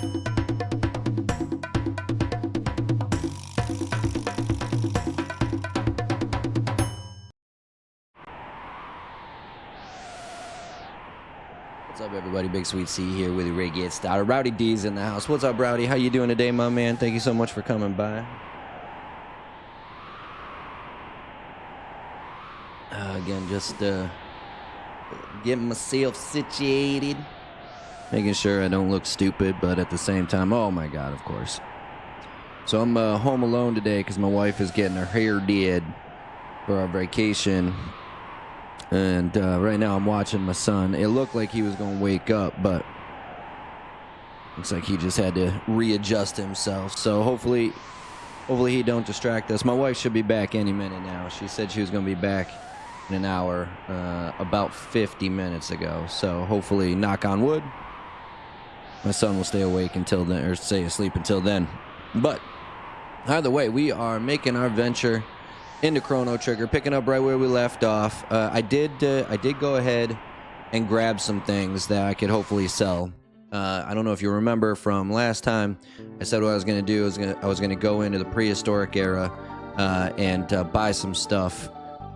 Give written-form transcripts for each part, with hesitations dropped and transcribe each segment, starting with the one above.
What's up, everybody? BigSweetC here with the Ray Get Started. Rowdy D's in the house. What's up, Rowdy? How you doing today, my man? Thank you so much for coming by. Again, just getting myself situated, making sure I don't look stupid, but at the same time, oh my God, of course. So I'm home alone today because my wife is getting her hair did for our vacation. And right now I'm watching my son. It looked like he was going to wake up, but looks like he just had to readjust himself. So hopefully he don't distract us. My wife should be back any minute now. She said she was going to be back in an hour, about 50 minutes ago. So hopefully, knock on wood, my son will stay awake until then, or stay asleep until then. But either way, we are making our venture into Chrono Trigger, picking up right where we left off. I did go ahead and grab some things that I could hopefully sell. I don't know if you remember from last time. I said what I was going to do. I was going to go into the prehistoric era and buy some stuff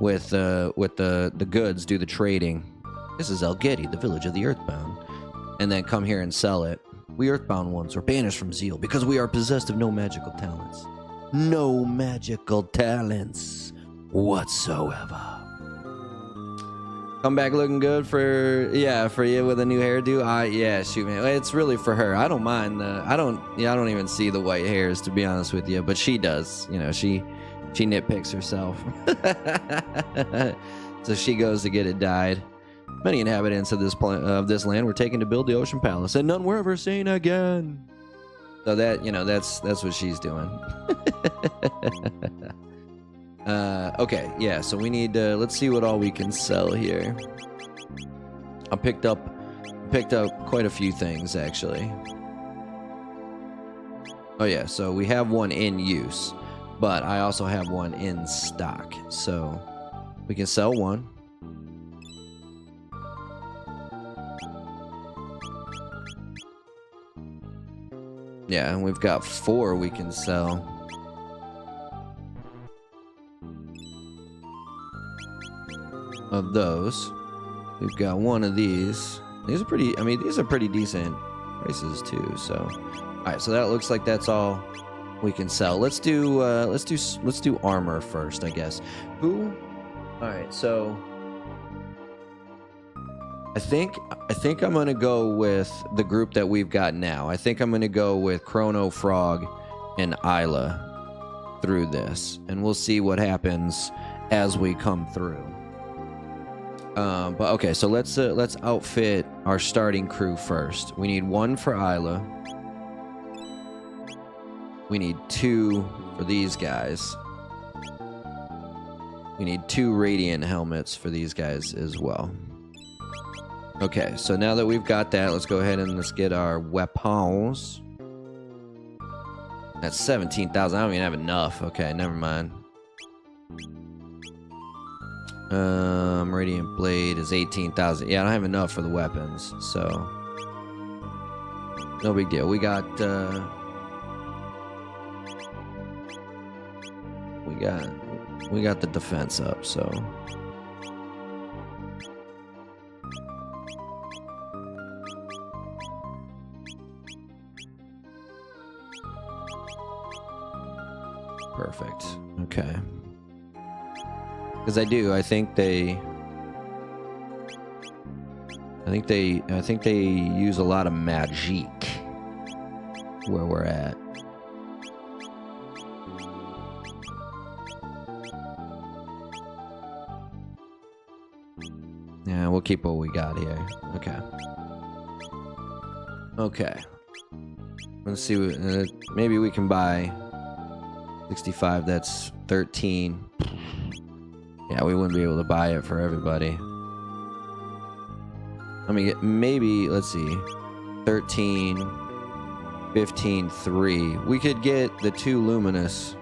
with the goods, do the trading. This is El Getty, the village of the Earthbound, and then come here and sell it. We Earthbound ones were banished from Zeal because we are possessed of no magical talents. No magical talents whatsoever. Come back looking good for you with a new hairdo. Yeah, shoot, man. It's really for her. I don't mind I don't even see the white hairs, to be honest with you, but she does. You know, she nitpicks herself. So she goes to get it dyed. Many inhabitants of this land were taken to build the Ocean Palace, and none were ever seen again. So that, you know, that's what she's doing. Okay, yeah, so we need let's see what all we can sell here. I picked up quite a few things, actually. Oh yeah, so we have one in use, but I also have one in stock, so we can sell one. Yeah, and we've got 4 we can sell. Of those. We've got one of these. These are pretty, I mean, these are pretty decent prices too, so. Alright, so that looks like that's all we can sell. Let's do armor first, I guess. Alright, so I think I'm gonna go with the group that we've got now. I think I'm gonna go with Chrono Frog and Isla through this, and we'll see what happens as we come through. But okay, so let's outfit our starting crew first. We need 1 for Isla. We need 2 for these guys. We need 2 radiant helmets for these guys as well. Okay, so now that we've got that, let's go ahead and let's get our weapons. That's 17,000. I don't even have enough. Okay, never mind. Radiant Blade is 18,000. Yeah, I don't have enough for the weapons, so no big deal. We got the defense up, so perfect. Okay. Because I think they use a lot of magic where we're at. Yeah, we'll keep what we got here. Okay. Okay. Let's see. Maybe we can buy 65. That's 13. Yeah, we wouldn't be able to buy it for everybody. Let me get, maybe, let's see, 13, 15, 3. We could get the 2 luminous.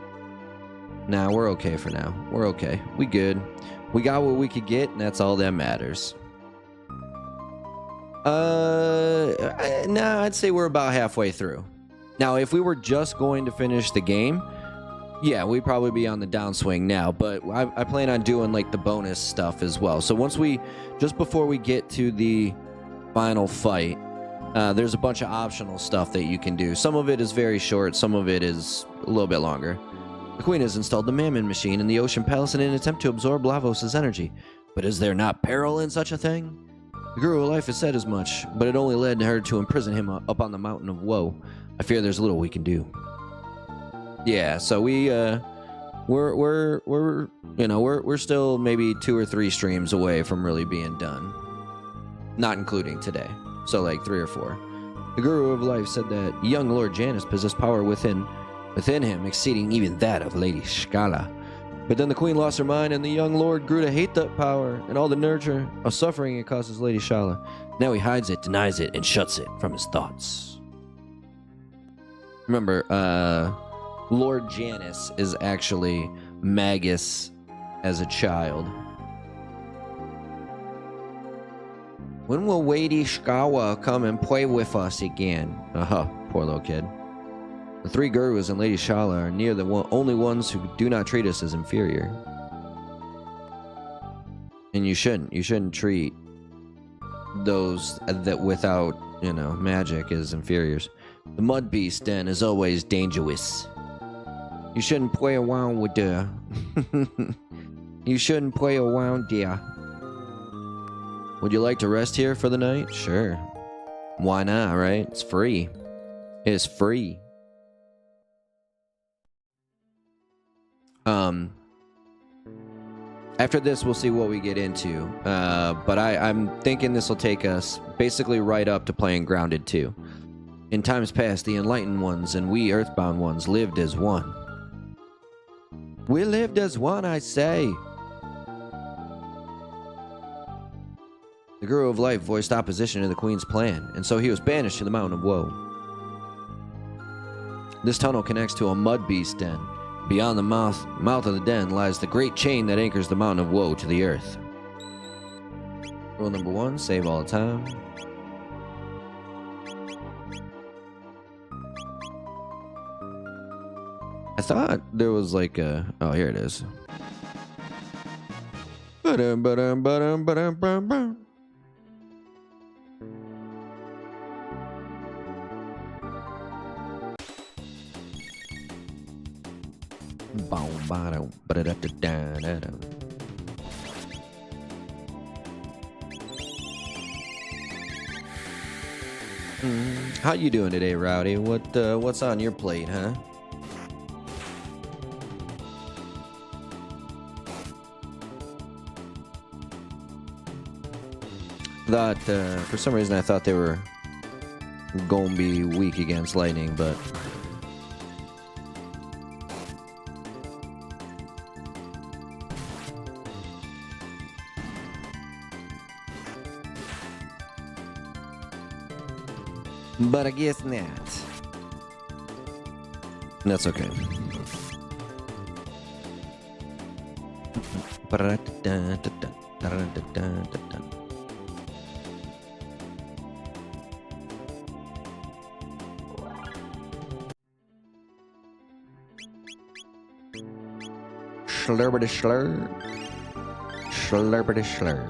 Nah, we're okay for now. We're okay. We good. We got what we could get, and that's all that matters. Nah, I'd say we're about halfway through. Now, if we were just going to finish the game, yeah, we'd probably be on the downswing now, but I plan on doing like the bonus stuff as well. So just before we get to the final fight, there's a bunch of optional stuff that you can do. Some of it is very short, some of it is a little bit longer. The Queen has installed the Mammon Machine in the Ocean Palace in an attempt to absorb Lavos' energy. But is there not peril in such a thing? The Guru of Life has said as much, but it only led her to imprison him up on the Mountain of Woe. I fear there's little we can do. Yeah, so we're still maybe 2 or 3 streams away from really being done. Not including today. So like 3 or 4. The Guru of Life said that young Lord Janus possessed power within him, exceeding even that of Lady Scala. But then the Queen lost her mind, and the young Lord grew to hate that power and all the nurture of suffering it causes Lady Scala. Now he hides it, denies it, and shuts it from his thoughts. Remember, Lord Janus is actually Magus as a child. When will Lady Scala come and play with us again? Poor little kid. The 3 Gurus and Lady Scala are near the only ones who do not treat us as inferior. And you shouldn't treat those that without, magic as inferiors. The Mud Beast Den is always dangerous. You shouldn't play around with the... You shouldn't play around there. Would you like to rest here for the night? Sure. Why not, right? It's free. It's free. After this, we'll see what we get into. But I'm thinking this will take us basically right up to playing Grounded 2. In times past, the Enlightened Ones and we Earthbound Ones lived as one. We lived as one, I say. The Guru of Life voiced opposition to the Queen's plan, and so he was banished to the Mountain of Woe. This tunnel connects to a Mud Beast Den. Beyond the mouth of the den lies the great chain that anchors the Mountain of Woe to the earth. Rule number 1, save all the time. I thought there was like a... Oh, here it is. How you doing today, Rowdy? What's on your plate, huh? Thought for some reason I thought they were gonna be weak against lightning, but I guess not. That's okay. Slurpity slur. Slurpity slur.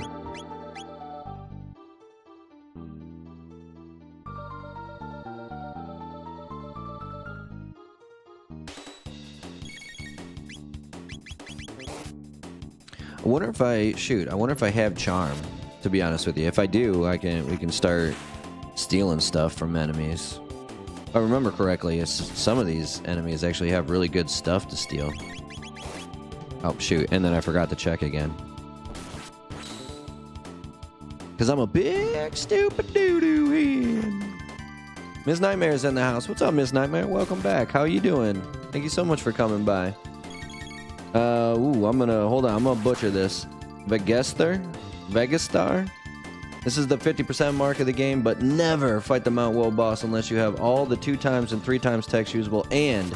I wonder if I have charm, to be honest with you. If I do, we can start stealing stuff from enemies. If I remember correctly, some of these enemies actually have really good stuff to steal. Oh, shoot. And then I forgot to check again. Because I'm a big stupid doo-doo head. Miss Nightmare's in the house. What's up, Miss Nightmare? Welcome back. How you doing? Thank you so much for coming by. I'm gonna butcher this. Vegastar? This is the 50% mark of the game, but never fight the Mount Woe boss unless you have all the 2x and 3x techs usable and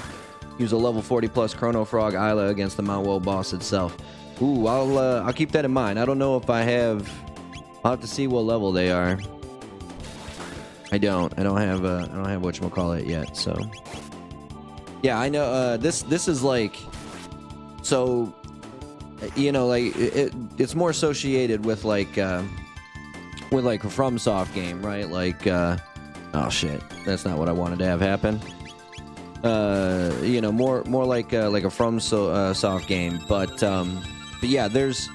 use a level 40 plus Chrono Frog Isla against the Mount Woe boss itself. I'll keep that in mind. I don't know if I have... I'll have to see what level they are. I don't have whatchamacallit yet, so yeah, I know this is like, so you know, like it's more associated with like a FromSoft game, right? Like oh shit, that's not what I wanted to have happen. You know, more like a FromSoft game, but yeah, there's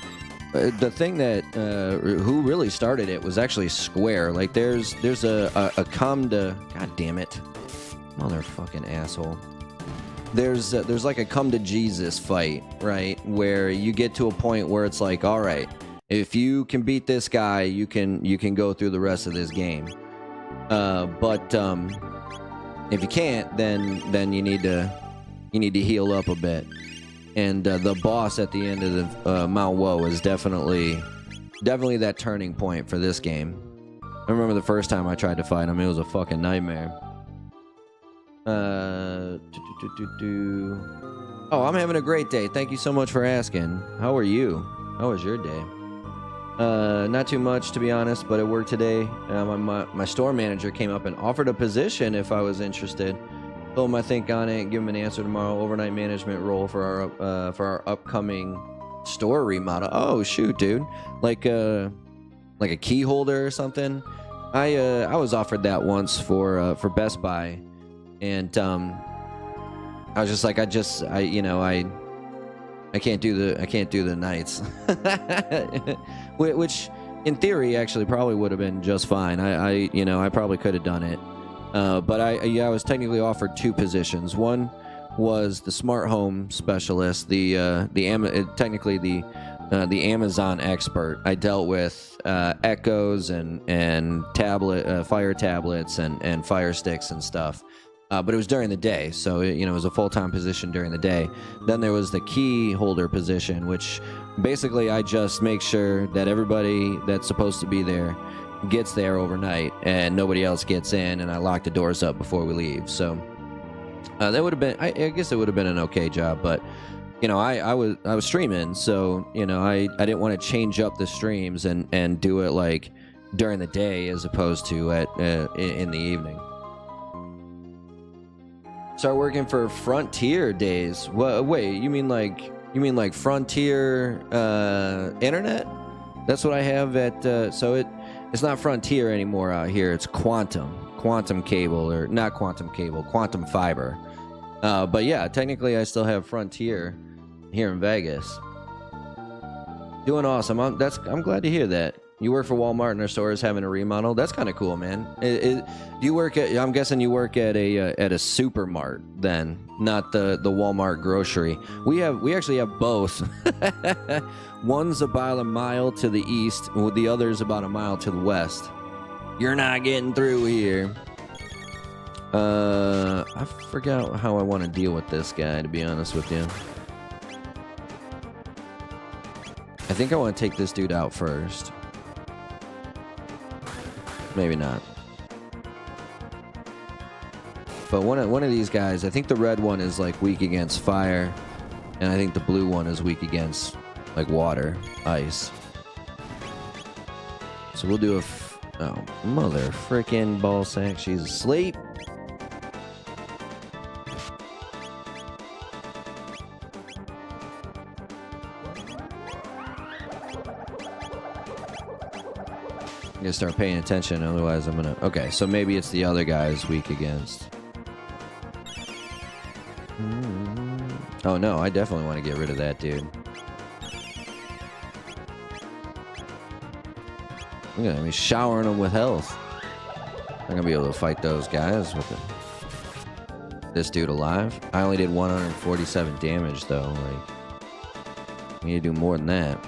the thing that who really started it was actually Square. Like there's a come to, god damn it, motherfucking asshole. There's like a come to Jesus fight, right? Where you get to a point where it's like, all right, if you can beat this guy, you can go through the rest of this game. But if you can't, then you need to heal up a bit. And the boss at the end of the Mount Woe is definitely that turning point for this game. I remember the first time I tried to fight him, it was a fucking nightmare. Oh, I'm having a great day. Thank you so much for asking. How are you? How was your day? Not too much, to be honest, but at work today, my store manager came up and offered a position if I was interested. Told him I think on it, give him an answer tomorrow. Overnight management role for our upcoming store remodel. Oh shoot, dude! Like a key holder or something. I was offered that once for Best Buy, and I was just like, I can't do the nights, which in theory actually probably would have been just fine. I probably could have done it. But I was technically offered two positions. One was the smart home specialist, the Amazon expert. I dealt with Echoes and Fire tablets and Fire sticks and stuff. But it was during the day, so it was a full-time position during the day. Then there was the key holder position, which basically I just make sure that everybody that's supposed to be there gets there overnight and nobody else gets in, and I lock the doors up before we leave. So that would have been, I guess it would have been an okay job, but I was streaming, so I didn't want to change up the streams and do it like during the day as opposed to in the evening. Start working for Frontier days. Wait, you mean like Frontier internet? That's what I have at so it's not Frontier anymore out here. It's Quantum Cable, or not Quantum Cable, Quantum Fiber. But yeah, technically I still have Frontier here in Vegas. Doing awesome. I'm glad to hear that. You work for Walmart and their store is having a remodel. That's kind of cool, man. You work at? I'm guessing you work at a supermart then, not the Walmart grocery. We actually have both. One's about a mile to the east, and the other's about a mile to the west. You're not getting through here. I forgot how I want to deal with this guy, to be honest with you. I think I want to take this dude out first. Maybe not. But one of these guys, I think the red one is like weak against fire, and I think the blue one is weak against like water, ice. So we'll do oh, mother frickin' ball sack, she's asleep. I'm gonna start paying attention, otherwise I'm gonna... Okay, so maybe it's the other guy is weak against. Oh no, I definitely want to get rid of that dude. I'm gonna be showering him with health. I'm gonna be able to fight those guys with this dude alive. I only did 147 damage though. Like, I need to do more than that.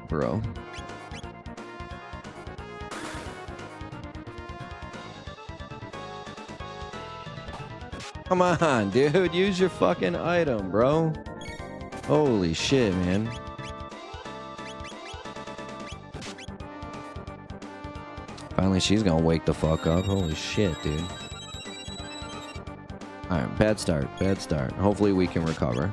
Bro. Come on, dude. Use your fucking item, bro. Holy shit, man. Finally, she's gonna wake the fuck up. Holy shit, dude. Alright, bad start. Bad start. Hopefully we can recover.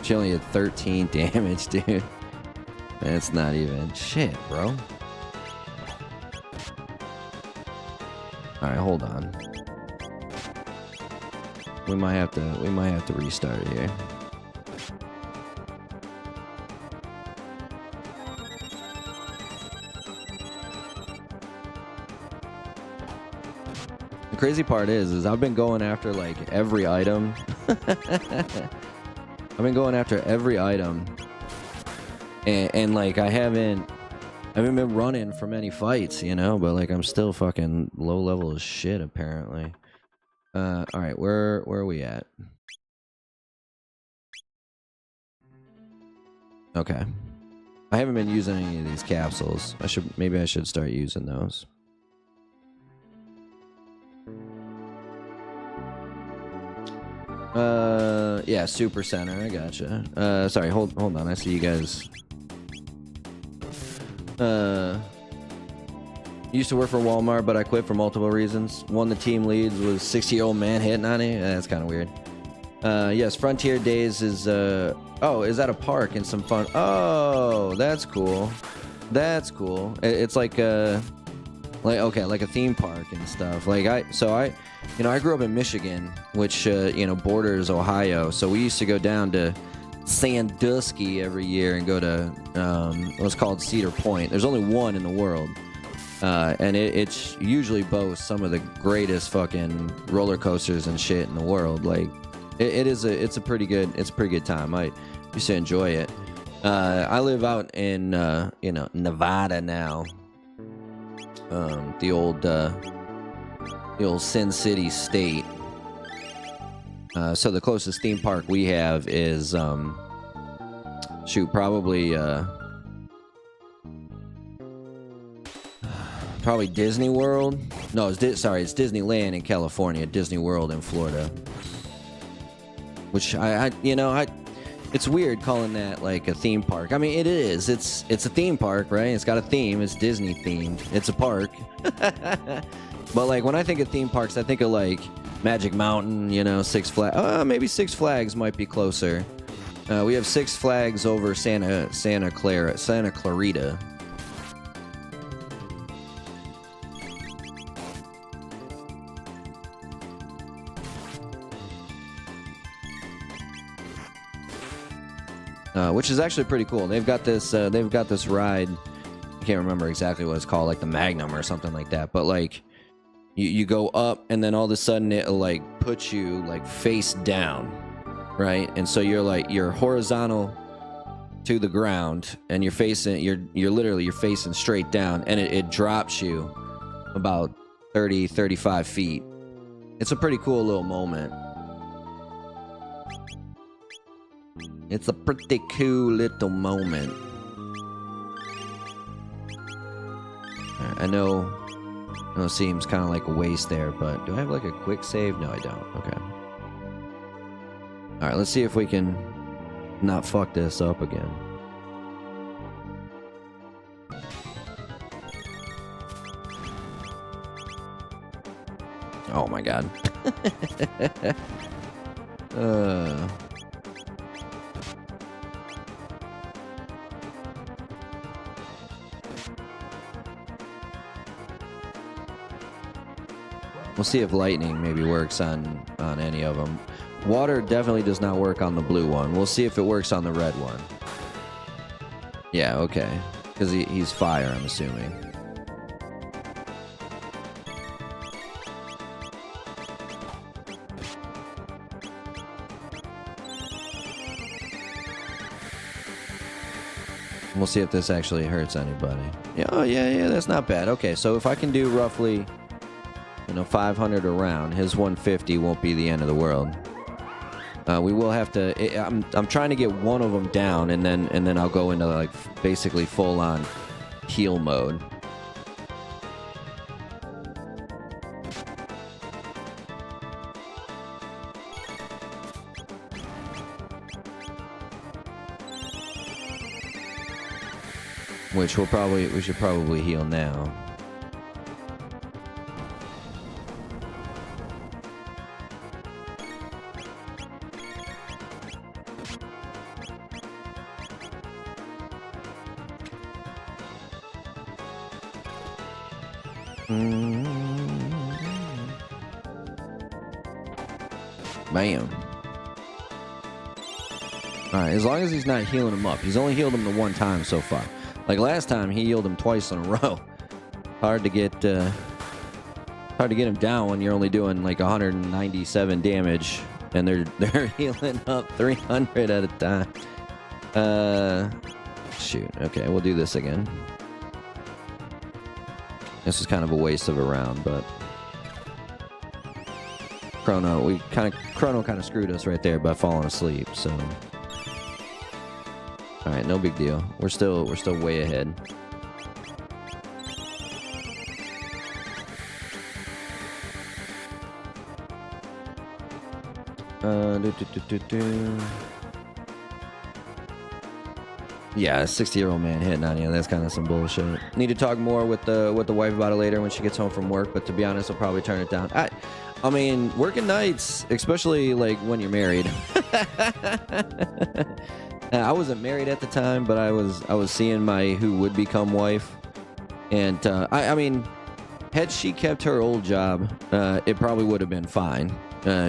She only had 13 damage, dude. That's not even shit, bro. Alright, hold on. We might have to restart it here. The crazy part is I've been going after like every item. I've been going after every item, and like I haven't been running from any fights, you know. But like I'm still fucking low level as shit apparently. All right, where are we at? Okay, I haven't been using any of these capsules. Maybe I should start using those. Yeah, Super Center. I gotcha. Sorry, hold on. I see you guys. Used to work for Walmart, but I quit for multiple reasons. One, the team leads was 60-year-old man hitting on it. That's kind of weird. Yes, Frontier Days is oh, is that a park and some fun? Oh, that's cool. That's cool. It's like okay, like a theme park and stuff. Like I grew up in Michigan, which borders Ohio. So we used to go down to Sandusky every year and go to what's called Cedar Point. There's only one in the world, and it's usually boasts some of the greatest fucking roller coasters and shit in the world. Like it's a pretty good time. I used to enjoy it. I live out in Nevada now. The old Sin City state. So the closest theme park we have is probably Disney World. No, it's Disneyland in California, Disney World in Florida. Which it's weird calling that like a theme park. I mean, it is. It's a theme park, right? It's got a theme. It's Disney themed. It's a park. But like when I think of theme parks, I think of like Magic Mountain, Six Flags. Maybe Six Flags might be closer. We have Six Flags over Santa Clarita. Which is actually pretty cool. They've got this ride. I can't remember exactly what it's called, like the Magnum or something like that. But like, you go up, and then all of a sudden it'll like put you like face down, right? And so you're horizontal to the ground, and you're facing straight down, and it drops you about 35 feet. It's a pretty cool little moment. It's a pretty cool little moment. I know it seems kind of like a waste there, but do I have like a quick save? No, I don't. Okay. Alright, let's see if we can not fuck this up again. Oh my god. We'll see if lightning maybe works on any of them. Water definitely does not work on the blue one. We'll see if it works on the red one. Yeah, okay. Because he's fire, I'm assuming. We'll see if this actually hurts anybody. Yeah, oh, yeah, that's not bad. Okay, so if I can do roughly 500 a round, his 150 won't be the end of the world. We will have to. I'm trying to get one of them down, and then I'll go into like basically full on heal mode. which we should probably heal now. Bam. Alright, as long as he's not healing him up. He's only healed him the one time so far. Like last time, he healed him twice in a row. Hard to get him down when you're only doing like 197 damage, and they're healing up 300 at a time. Shoot. Okay, we'll do this again. This is kind of a waste of a round, but Chrono kind of screwed us right there by falling asleep. So, all right, no big deal. We're still way ahead. Yeah, a 60-year-old man hitting on you. That's kind of some bullshit. Need to talk more with the wife about it later when she gets home from work. But to be honest, I'll probably turn it down. I mean, working nights, especially like when you're married. I wasn't married at the time, but I was seeing my who would become wife, and I mean, had she kept her old job, it probably would have been fine.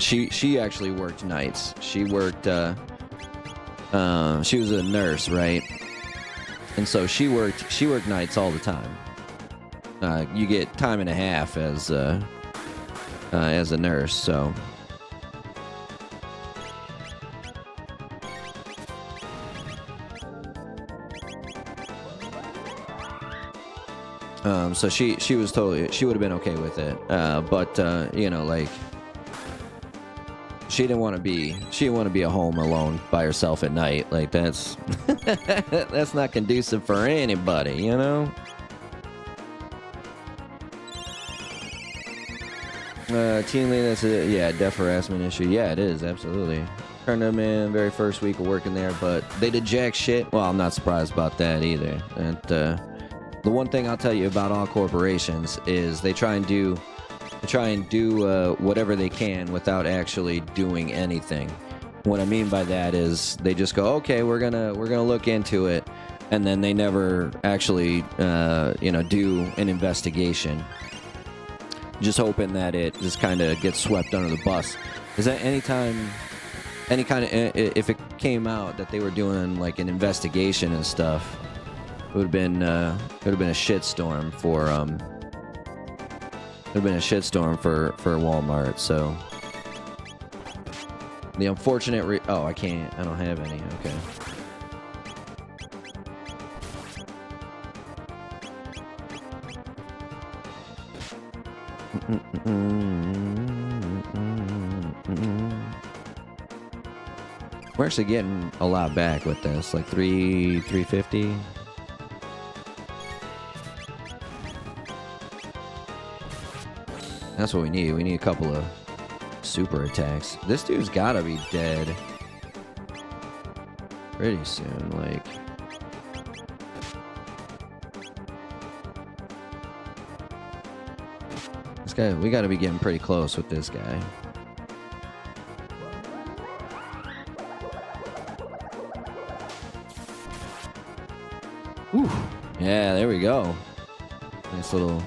She actually worked nights. She worked. She was a nurse, right? And so she worked nights all the time. You get time and a half as a nurse, so. So she would have been okay with it. But you know, like, she didn't want to be at home alone by herself at night. Like, that's that's not conducive for anybody, you know? Teen lead, that's a, yeah, deaf harassment issue. Yeah, it is, absolutely. Turned them in very first week of working there, but they did jack shit. Well, I'm not surprised about that either. And the one thing I'll tell you about all corporations is they try and do whatever they can without actually doing anything. What I mean by that is they just go, okay, we're gonna look into it, and then they never actually do an investigation, just hoping that it just kind of gets swept under the bus. Is that if it came out that they were doing like an investigation and stuff, it would have been a shitstorm for There'd been a shitstorm for Walmart. So the unfortunate I don't have any. Okay. We're actually getting a lot back with this, like 350. That's what we need. We need a couple of super attacks. This dude's gotta be dead pretty soon. Like, this guy, we gotta be getting pretty close with this guy. Whew. Yeah, there we go. Nice little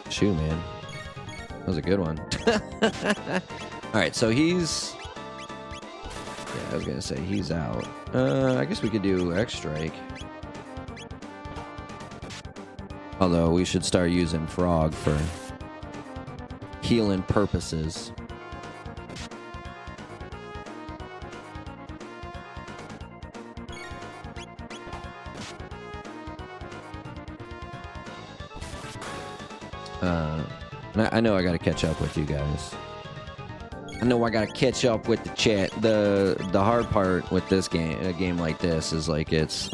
shoe, man. That was a good one. Alright, so he's... Yeah, I was gonna say he's out. I guess we could do X-Strike. Although we should start using Frog for healing purposes. I know I gotta catch up with you guys. I know I gotta catch up with the chat. The hard part with this game, a game like this, is like it's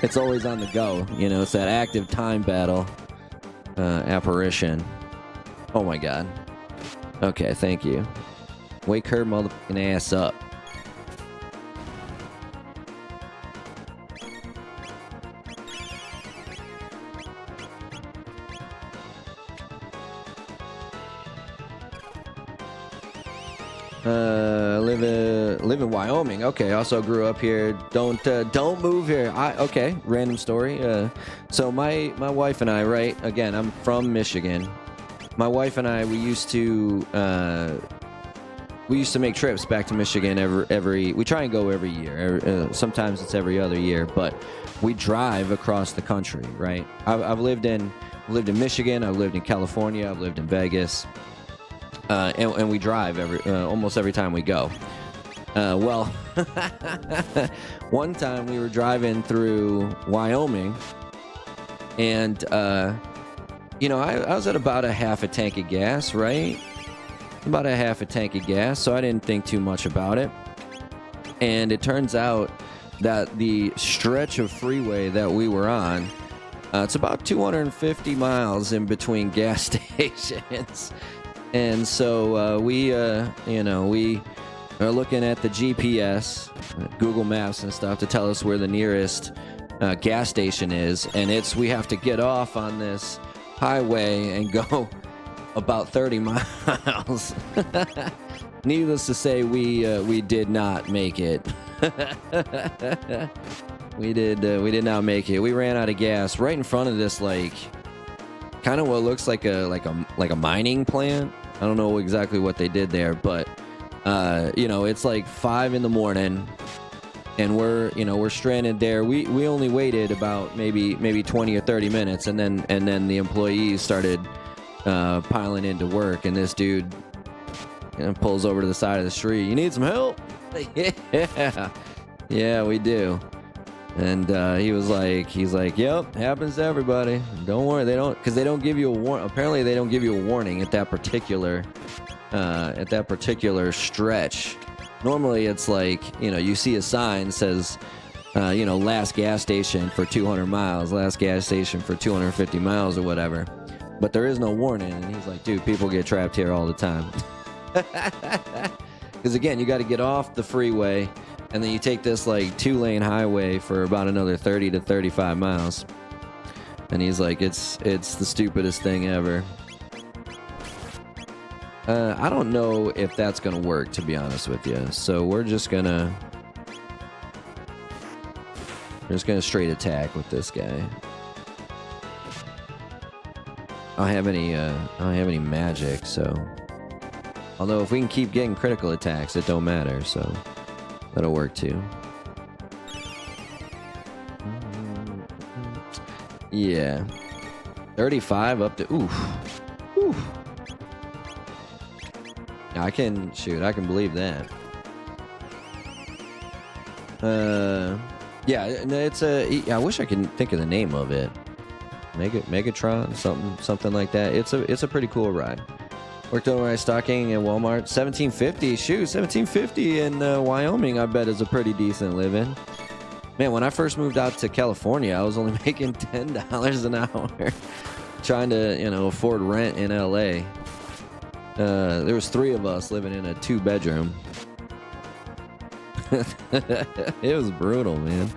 it's always on the go. You know, it's that active time battle apparition. Oh my god. Okay, thank you. Wake her motherfucking ass up. Live in Wyoming. Okay, also grew up here. Don't move here. Okay, random story. So my wife and I, right? Again, I'm from Michigan. My wife and I, we used to make trips back to Michigan every. We try and go every year. Sometimes it's every other year, but we drive across the country, right? I've lived in Michigan. I've lived in California. I've lived in Vegas. And we drive almost every time we go. Well, one time we were driving through Wyoming, and you know, I was at about a half a tank of gas, right? About a half a tank of gas, so I didn't think too much about it. And it turns out that the stretch of freeway that we were on, it's about 250 miles in between gas stations. And so we are looking at the GPS, Google Maps and stuff to tell us where the nearest gas station is. And we have to get off on this highway and go about 30 miles. Needless to say, we did not make it. We did not make it. We ran out of gas right in front of this, like, kind of what looks like a mining plant. I don't know exactly what they did there, but you know, it's like 5 a.m, and we're stranded there. We only waited about maybe 20 or 30 minutes, and then the employees started piling into work, and this dude pulls over to the side of the street. You need some help? Yeah, we do. And he's like, yep, happens to everybody. Don't worry, because they don't give you a warning. Apparently, they don't give you a warning at that particular stretch. Normally, it's like, you know, you see a sign that says, you know, last gas station for 200 miles, last gas station for 250 miles or whatever. But there is no warning. And he's like, dude, people get trapped here all the time. Because again, you got to get off the freeway, and then you take this like 2-lane highway for about another 30 to 35 miles. And he's like, it's the stupidest thing ever. I don't know if that's gonna work, to be honest with you. So we're just gonna straight attack with this guy. I don't have any magic, so. Although if we can keep getting critical attacks, it don't matter. So that'll work too. Yeah. 35 up to oof. I can believe that. Yeah, it's I wish I could think of the name of it. Megatron, something like that. It's a pretty cool ride. Worked overnight stocking at Walmart. $17.50. Shoot, $17.50 in Wyoming, I bet, is a pretty decent living. Man, when I first moved out to California, I was only making $10 an hour. Trying to, you know, afford rent in LA. There was 3 of us living in a 2-bedroom. It was brutal, man.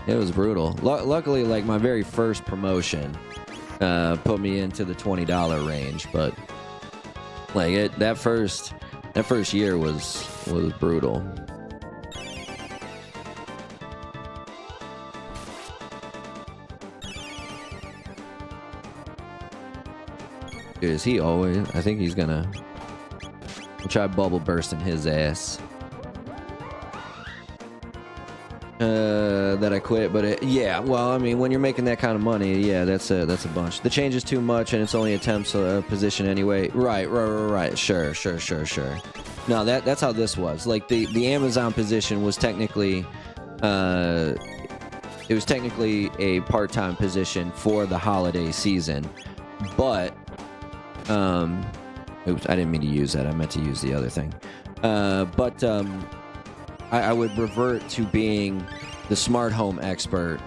It was brutal. Luckily, like, my very first promotion put me into the $20 range, but like that first year was brutal. Dude, is he always? I think he's gonna try bubble bursting his ass. That I quit, but yeah. Well, I mean, when you're making that kind of money, yeah, that's a bunch. The change is too much, and it's only a temp position anyway. Right. Sure. No, that's how this was. Like the Amazon position was technically, it was technically a part-time position for the holiday season, but oops, I didn't mean to use that. I meant to use the other thing. But I would revert to being the smart home expert,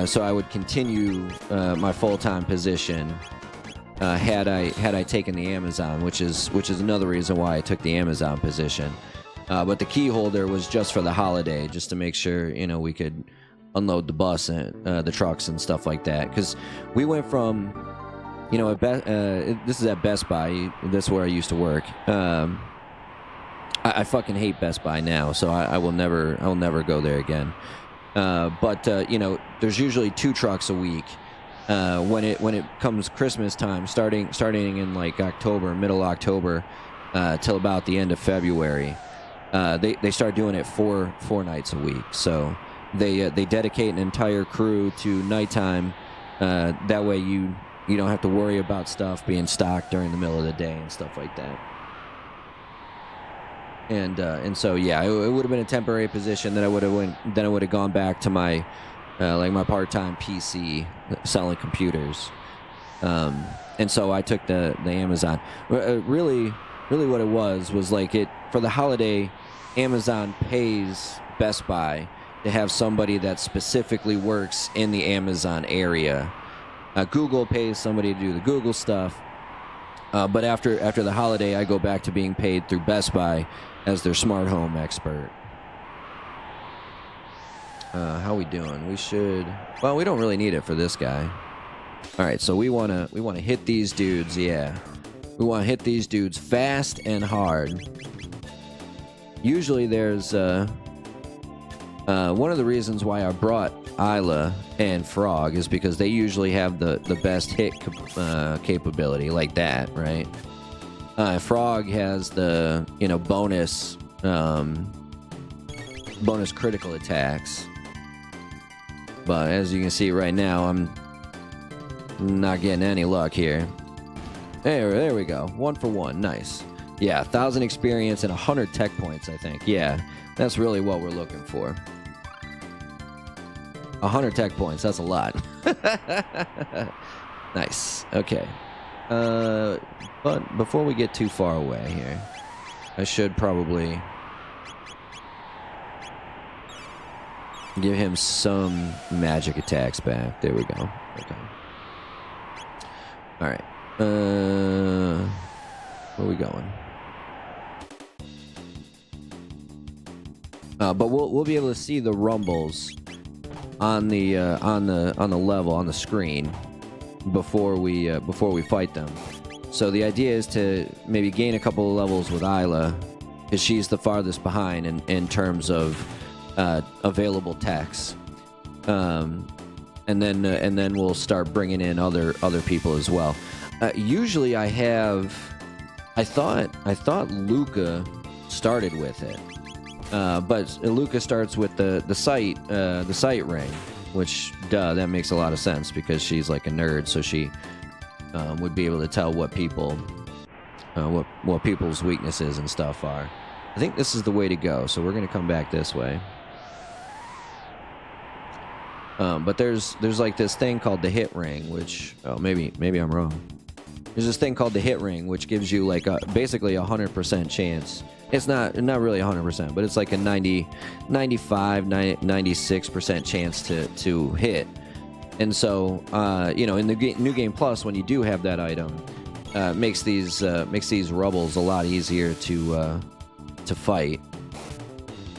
so I would continue my full-time position had I taken the Amazon, which is another reason why I took the Amazon position. But the key holder was just for the holiday, just to make sure, you know, we could unload the bus and the trucks and stuff like that. Because we went from, you know, this is at Best Buy. That's where I used to work. I fucking hate Best Buy now, so I will never go there again. But you know, there's usually 2 trucks a week. When it comes Christmas time, starting in like October, middle October, till about the end of February, they start doing it 4 nights a week. So they dedicate an entire crew to nighttime. That way you don't have to worry about stuff being stocked during the middle of the day and stuff like that. And so yeah, it would have been a temporary position. Then I would have gone back to my like my part-time PC selling computers. And so I took the Amazon. Really what it was like it for the holiday. Amazon pays Best Buy to have somebody that specifically works in the Amazon area. Google pays somebody to do the Google stuff. But after the holiday, I go back to being paid through Best Buy as their smart home expert. How we doing? We should... Well, we don't really need it for this guy. All right, so we wanna hit these dudes. Yeah, we want to hit these dudes fast and hard. Usually, there's one of the reasons why I brought Isla and Frog is because they usually have the best hit capability like that, right? Frog has the bonus critical attacks, but as you can see right now, I'm not getting any luck here. There we go. 1 for 1. Nice. Yeah, 1,000 experience and 100 tech points, I think. Yeah, that's really what we're looking for. 100 tech points. That's a lot. Nice. Okay. But before we get too far away here, I should probably give him some magic attacks back. There we go. Okay. All right. Where are we going? But we'll be able to see the rumbles on the level on the screen before we fight them. So the idea is to maybe gain a couple of levels with Isla, because she's the farthest behind in terms of available techs, and then we'll start bringing in other people as well. Usually I thought Luca started with it. But Luca starts with the sight ring, which that makes a lot of sense because she's like a nerd, so she would be able to tell what people's weaknesses and stuff are. I think this is the way to go, so we're gonna come back this way. But there's like this thing called the hit ring, which maybe I'm wrong. There's this thing called the hit ring, which gives you like basically 100% chance. It's not really 100%, but it's like a 96% chance to hit. And so, in the New Game Plus, when you do have that item, makes these rubbles a lot easier to fight.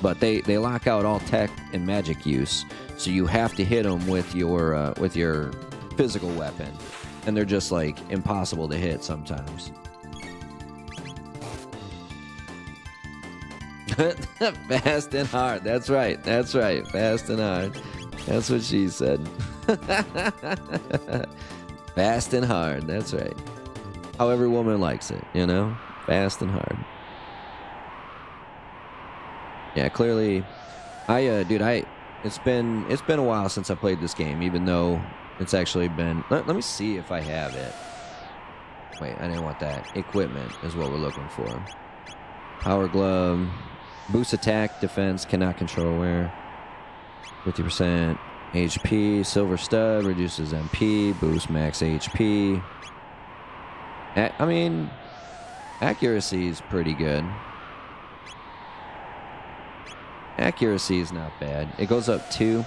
But they lock out all tech and magic use, so you have to hit them with your physical weapon, and they're just like impossible to hit sometimes. Fast and hard. That's right. Fast and hard. That's what she said. Fast and hard. That's right. How every woman likes it, Fast and hard. Yeah, clearly. It's been a while since I played this game, even though it's actually been. Let me see if I have it. Wait, I didn't want that. Equipment is what we're looking for. Power glove. Boost attack, defense, cannot control wear. 50% HP. Silver stud, reduces MP. Boost max HP. Accuracy is pretty good. Accuracy is not bad. It goes up 2.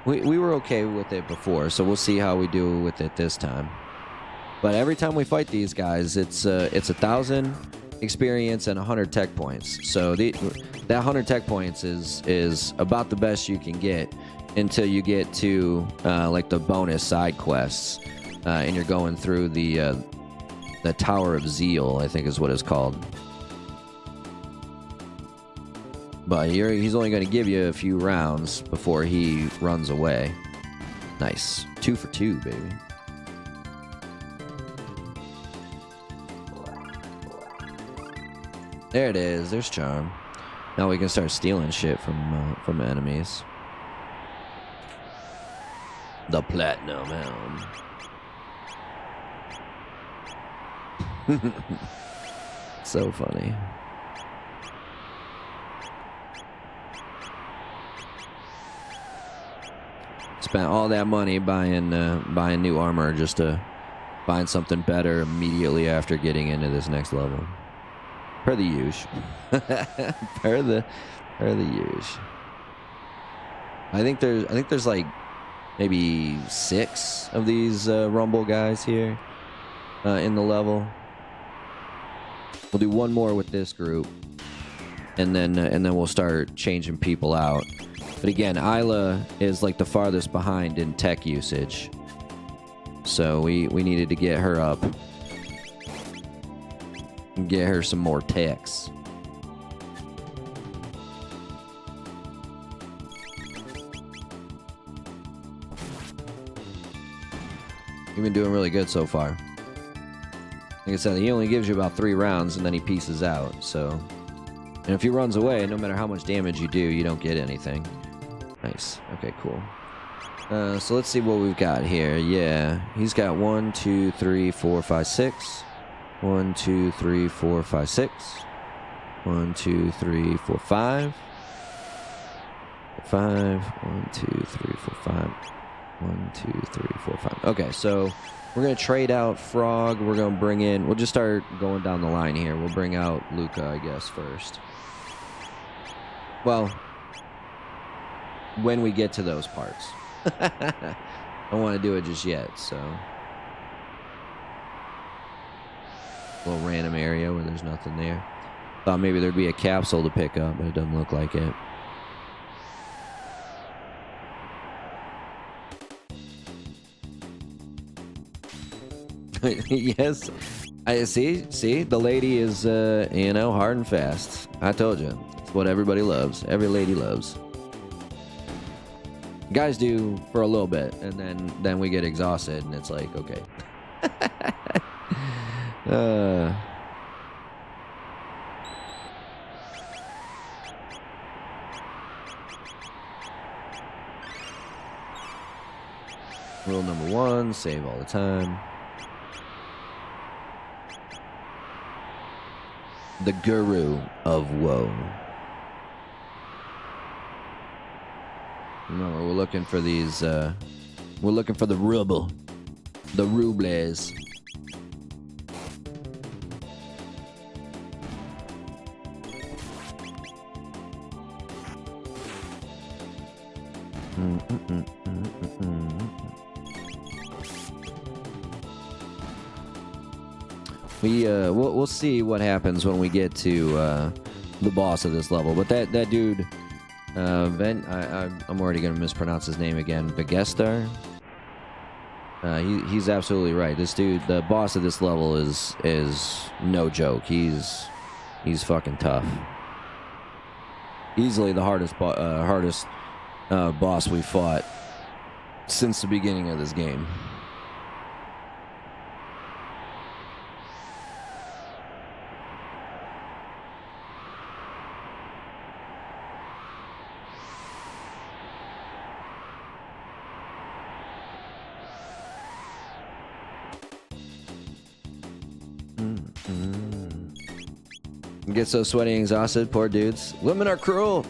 We were okay with it before, so we'll see how we do with it this time. But every time we fight these guys, it's 1,000 experience and 100 tech points. So that 100 tech points is about the best you can get until you get to like the bonus side quests, and you're going through the Tower of Zeal, I think is what it's called. But he's only going to give you a few rounds before he runs away. Nice. 2 for 2, baby. There it is. There's charm. Now we can start stealing shit from enemies. The Platinum Helm. So funny. Spent all that money buying new armor just to find something better immediately after getting into this next level. Per the usual. per the usual. I think there's like maybe 6 of these Rumble guys here in the level. We'll do one more with this group, and then we'll start changing people out. But again, Isla is like the farthest behind in tech usage, so we needed to get her up and get her some more techs. You've been doing really good so far. Like I said, he only gives you about 3 rounds and then he pieces out, so... And if he runs away, no matter how much damage you do, you don't get anything. Nice. Okay, cool. So let's see what we've got here. Yeah, he's got 1, 2, 3, 4, 5, 6. 1, 2, 3, 4, 5, 6. 1, 2, 3, 4, 5. 5. 1, 2, 3, 4, 5. 1, 2, 3, 4, 5. Okay, so we're going to trade out Frog. We're going to bring in... We'll just start going down the line here. We'll bring out Luca, I guess, first. Well, when we get to those parts. I don't want to do it just yet, so... A little random area where there's nothing there. Thought maybe there'd be a capsule to pick up, but it doesn't look like it. Yes, I see. The lady is, hard and fast. I told you, it's what everybody loves. Every lady loves. Guys do for a little bit, and then we get exhausted, and it's like, okay. Rule number 1: save all the time. The Guru of Woe. Remember, we're looking for these, we're looking for the ruble. The rubles. We'll see what happens when we get to the boss of this level. But that dude, I'm already gonna mispronounce his name again. Vegestar. He's absolutely right. This dude, the boss of this level, is no joke. He's fucking tough. Easily the hardest boss we fought since the beginning of this game. Get so sweaty and exhausted, poor dudes. Women are cruel.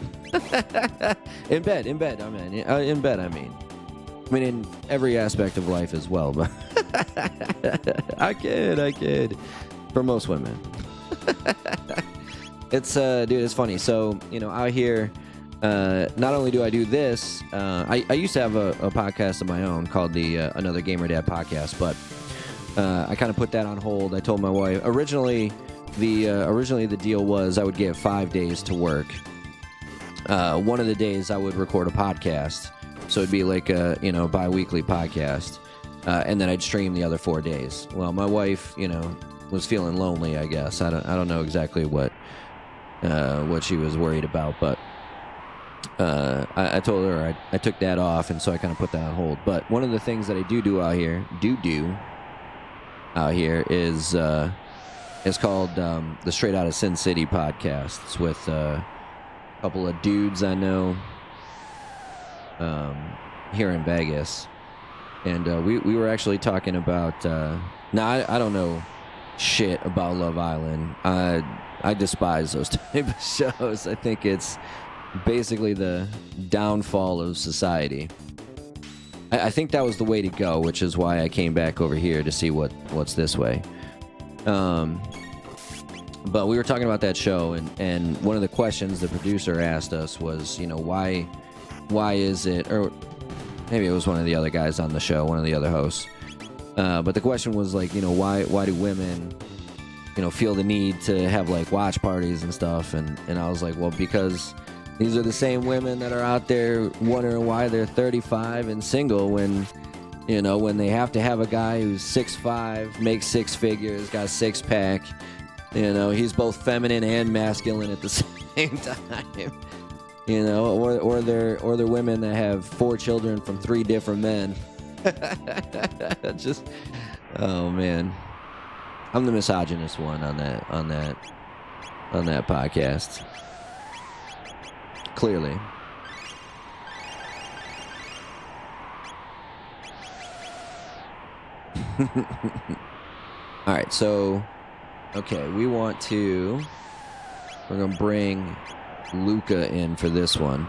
In bed, I mean. I mean, in every aspect of life as well, but I kid. For most women. It's, dude, it's funny. So, out here, not only do I do this, I used to have a podcast of my own called the Another Gamer Dad Podcast, but I kind of put that on hold. I told my wife, originally the deal was I would get 5 days to work. One of the days I would record a podcast, so it'd be like a bi-weekly podcast, and then I'd stream the other 4 days. Well, my wife was feeling lonely, I guess. I don't know exactly what she was worried about, but I told her I took that off, and so I kind of put that on hold. But one of the things that I do out here, is it's called the Straight Outta Sin City podcast. It's with a couple of dudes I know here in Vegas, and we were actually talking about. Now I don't know shit about Love Island. I despise those type of shows. I think it's basically the downfall of society. I think that was the way to go, which is why I came back over here to see what's this way. But we were talking about that show, and one of the questions the producer asked us was, why is it, or maybe it was one of the other guys on the show, one of the other hosts. But the question was like, why do women, feel the need to have like watch parties and stuff? And I was like, well, because these are the same women that are out there wondering why they're 35 and single when they have to have a guy who's 6'5", makes six figures, got a six pack. He's both feminine and masculine at the same time. Or they're women that have 4 children from 3 different men. Just, oh man, I'm the misogynist one on that podcast. Clearly. All right, so okay, we're gonna bring Luca in for this one.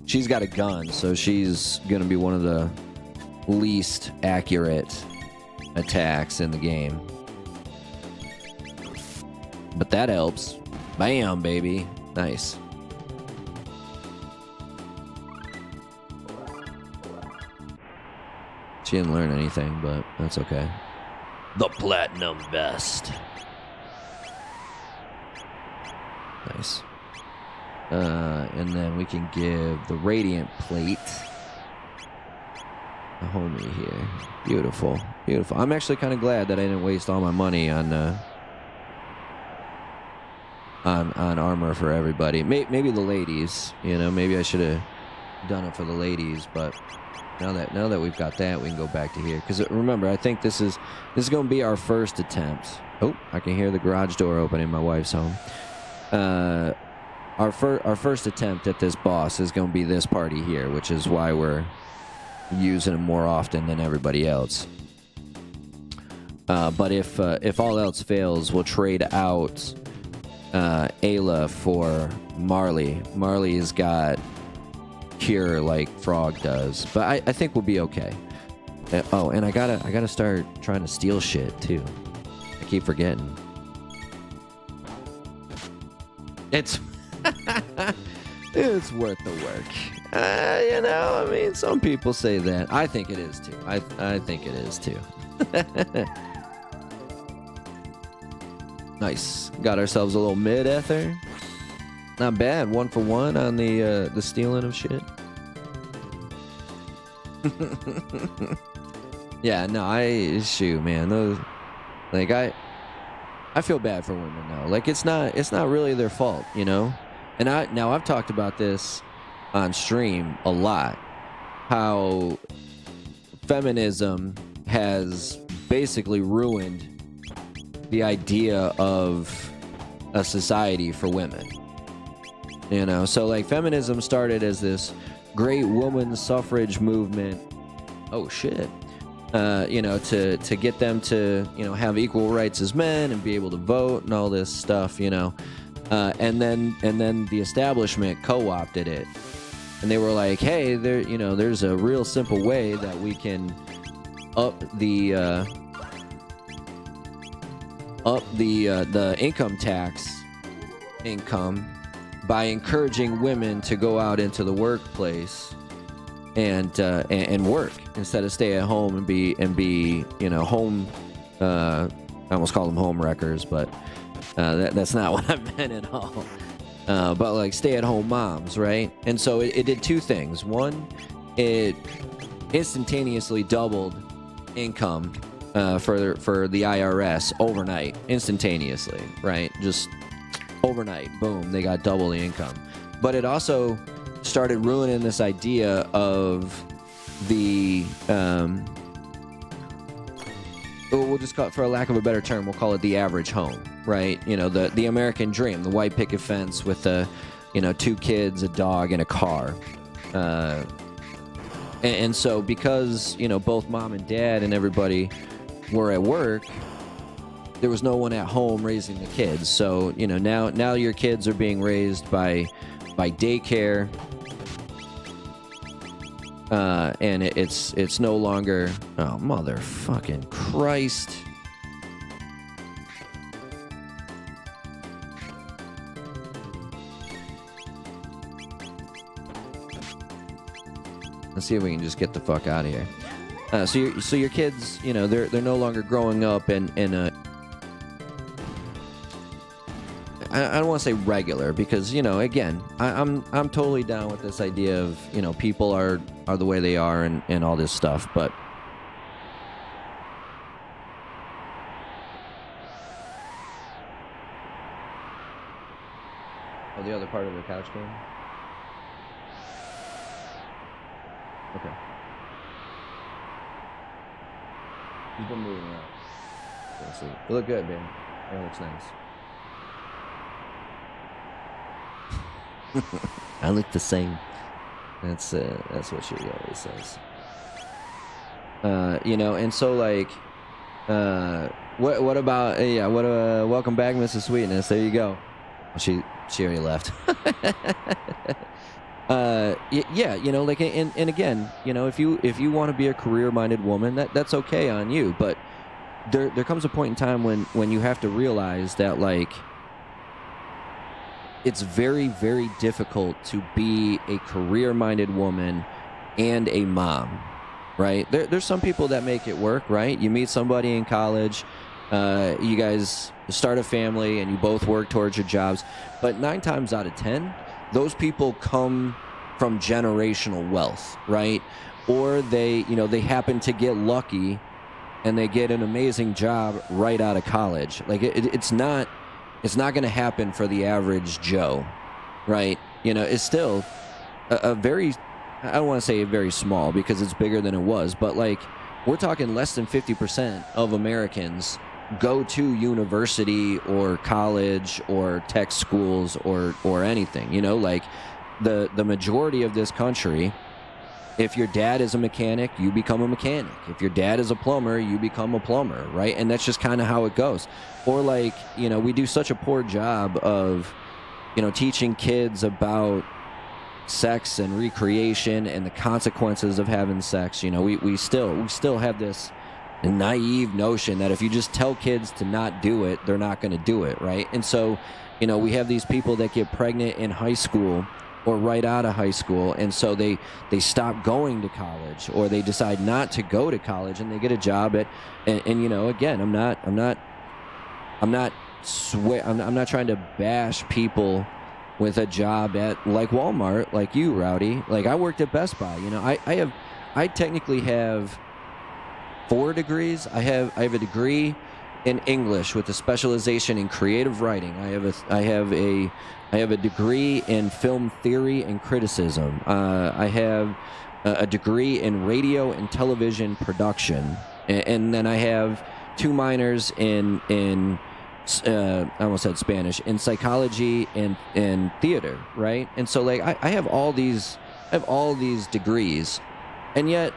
She's got a gun, so she's gonna be one of the least accurate attacks in the game. But that helps. Bam, baby. Nice. She didn't learn anything, but that's okay. The platinum vest. Nice. And then we can give the radiant plate a homie here. Beautiful. Beautiful. I'm actually kind of glad that I didn't waste all my money on armor for everybody. Maybe the ladies, maybe I should have done it for the ladies, but now that we've got that, we can go back to here. Because remember, I think this is going to be our first attempt. Oh, I can hear the garage door opening. My wife's home. Our first attempt at this boss is going to be this party here, which is why we're using him more often than everybody else. But if all else fails, we'll trade out Ayla for Marley. Marley's got cure like Frog does, but I think we'll be okay. Oh, and I gotta start trying to steal shit too. I keep forgetting. It's it's worth the work. I mean, some people say that. I think it is too. I think it is too. Nice. Got ourselves a little mid-ether. Not bad. 1 for 1 on the stealing of shit. Yeah, no, shoot, man. Those, like, I feel bad for women now. Like, it's not really their fault, And I've talked about this on stream a lot. How feminism has basically ruined the idea of a society for women. So like feminism started as this great woman suffrage movement. Oh shit. To get them to, have equal rights as men and be able to vote and all this stuff, and then the establishment co-opted it. And they were like, hey, there's a real simple way that we can up the income tax by encouraging women to go out into the workplace and work instead of stay at home and be home. I almost call them home wreckers, but that's not what I meant at all. But like stay-at-home moms, right? And so it did 2 things. One, it instantaneously doubled income for the IRS overnight, instantaneously, right? Just overnight, boom, they got double the income. But it also started ruining this idea of the we'll just call it, for a lack of a better term, we'll call it the average home, right? You know, the American dream, the white picket fence with the, you know, 2 kids, a dog, and a car. And so because, you know, both mom and dad and everybody were at work, there was no one at home raising the kids. So, you know, now your kids are being raised by daycare. And it's no longer, oh, motherfucking Christ. Let's see if we can just get the fuck out of here. So your kids, you know, they're no longer growing up in a, I don't want to say regular, because, you know, again, I'm totally down with this idea of, you know, people are the way they are and all this stuff, but oh, the other part of the couch game? Okay. He's been moving around. Let's see. You look good, man. That looks nice. I look the same. That's what she always says. You know, and so like, what about welcome back, Mrs. Sweetness. There you go. She already left. Yeah, you know, like, and again, you know, if you want to be a career-minded woman, that's okay on you, but there comes a point in time when you have to realize that, like, it's very, very difficult to be a career-minded woman and a mom, right? There's some people that make it work, right? You meet somebody in college, you guys start a family, and you both work towards your jobs, but 9 times out of 10, those people come from generational wealth, right? Or they happen to get lucky and they get an amazing job right out of college. Like, it's not going to happen for the average Joe, right? You know, it's still a very, I don't want to say very small because it's bigger than it was, but like, we're talking less than 50% of Americans go to university or college or tech schools or anything, you know, like the majority of this country, if your dad is a mechanic, you become a mechanic. If your dad is a plumber, you become a plumber, right? And that's just kind of how it goes. Or like, you know, we do such a poor job of, you know, teaching kids about sex and recreation and the consequences of having sex. You know, we still have this naive notion that if you just tell kids to not do it, they're not going to do it, right? And so, you know, we have these people that get pregnant in high school or right out of high school, and so they stop going to college, or they decide not to go to college, and they get a job at, and you know, again, I'm not trying to bash people with a job at like Walmart, like you, Rowdy. Like, I worked at Best Buy. You know, I technically have 4 degrees. I have a degree in English with a specialization in creative writing. I have a degree in film theory and criticism. I have a degree in radio and television production, and then I have 2 minors in I almost said Spanish, in psychology and theater, right? And so, like, I have all these degrees, and yet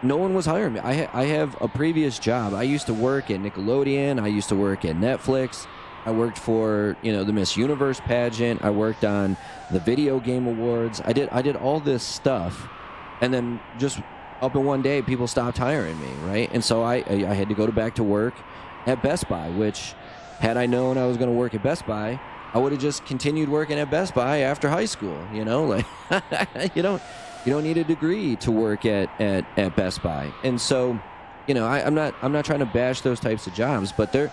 no one was hiring me. I have a previous job. I used to work at Nickelodeon. I used to work at Netflix. I worked for, you know, the Miss Universe pageant. I worked on the Video Game Awards. I did all this stuff, and then just up in one day, people stopped hiring me, right? And so I had to go back to work at Best Buy, which, had I known I was going to work at Best Buy, I would have just continued working at Best Buy after high school. You know, like, you don't need a degree to work at Best Buy. And so, you know, I'm not trying to bash those types of jobs, but they're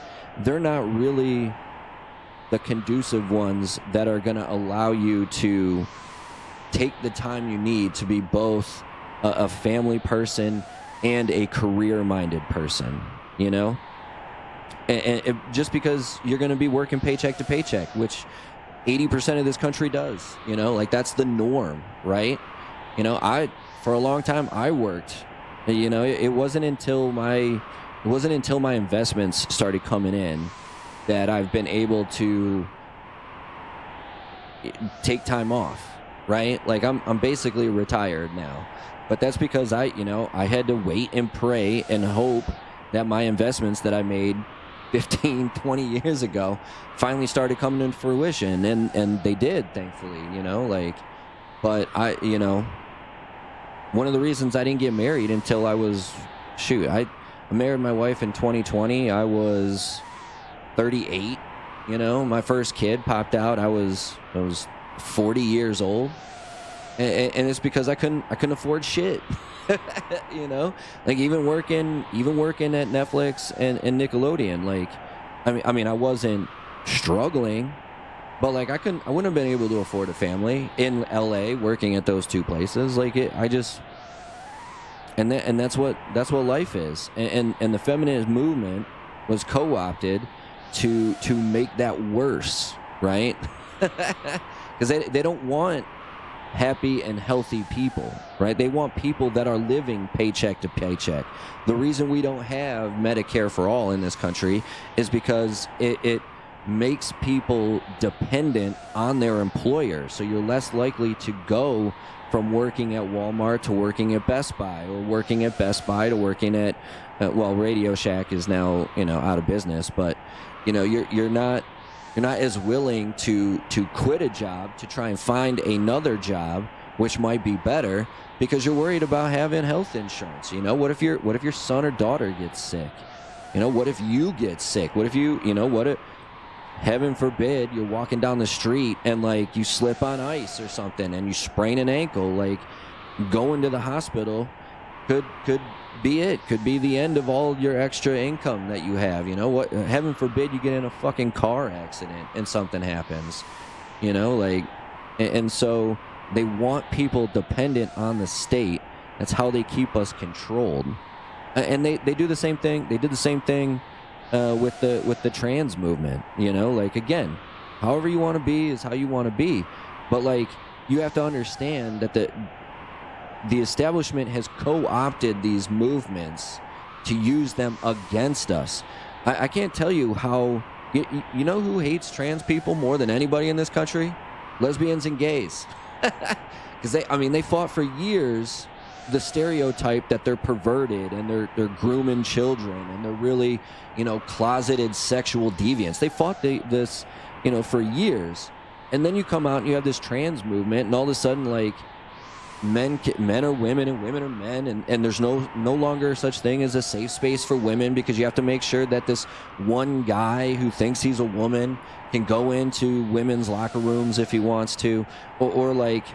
not really the conducive ones that are going to allow you to take the time you need to be both a family person and a career-minded person, you know? And just because you're going to be working paycheck to paycheck, which 80% of this country does, you know, like that's the norm, right? You know, for a long time I worked, you know, it wasn't until my investments started coming in that I've been able to take time off, right? Like I'm basically retired now, but that's because I had to wait and pray and hope that my investments that I made 15, 20 years ago finally started coming into fruition, and they did, thankfully, you know, like, but one of the reasons I didn't get married until I was, I married my wife in 2020. I was 38, you know, my first kid popped out. I was 40 years old, and it's because I couldn't afford shit. You know, like even working at Netflix and Nickelodeon, like, I mean, I wasn't struggling, but like I wouldn't have been able to afford a family in LA working at those two places. Like that's what life is. And the feminist movement was co-opted to make that worse, right? Because they don't want happy and healthy people, right? They want people that are living paycheck to paycheck. The reason we don't have Medicare for all in this country is because it makes people dependent on their employer. So you're less likely to go from working at Walmart to working at Best Buy, or working at Best Buy to working at Radio Shack is now, you know, out of business, but you know, you're not as willing to quit a job to try and find another job which might be better because you're worried about having health insurance. You know, what if your son or daughter gets sick? You know, what if you get sick? What if what if, heaven forbid, you're walking down the street and like you slip on ice or something and you sprain an ankle? Like, going to the hospital could be it. Could be the end of all your extra income that you have. You know what? Heaven forbid you get in a fucking car accident and something happens. You know, like, and so they want people dependent on the state. That's how they keep us controlled. And they do the same thing. They did the same thing with the trans movement. You know, like, again, however you want to be is how you want to be. But like, you have to understand that the establishment has co-opted these movements to use them against us. I can't tell you how... You know who hates trans people more than anybody in this country? Lesbians and gays. Because they fought for years the stereotype that they're perverted and they're grooming children and they're really, you know, closeted sexual deviants. They fought this, you know, for years. And then you come out and you have this trans movement, and all of a sudden, like, men are women and women are men, and there's no longer such thing as a safe space for women, because you have to make sure that this one guy who thinks he's a woman can go into women's locker rooms if he wants to, or like,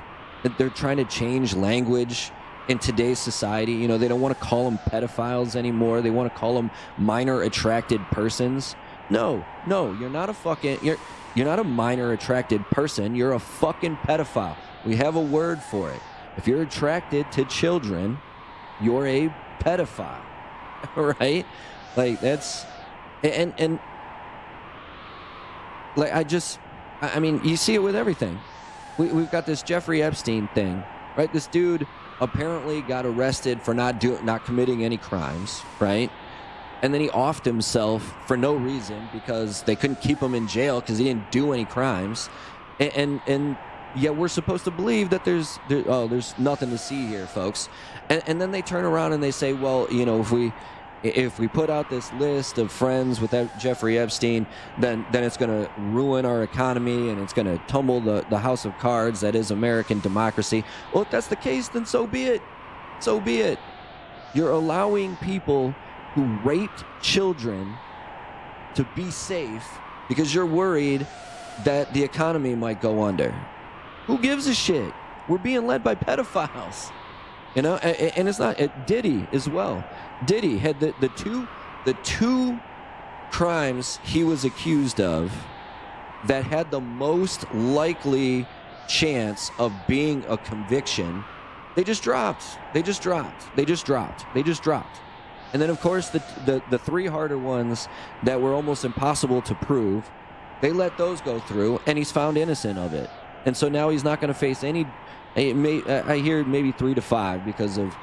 they're trying to change language in today's society. You know, they don't want to call them pedophiles anymore. They want to call them minor attracted persons. No, you're not a fucking... You're not a minor attracted person. You're a fucking pedophile. We have a word for it. If you're attracted to children, you're a pedophile, right? Like, that's... And like, I mean, you see it with everything. We've got this Jeffrey Epstein thing, right? This dude apparently got arrested for not committing any crimes, right? And then he offed himself for no reason because they couldn't keep him in jail because he didn't do any crimes. And yet we're supposed to believe that there's nothing to see here, folks. And then they turn around and they say, well, you know, if we put out this list of friends with Jeffrey Epstein, then it's going to ruin our economy and it's going to tumble the house of cards that is American democracy. Well, if that's the case, then so be it. So be it. You're allowing people who raped children to be safe because you're worried that the economy might go under. Who gives a shit? We're being led by pedophiles. You know, and it's not... Diddy as well. Diddy had the two crimes he was accused of that had the most likely chance of being a conviction They just dropped. They just dropped. They just dropped. They just dropped. And then, of course, the three harder ones that were almost impossible to prove, they let those go through, and he's found innocent of it. And so now he's not going to face any. I hear maybe 3 to 5 because of,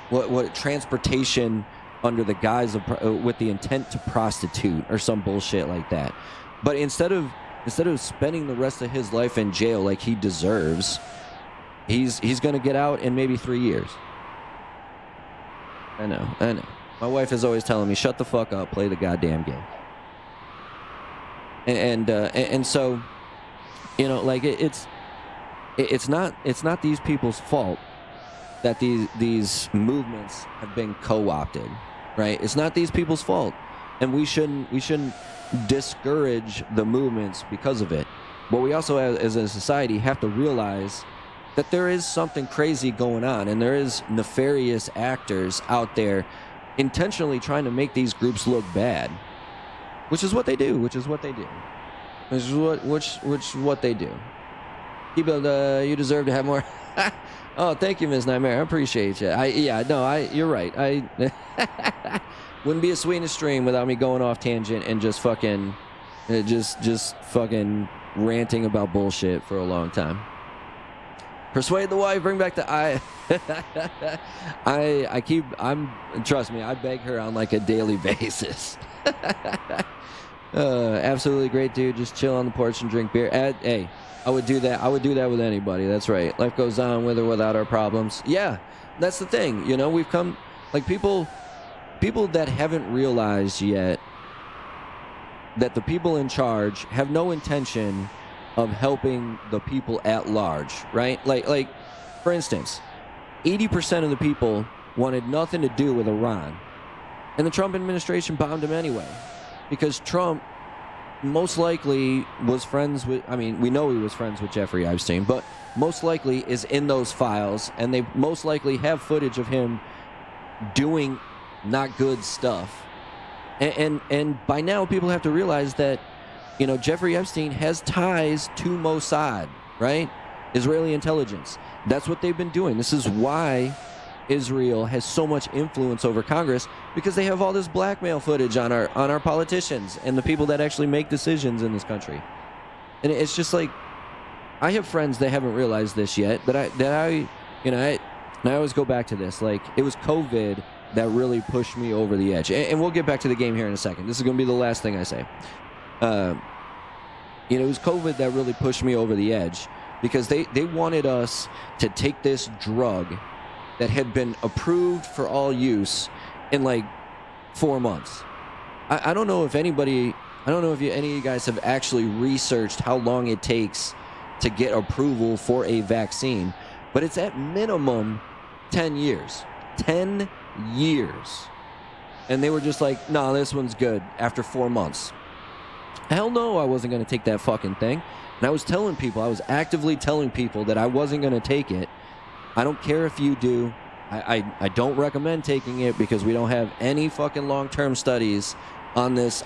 what transportation under the guise of with the intent to prostitute or some bullshit like that. But instead of spending the rest of his life in jail like he deserves, he's going to get out in maybe 3 years. I know. My wife is always telling me, shut the fuck up, play the goddamn game. And so, like it's not these people's fault that these movements have been co-opted, right? It's not these people's fault, and we shouldn't discourage the movements because of it. But we also, as a society, have to realize that there is something crazy going on, and there is nefarious actors out there intentionally trying to make these groups look bad, which is what they do. People, you deserve to have more. Oh, thank you, Ms. Nightmare. I appreciate you. You're right. I wouldn't be a sweetest stream without me going off tangent and just fucking ranting about bullshit for a long time. Persuade the wife, bring back the trust me, I beg her on like a daily basis. Absolutely great, dude. Just chill on the porch and drink beer. Hey, I would do that with anybody. That's right. Life goes on with or without our problems. Yeah, that's the thing. We've come, like, people that haven't realized yet that the people in charge have no intention of helping the people at large, right? Like for instance, 80% of the people wanted nothing to do with Iran, and the Trump administration bombed him anyway, because Trump most likely was friends with, we know he was friends with Jeffrey Epstein, but most likely is in those files, and they most likely have footage of him doing not good stuff. And by now people have to realize that, Jeffrey Epstein has ties to Mossad, right? Israeli intelligence. That's what they've been doing. This is why Israel has so much influence over Congress, because they have all this blackmail footage on our politicians and the people that actually make decisions in this country. And it's just like, I have friends that haven't realized this yet, but I always go back to this. Like, it was COVID that really pushed me over the edge. And we'll get back to the game here in a second. This is going to be the last thing I say. It was COVID that really pushed me over the edge, because they wanted us to take this drug that had been approved for all use in like 4 months. I don't know if any of you guys have actually researched how long it takes to get approval for a vaccine, but it's at minimum 10 years. 10 years. And they were just like, no, this one's good after 4 months. Hell no, I wasn't going to take that fucking thing. And I was actively telling people that I wasn't going to take it. I don't care if you do. I don't recommend taking it, because we don't have any fucking long-term studies on this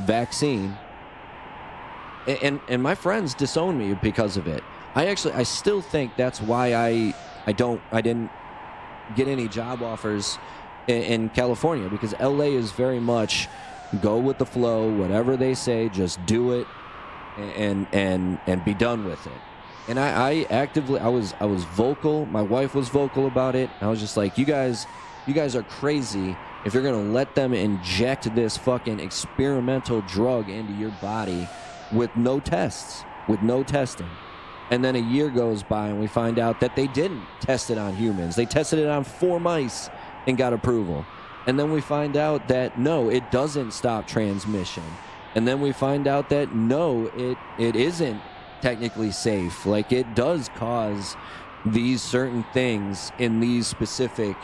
vaccine. And my friends disown me because of it. I still think that's why I didn't get any job offers in California, because LA is very much go with the flow, whatever they say, just do it and be done with it. And I was vocal. My wife was vocal about it. I was just like, you guys are crazy if you're gonna let them inject this fucking experimental drug into your body with no tests, with no testing. And then a year goes by and we find out that they didn't test it on humans. They tested it on 4 mice and got approval. And then we find out that no, it doesn't stop transmission. And then we find out that no, it isn't technically safe. Like, it does cause these certain things in these specific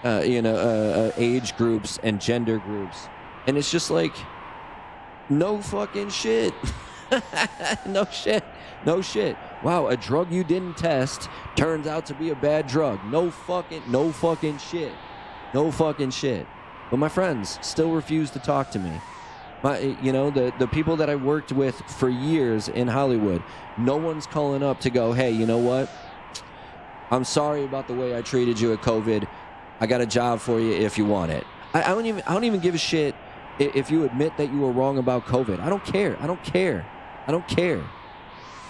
age groups and gender groups. And it's just like, no fucking shit. No shit. Wow, a drug you didn't test turns out to be a bad drug. No fucking shit. But my friends still refuse to talk to me. The people that I worked with for years in Hollywood, no one's calling up to go, hey, you know what? I'm sorry about the way I treated you at COVID. I got a job for you if you want it. I don't even give a shit if you admit that you were wrong about COVID. I don't care.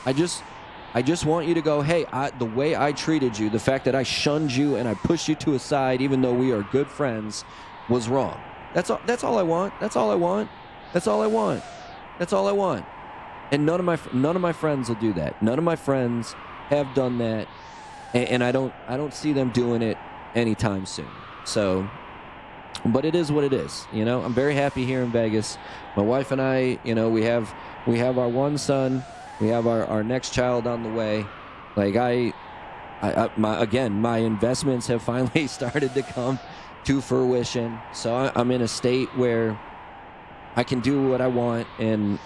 I just want you to go, hey, the way I treated you, the fact that I shunned you and I pushed you to a side, even though we are good friends, was wrong. That's all I want. And none of my friends will do that. None of my friends have done that, and I don't see them doing it anytime soon. So, but it is what it is. You know, I'm very happy here in Vegas. My wife and I, you know, we have our one son. We have our next child on the way. Like my investments have finally started to come to fruition. So I'm in a state where I can do what I want, and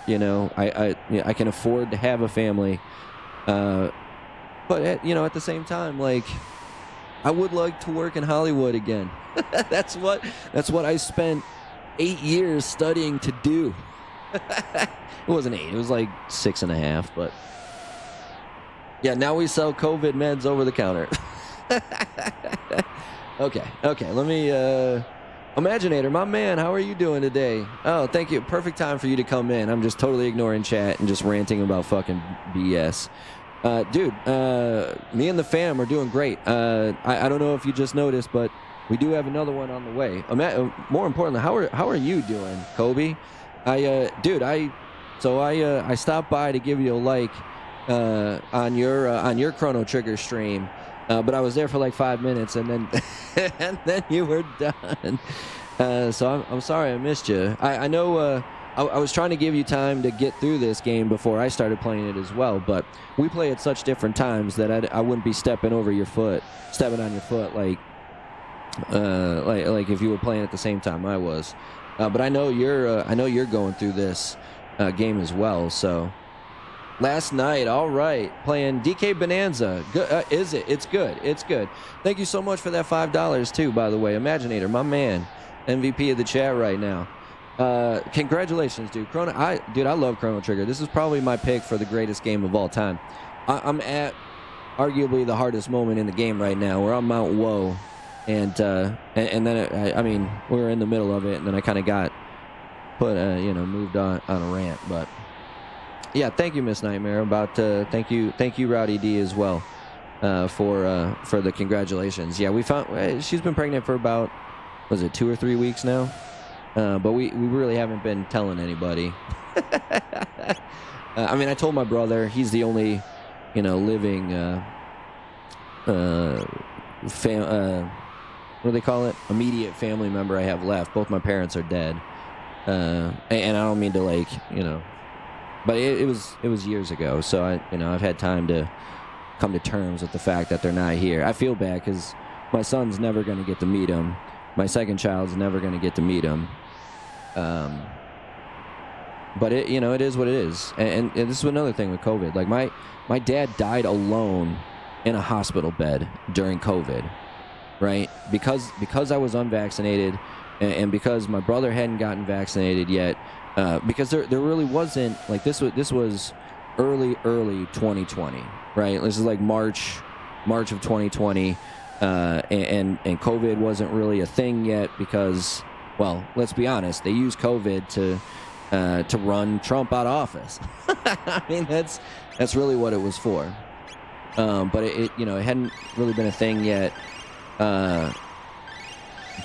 you know, I can afford to have a family. But you know, at the same time, like, I would like to work in Hollywood again. That's what I spent 8 years studying to do. It wasn't 8, it was like 6.5, but yeah, now we sell COVID meds over the counter. Okay, let me, Imaginator, my man, how are you doing today? Oh, thank you, perfect time for you to come in. I'm just totally ignoring chat and just ranting about fucking BS. Dude, me and the fam are doing great. I don't know if you just noticed, but we do have another one on the way. More importantly, how are you doing, Kobe? I stopped by to give you a like on your Chrono Trigger stream, but I was there for like 5 minutes, and then and then you were done. So I'm sorry I missed you. I know I was trying to give you time to get through this game before I started playing it as well, but we play at such different times that I wouldn't be stepping on your foot like if you were playing at the same time I was. But I know you're going through this game as well. So last night, all right, playing DK Bonanza. Good, is it? It's good. It's good. Thank you so much for that $5 too, by the way. Imaginator, my man, MVP of the chat right now. Congratulations, dude. I love Chrono Trigger. This is probably my pick for the greatest game of all time. I'm at arguably the hardest moment in the game right now. We're on Mount Woe, and then we were in the middle of it, and then I kind of got moved on a rant. But yeah, thank you, Miss Nightmare. Thank you, Rowdy D as well, for the congratulations. Yeah, we found she's been pregnant for about, was it 2 or 3 weeks now? But we really haven't been telling anybody. I told my brother. He's the only, living, what do they call it? Immediate family member I have left. Both my parents are dead. And I don't mean to but it was years ago. So I've had time to come to terms with the fact that they're not here. I feel bad because my son's never going to get to meet him. My second child's never going to get to meet him. But it is what it is. And this is another thing with COVID. Like my dad died alone in a hospital bed during COVID, right? Because I was unvaccinated, and because my brother hadn't gotten vaccinated yet, because there really wasn't, like, this was early 2020, right? This is like March of 2020, and COVID wasn't really a thing yet because, well, let's be honest, they used COVID to run Trump out of office. I mean, that's really what it was for. But it hadn't really been a thing yet.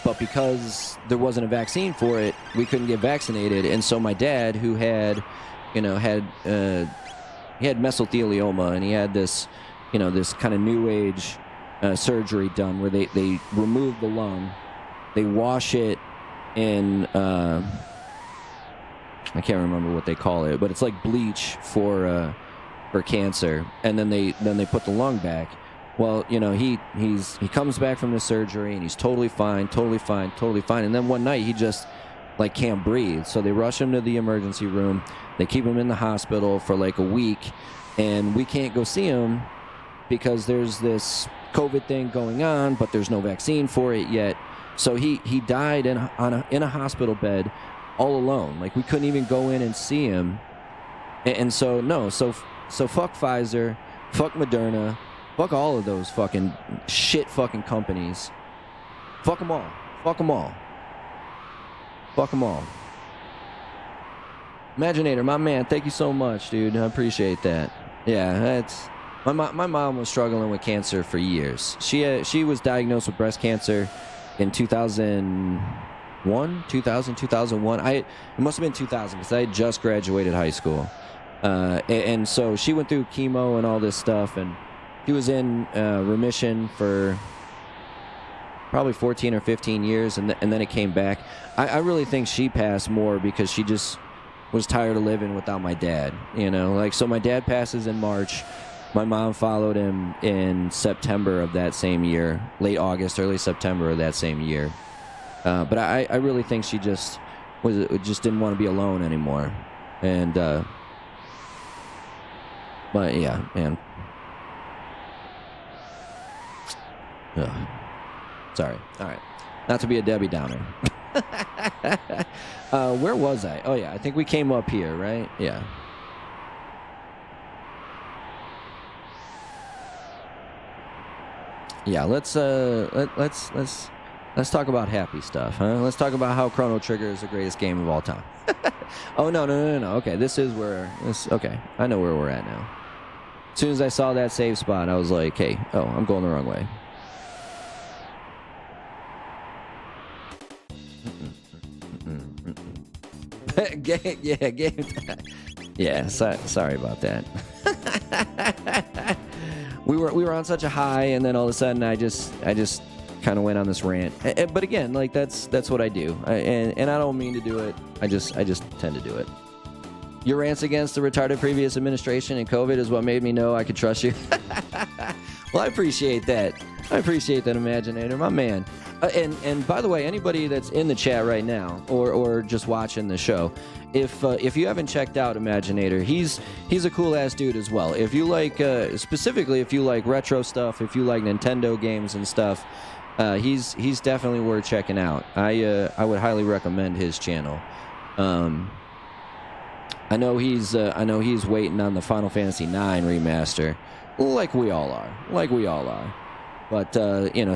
But because there wasn't a vaccine for it, we couldn't get vaccinated. And so my dad, who had mesothelioma, and he had this kind of new age surgery done where they remove the lung, they wash it in I can't remember what they call it, but it's like bleach for cancer, and then they put the lung back. Well, he comes back from the surgery and he's totally fine, and then one night he just can't breathe. So they rush him to the emergency room. They keep him in the hospital for like a week, and we can't go see him because there's this COVID thing going on, but there's no vaccine for it yet. So he died in a hospital bed all alone. Like, we couldn't even go in and see him. And so fuck Pfizer, fuck Moderna, Fuck all of those fucking shit fucking companies. Fuck them all. Fuck them all. Fuck them all. Imaginator, my man, thank you so much, dude. I appreciate that. Yeah, that's... My mom was struggling with cancer for years. She was diagnosed with breast cancer in 2001. It must have been 2000 because I had just graduated high school. And so she went through chemo and all this stuff, and she was in remission for probably 14 or 15 years, and then it came back. I really think she passed more because she just was tired of living without my dad, you know? Like, so my dad passes in March. My mom followed him in September of that same year, late August, early September of that same year. But I really think she just didn't want to be alone anymore. And, but yeah, man. Ugh. Sorry. All right. Not to be a Debbie Downer. Where was I? Oh yeah, I think we came up here, right? Yeah. Yeah, let's talk about happy stuff, huh? Let's talk about how Chrono Trigger is the greatest game of all time. Oh no. Okay, okay, I know where we're at now. As soon as I saw that save spot, I was like, hey, oh, I'm going the wrong way. Game time. Yeah, sorry about that. we were on such a high, and then all of a sudden I just kind of went on this rant. But again, like that's what I do, and I don't mean to do it. I just tend to do it. Your rants against the retarded previous administration and COVID is what made me know I could trust you. Well, I appreciate that. Imaginator, my man. And by the way, anybody that's in the chat right now or just watching the show, if you haven't checked out Imaginator, he's a cool ass dude as well. If you like specifically if you like retro stuff, if you like Nintendo games and stuff, he's definitely worth checking out. I would highly recommend his channel. I know he's waiting on the Final Fantasy IX remaster, like we all are. But,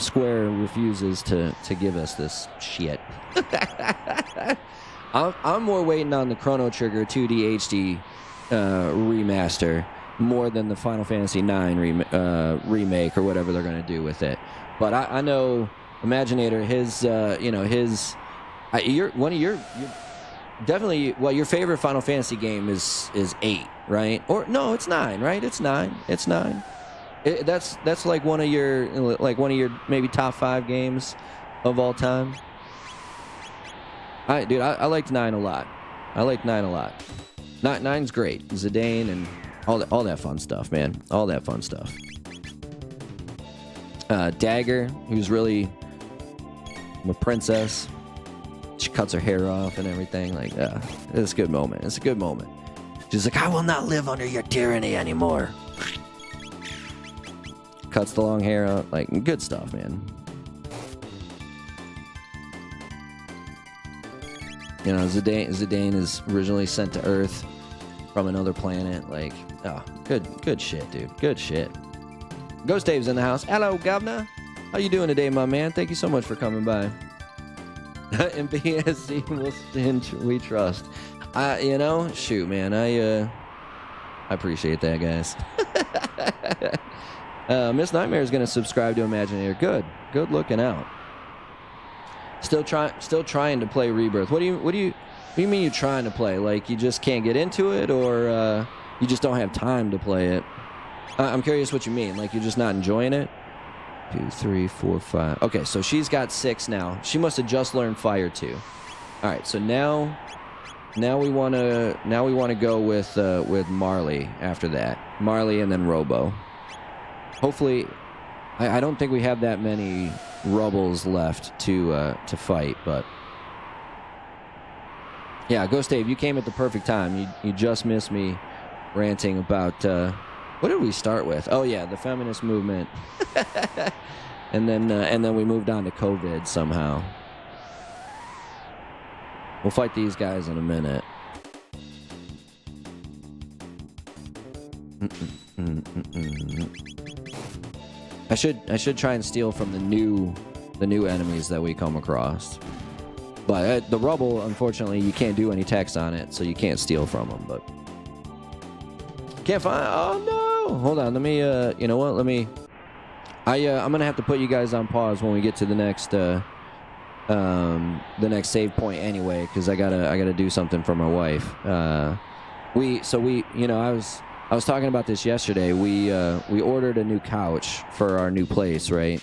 Square refuses to give us this shit. I'm more waiting on the Chrono Trigger 2D HD remaster more than the Final Fantasy IX remake or whatever they're going to do with it. But I know Imaginator, definitely, well, your favorite Final Fantasy game is 8, right? Or, no, it's 9, right? It's 9. That's like one of your maybe top 5 games of all time. I liked 9 a lot. 9's great. Zidane and all that fun stuff, man. All that fun stuff. Dagger, who's really a princess. She cuts her hair off and everything. Like, it's a good moment. She's like, I will not live under your tyranny anymore. Cuts the long hair out, like, good stuff, man. You know, Zidane is originally sent to Earth from another planet. Like, good shit, dude. Good shit. Ghost Dave's in the house. Hello, Governor. How you doing today, my man? Thank you so much for coming by. And BSC will stand, we trust. Shoot, man. I appreciate that, guys. Miss Nightmare is going to subscribe to Imaginator. Good looking out. Still trying to play Rebirth. What do you mean you're trying to play? Like, you just can't get into it, or you just don't have time to play it? I'm curious what you mean. Like, you're just not enjoying it? 2, 3, 4, 5. Okay, so she's got 6 now. She must have just learned Fire 2. All right, so now we want to go with Marley after that. Marley and then Robo. Hopefully, I don't think we have that many Rubbles left to fight, but yeah, Ghost Dave, you came at the perfect time. You just missed me ranting about what did we start with? Oh yeah, the feminist movement, and then we moved on to COVID somehow. We'll fight these guys in a minute. I should try and steal from the new enemies that we come across. But the rubble, unfortunately, you can't do any text on it, so you can't steal from them. But can't find. Oh no! Hold on. Let me. You know what? Let me. I'm gonna have to put you guys on pause when we get to the next save point anyway, because I gotta do something for my wife. We you know, I was talking about this yesterday. We ordered a new couch for our new place, right?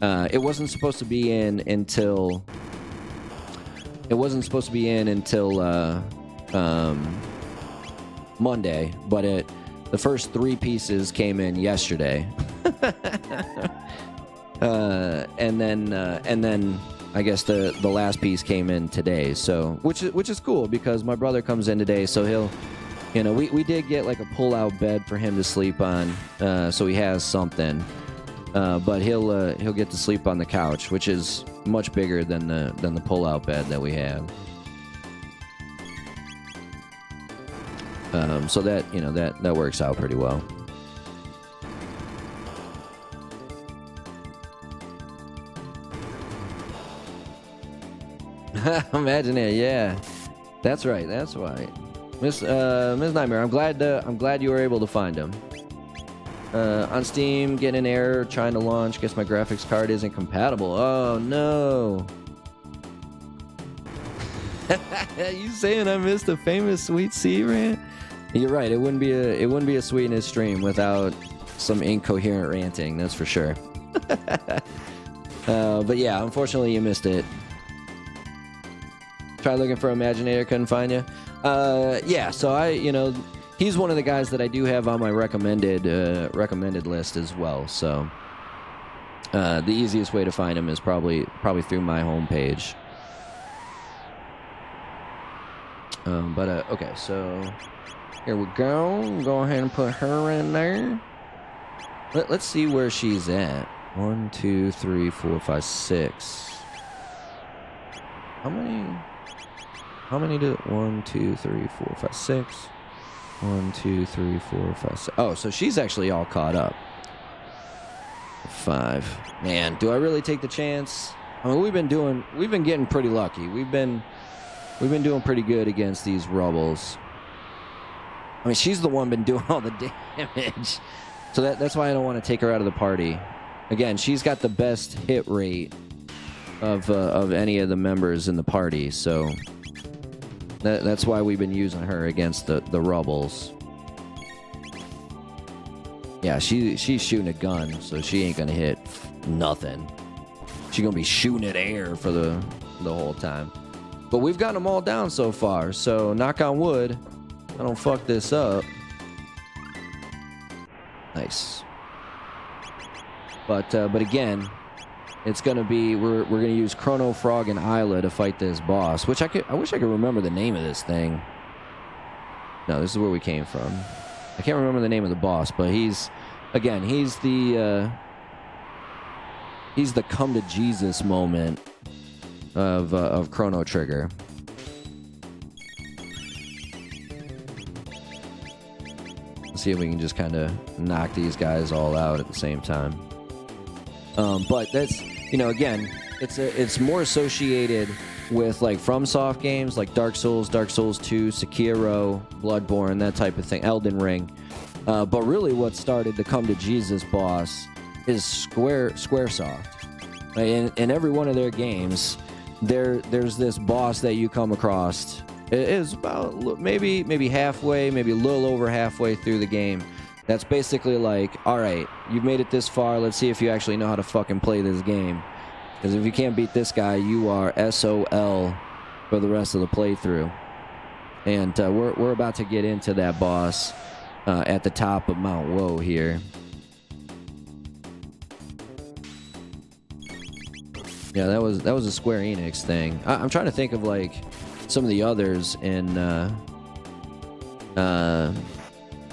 It wasn't supposed to be in until Monday, but the first 3 pieces came in yesterday. And then I guess the last piece came in today. So which is cool because my brother comes in today, so he'll, you know, we did get like a pull-out bed for him to sleep on, so he has something. But he'll get to sleep on the couch, which is much bigger than the pull-out bed that we have. So that, you know, that works out pretty well. Imagine it, yeah. That's right. That's right. Miss Nightmare, I'm glad you were able to find him. On Steam, getting an error trying to launch. Guess my graphics card isn't compatible. Oh no. You saying I missed a famous BigSweetC rant? You're right. It wouldn't be a Sweetness stream without some incoherent ranting. That's for sure. But yeah, unfortunately, you missed it. Try looking for Imaginator, couldn't find you. Yeah. So he's one of the guys that I do have on my recommended list as well. So the easiest way to find him is probably through my homepage. Okay, so here we go. Go ahead and put her in there. Let's see where she's at. 1, 2, 3, 4, 5, 6. How many do 1, 2, 3, 4, 5, 6? 1, 2, 3, 4, 5, 6. Oh, so she's actually all caught up. 5. Man, do I really take the chance? I mean, we've been getting pretty lucky. We've been doing pretty good against these rubbles. I mean, she's the one been doing all the damage. So that's why I don't want to take her out of the party. Again, she's got the best hit rate of any of the members in the party. So that's why we've been using her against the rubbles. Yeah, she's shooting a gun, so she ain't gonna hit nothing. She's gonna be shooting at air for the whole time. But we've gotten them all down so far, so knock on wood, I don't fuck this up. Nice. But again, it's gonna be we're gonna use Chrono Frog and Isla to fight this boss, which I wish I could remember the name of this thing. No, this is where we came from. I can't remember the name of the boss, but he's the come to Jesus moment of Chrono Trigger. Let's see if we can just kind of knock these guys all out at the same time. But that's, again, it's more associated with like FromSoft games like Dark Souls 2, Sekiro, Bloodborne, that type of thing, Elden Ring. But really what started the come to Jesus boss is Squaresoft. In every one of their games, there's this boss that you come across. It is about maybe halfway, maybe a little over halfway through the game. That's basically like, all right, you've made it this far. Let's see if you actually know how to fucking play this game. Because if you can't beat this guy, you are SOL for the rest of the playthrough. And we're about to get into that boss at the top of Mount Woe here. Yeah, that was a Square Enix thing. I'm trying to think of like some of the others in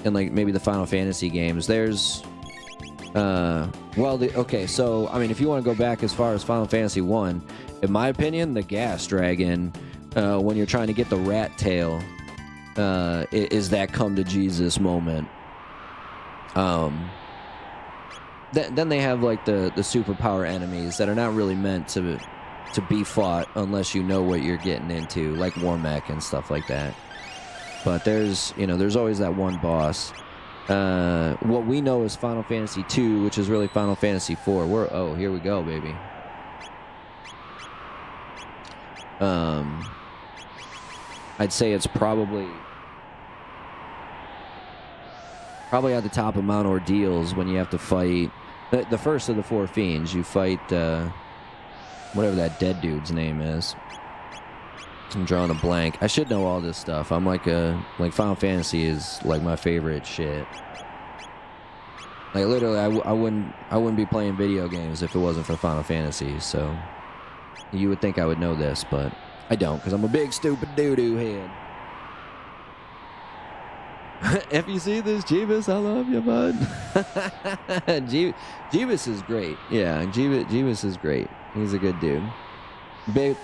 like maybe the Final Fantasy games. There's okay, so I mean, if you want to go back as far as Final Fantasy 1, in my opinion, the gas dragon, when you're trying to get the rat tail, is that come to Jesus moment. then they have like the superpower enemies that are not really meant to be fought unless you know what you're getting into, like Warmech and stuff like that. But there's always that one boss. What we know is Final Fantasy II, which is really Final Fantasy IV. Oh, here we go, baby. I'd say it's probably at the top of Mount Ordeals when you have to fight the first of the 4 fiends. You fight whatever that dead dude's name is. I'm drawing a blank. I should know all this stuff. I'm like Final Fantasy is like my favorite shit. Like literally, I wouldn't be playing video games if it wasn't for Final Fantasy. So you would think I would know this, but I don't, because I'm a big stupid doo-doo head. If you see this, Jeebus, I love you, bud. Jeebus is great. Yeah, Jeebus is great. He's a good dude. Bit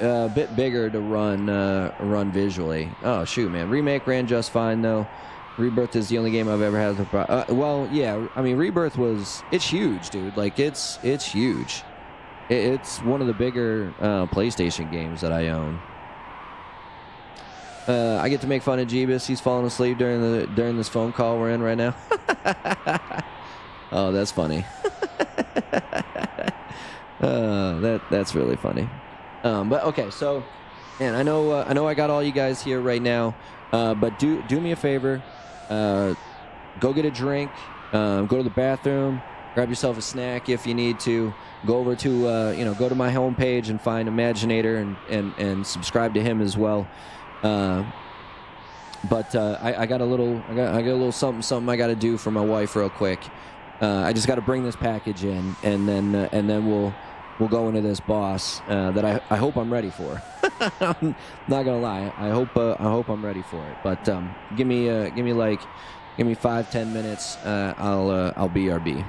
bigger to run visually. Oh shoot, man! Remake ran just fine though. Rebirth is the only game I've ever had. Well, yeah. I mean, Rebirth it's huge, dude. Like it's huge. It's one of the bigger PlayStation games that I own. I get to make fun of Jeebus. He's falling asleep during this phone call we're in right now. Oh, that's funny. That's really funny. But okay, so, man, I know I got all you guys here right now, but do me a favor, go get a drink, go to the bathroom, grab yourself a snack if you need to, go over to go to my homepage and find Imaginator and subscribe to him as well. But I got a little something I got to do for my wife real quick. I just got to bring this package in, and then we'll go into this boss that I hope I'm ready for. I'm not gonna lie, I hope I'm ready for it. But give me 5-10 minutes. I'll BRB.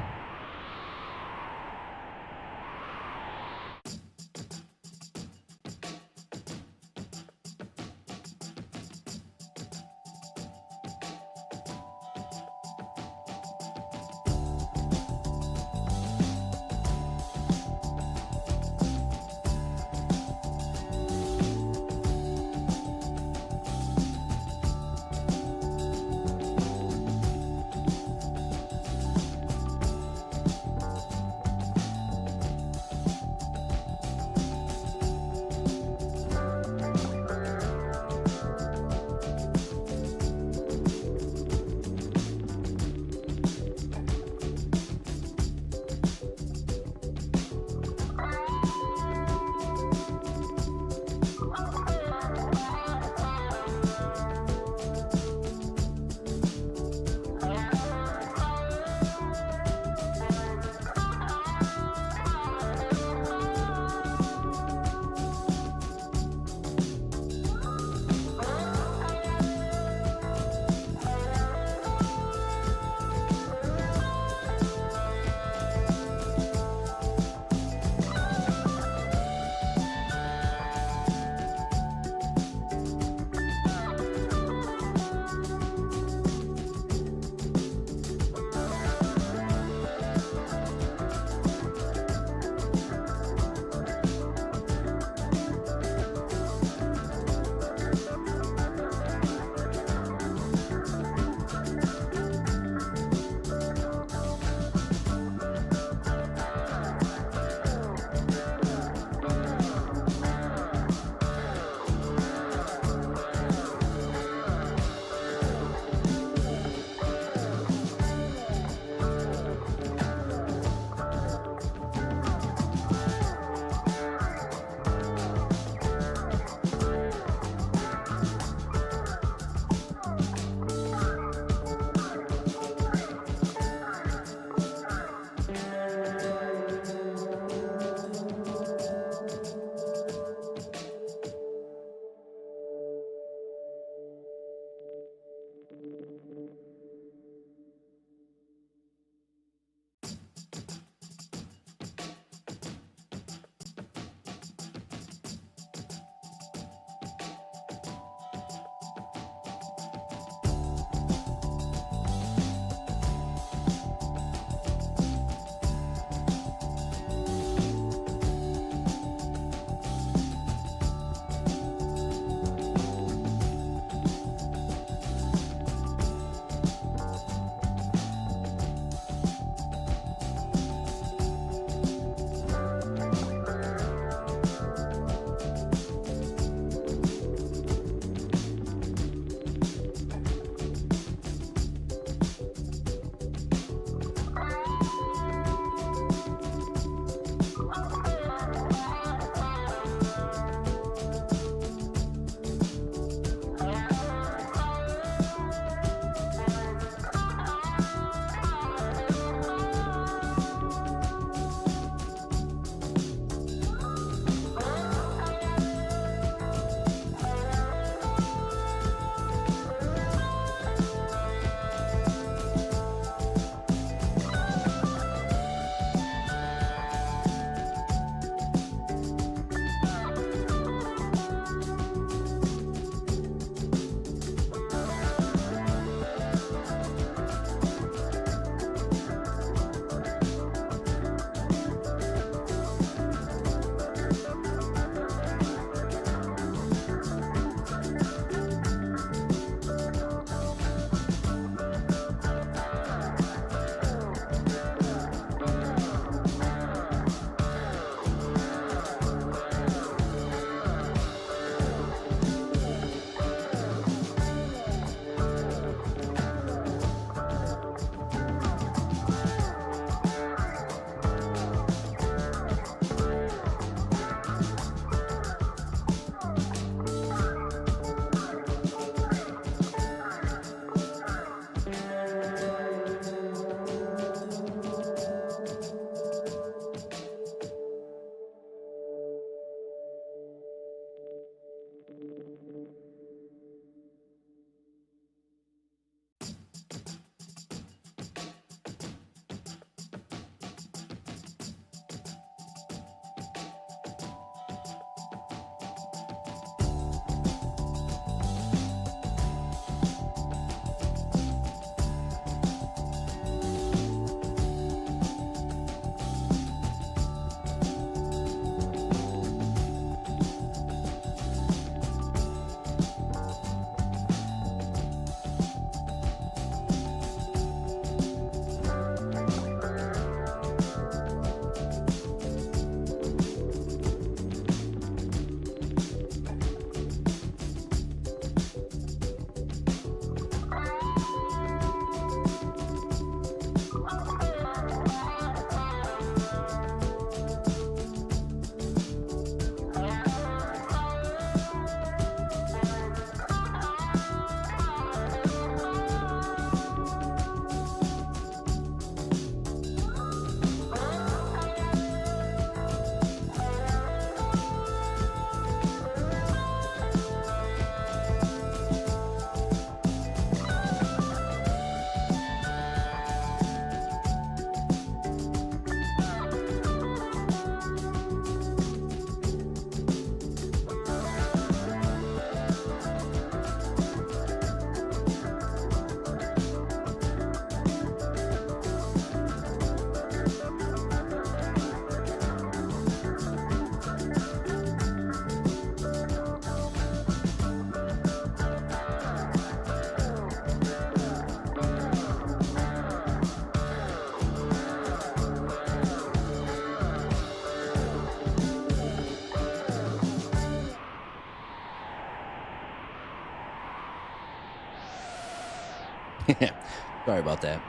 Sorry about that.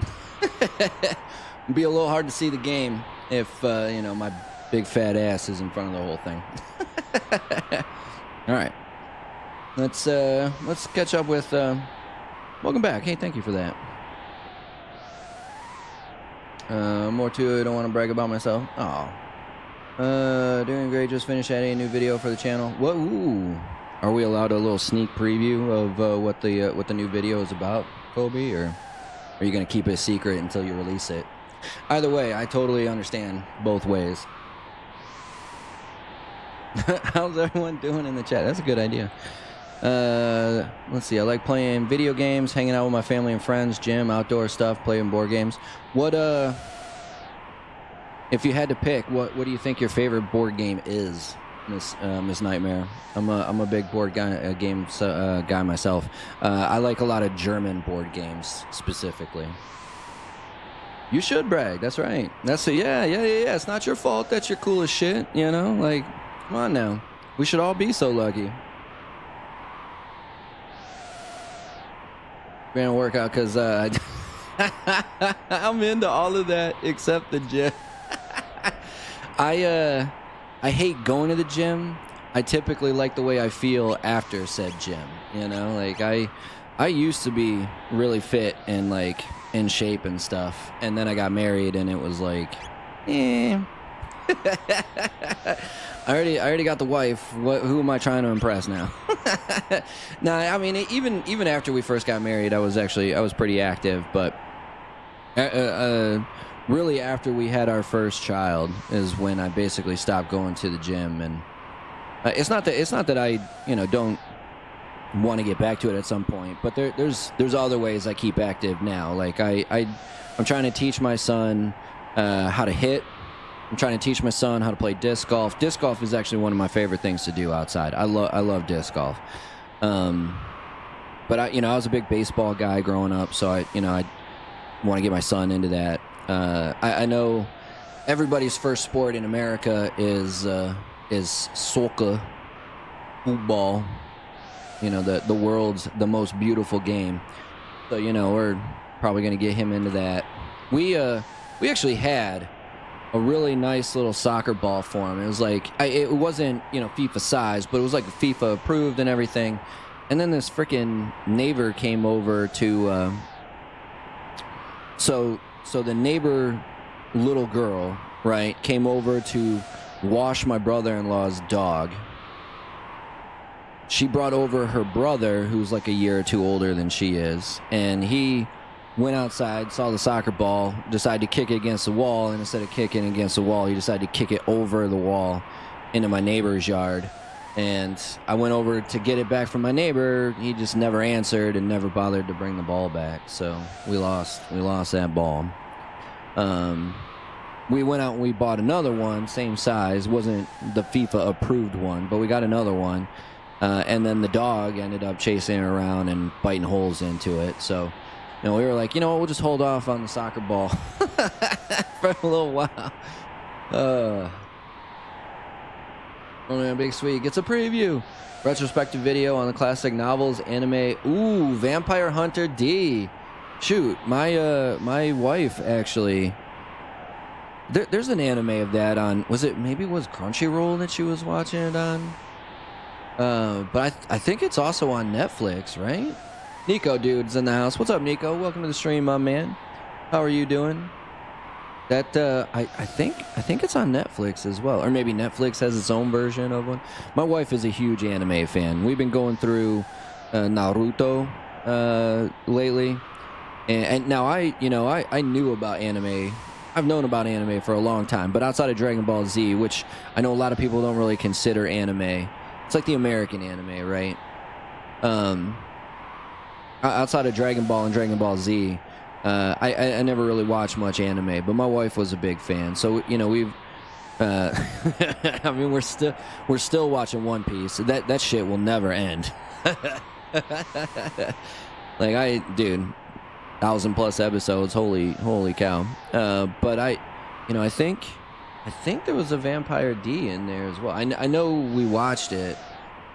It'd be a little hard to see the game if, you know, my big fat ass is in front of the whole thing. All right. Let's catch up with, welcome back. Hey, thank you for that. More to it. Don't want to brag about myself. Oh. Doing great. Just finished editing a new video for the channel. What? Ooh. Are we allowed a little sneak preview of what the new video is about, Kobe, or are you gonna keep it a secret until you release it? Either way, I totally understand both ways. How's everyone doing in the chat? That's a good idea. Let's see. I like playing video games, hanging out with my family and friends, gym, outdoor stuff, playing board games. What if you had to pick, what do you think your favorite board game is, Miss Nightmare? I'm a big board guy myself. I like a lot of German board games specifically. You should brag. That's right. Yeah. It's not your fault that you're cool as shit. You know, like, come on now. We should all be so lucky. We're gonna work out because I'm into all of that except the gym. I hate going to the gym. I typically like the way I feel after said gym. You know, like I used to be really fit and like in shape and stuff, and then I got married and it was like, I already got the wife. Who am I trying to impress now? No, I mean, even after we first got married, I was pretty active, but really after we had our first child is when I basically stopped going to the gym. And it's not that I, you know, don't want to get back to it at some point, but there's other ways I keep active now. Like I'm trying to teach my son how to hit. I'm trying to teach my son how to play disc golf. Disc golf is actually one of my favorite things to do outside. I love disc golf. But I was a big baseball guy growing up, so I want to get my son into that. I know everybody's first sport in America is soccer, football. You know, the world's the most beautiful game. So, you know, we're probably going to get him into that. We actually had a really nice little soccer ball for him. It was like, it wasn't, you know, FIFA size, but it was like FIFA approved and everything. And then this freaking neighbor came over to, so the neighbor little girl, right, came over to wash my brother-in-law's dog. She brought over her brother, who's like a year or two older than she is, and he went outside, saw the soccer ball, decided to kick it against the wall, and instead of kicking it against the wall, he decided to kick it over the wall into my neighbor's yard. And I went over to get it back from my neighbor. He just never answered and never bothered to bring the ball back. So we lost that ball. We went out and we bought another one, same size. Wasn't the FIFA approved one, but we got another one. And then the dog ended up chasing it around and biting holes into it. So, you know, we were like, you know what, we'll just hold off on the soccer ball for a little while. Oh man, Big Sweet gets a preview. Retrospective video on the classic novels, anime. Ooh, Vampire Hunter D. Shoot, my wife actually. There's an anime of that on. Was Crunchyroll that she was watching it on? But I think it's also on Netflix, right? Nico dude's in the house. What's up, Nico? Welcome to the stream, my man. How are you doing? That I think it's on Netflix as well, or maybe Netflix has its own version of one. My wife is a huge anime fan. We've been going through Naruto lately, and now I knew about anime. I've known about anime for a long time, but outside of Dragon Ball Z, which I know a lot of people don't really consider anime, it's like the American anime, right? Outside of Dragon Ball and Dragon Ball Z. I never really watched much anime, but my wife was a big fan. So, you know, we've, I mean, we're still watching One Piece. That shit will never end. Like, dude, 1,000+ episodes. Holy cow. But I think there was a Vampire D in there as well. I know we watched it,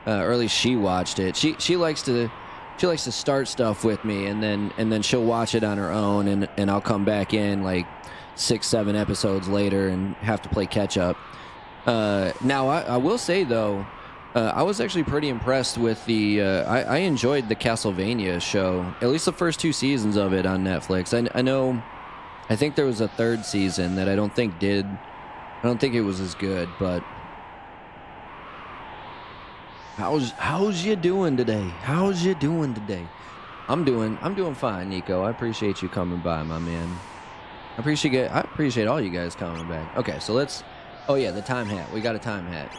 or at least she watched it. She likes to she likes to start stuff with me, and then she'll watch it on her own, and I'll come back in like 6-7 episodes later and have to play catch up. Now I will say though, I was actually pretty impressed with the. I enjoyed the Castlevania show, at least the first 2 seasons of it on Netflix. I think there was a 3rd season that I don't think it was as good, but. How's you doing today? How's you doing today? I'm doing fine, Nico. I appreciate you coming by, my man. I appreciate all you guys coming back. Okay, so let's. Oh yeah, the time hat. We got a time hat.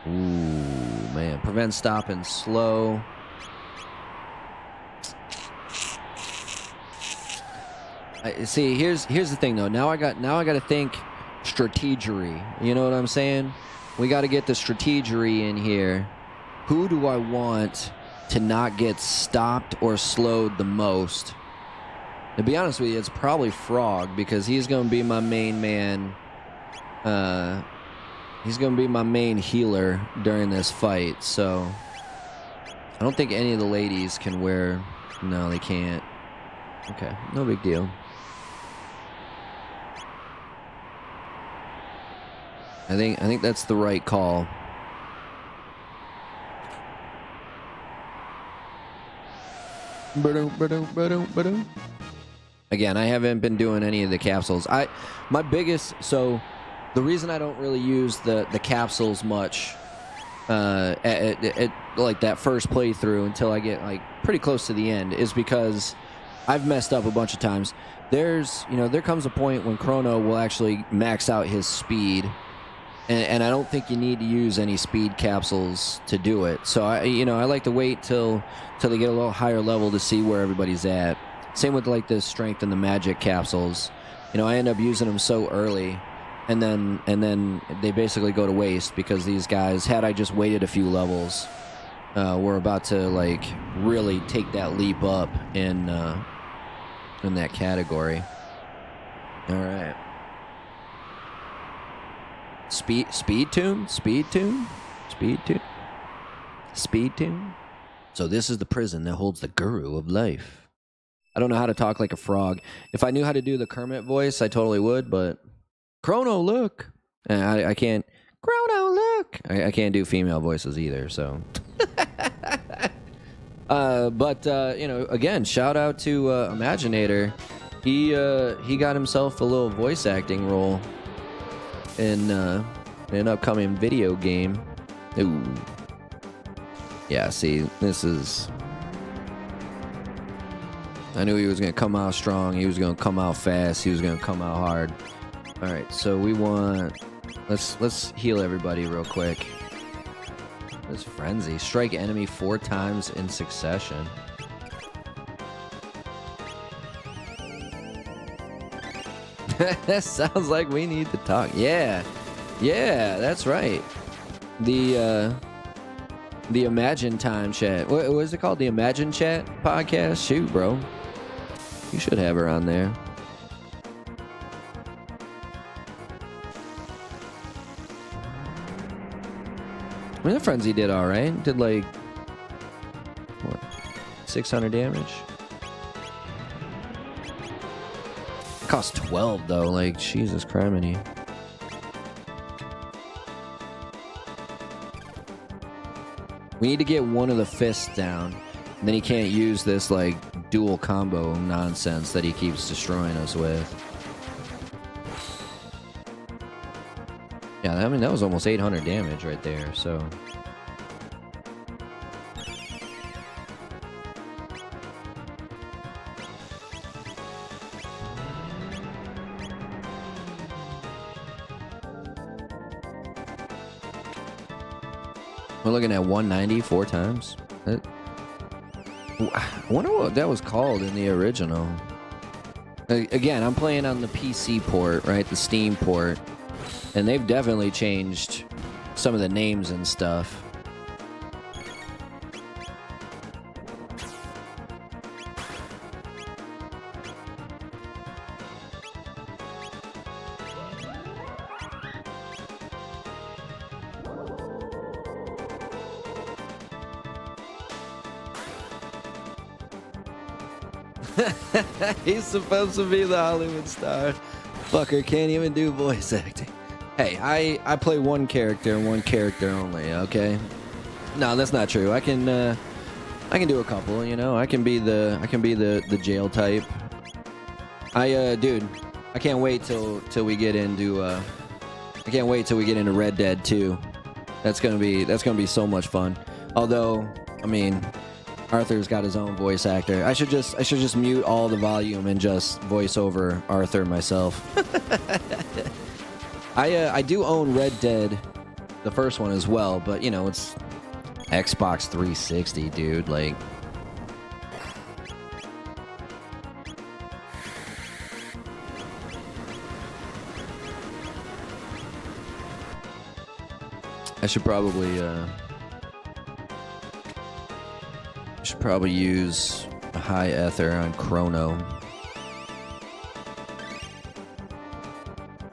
Ooh, man. Prevent, stop, and slow. See, here's the thing though. Now I got to think. Strategery, you know what I'm saying? We got to get the strategery in here. Who do I want to not get stopped or slowed the most? To be honest with you, it's probably Frog, because he's going to be my main man. He's going to be my main healer during this fight, so I don't think any of the ladies can wear. No, they can't. Okay, no big deal. I think that's the right call. Again, I haven't been doing any of the capsules. So the reason I don't really use the capsules much at like that first playthrough until I get like pretty close to the end is because I've messed up a bunch of times. There comes a point when Chrono will actually max out his speed. And I don't think you need to use any speed capsules to do it. So I like to wait till they get a little higher level to see where everybody's at. Same with like the strength and the magic capsules. I end up using them so early, and then they basically go to waste because these guys, had I just waited a few levels, were about to like really take that leap up in that category. All right. Speed tune. So this is the prison that holds the guru of life. I don't know how to talk like a frog. If I knew how to do the Kermit voice, I totally would, but Chrono, look. I can't. Chrono, look. I can't do female voices either, so. But again, shout out to Imaginator. He got himself a little voice acting role in an upcoming video game. Ooh. Yeah, see, this is... I knew he was going to come out strong. He was going to come out fast. He was going to come out hard. All right, so we want... Let's heal everybody real quick. This frenzy. Strike enemy 4 times in succession. That sounds like we need to talk. Yeah, that's right. The Imagine Time chat. What is it called? The Imagine Chat podcast? Shoot, bro. You should have her on there. I mean, the frenzy did all right. Did like what? 600 damage. Cost 12 though, like Jesus criminy. We need to get one of the fists down, and then he can't use this like dual combo nonsense that he keeps destroying us with. Yeah, I mean that was almost 800 damage right there, so. We're looking at 190 4 times. I wonder what that was called in the original. Again, I'm playing on the PC port, right? The Steam port. And they've definitely changed some of the names and stuff. He's supposed to be the Hollywood star. Fucker can't even do voice acting. Hey, I play one character and one character only, okay? No, that's not true. I can do a couple, you know. I can be the jail type. Dude, I can't wait till we get into Red Dead 2. That's gonna be so much fun. Although, I mean, Arthur's got his own voice actor. I should just mute all the volume and just voice over Arthur myself. I do own Red Dead, the first one as well, but you know, it's Xbox 360, dude. Like, I should probably use a high ether on Chrono.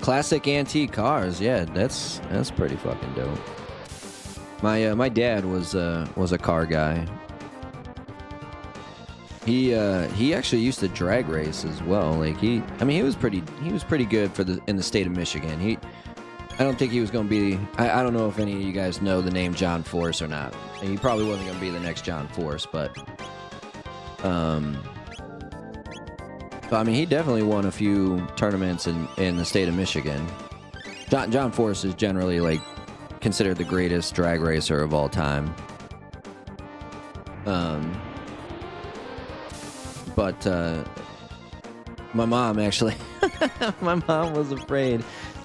Classic antique cars, yeah, that's pretty fucking dope. My dad was a car guy. He actually used to drag race as well. Like he was pretty good in the state of Michigan. I don't think he was going to be... I don't know if any of you guys know the name John Force or not. And he probably wasn't going to be the next John Force, but... I mean, he definitely won a few tournaments in the state of Michigan. John Force is generally, like, considered the greatest drag racer of all time. But my mom, actually... my mom was afraid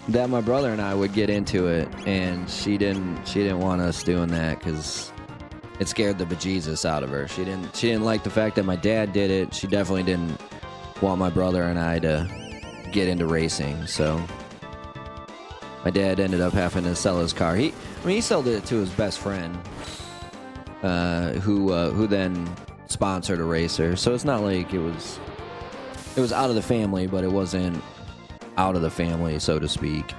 that my brother and I would get into it, and she didn't want us doing that because it scared the bejesus out of her. She didn't like the fact that my dad did it. She definitely didn't want my brother and I to get into racing. So my dad ended up having to sell his car. He sold it to his best friend, who then sponsored a racer. So it's not like it was out of the family, but it wasn't out of the family, so to speak.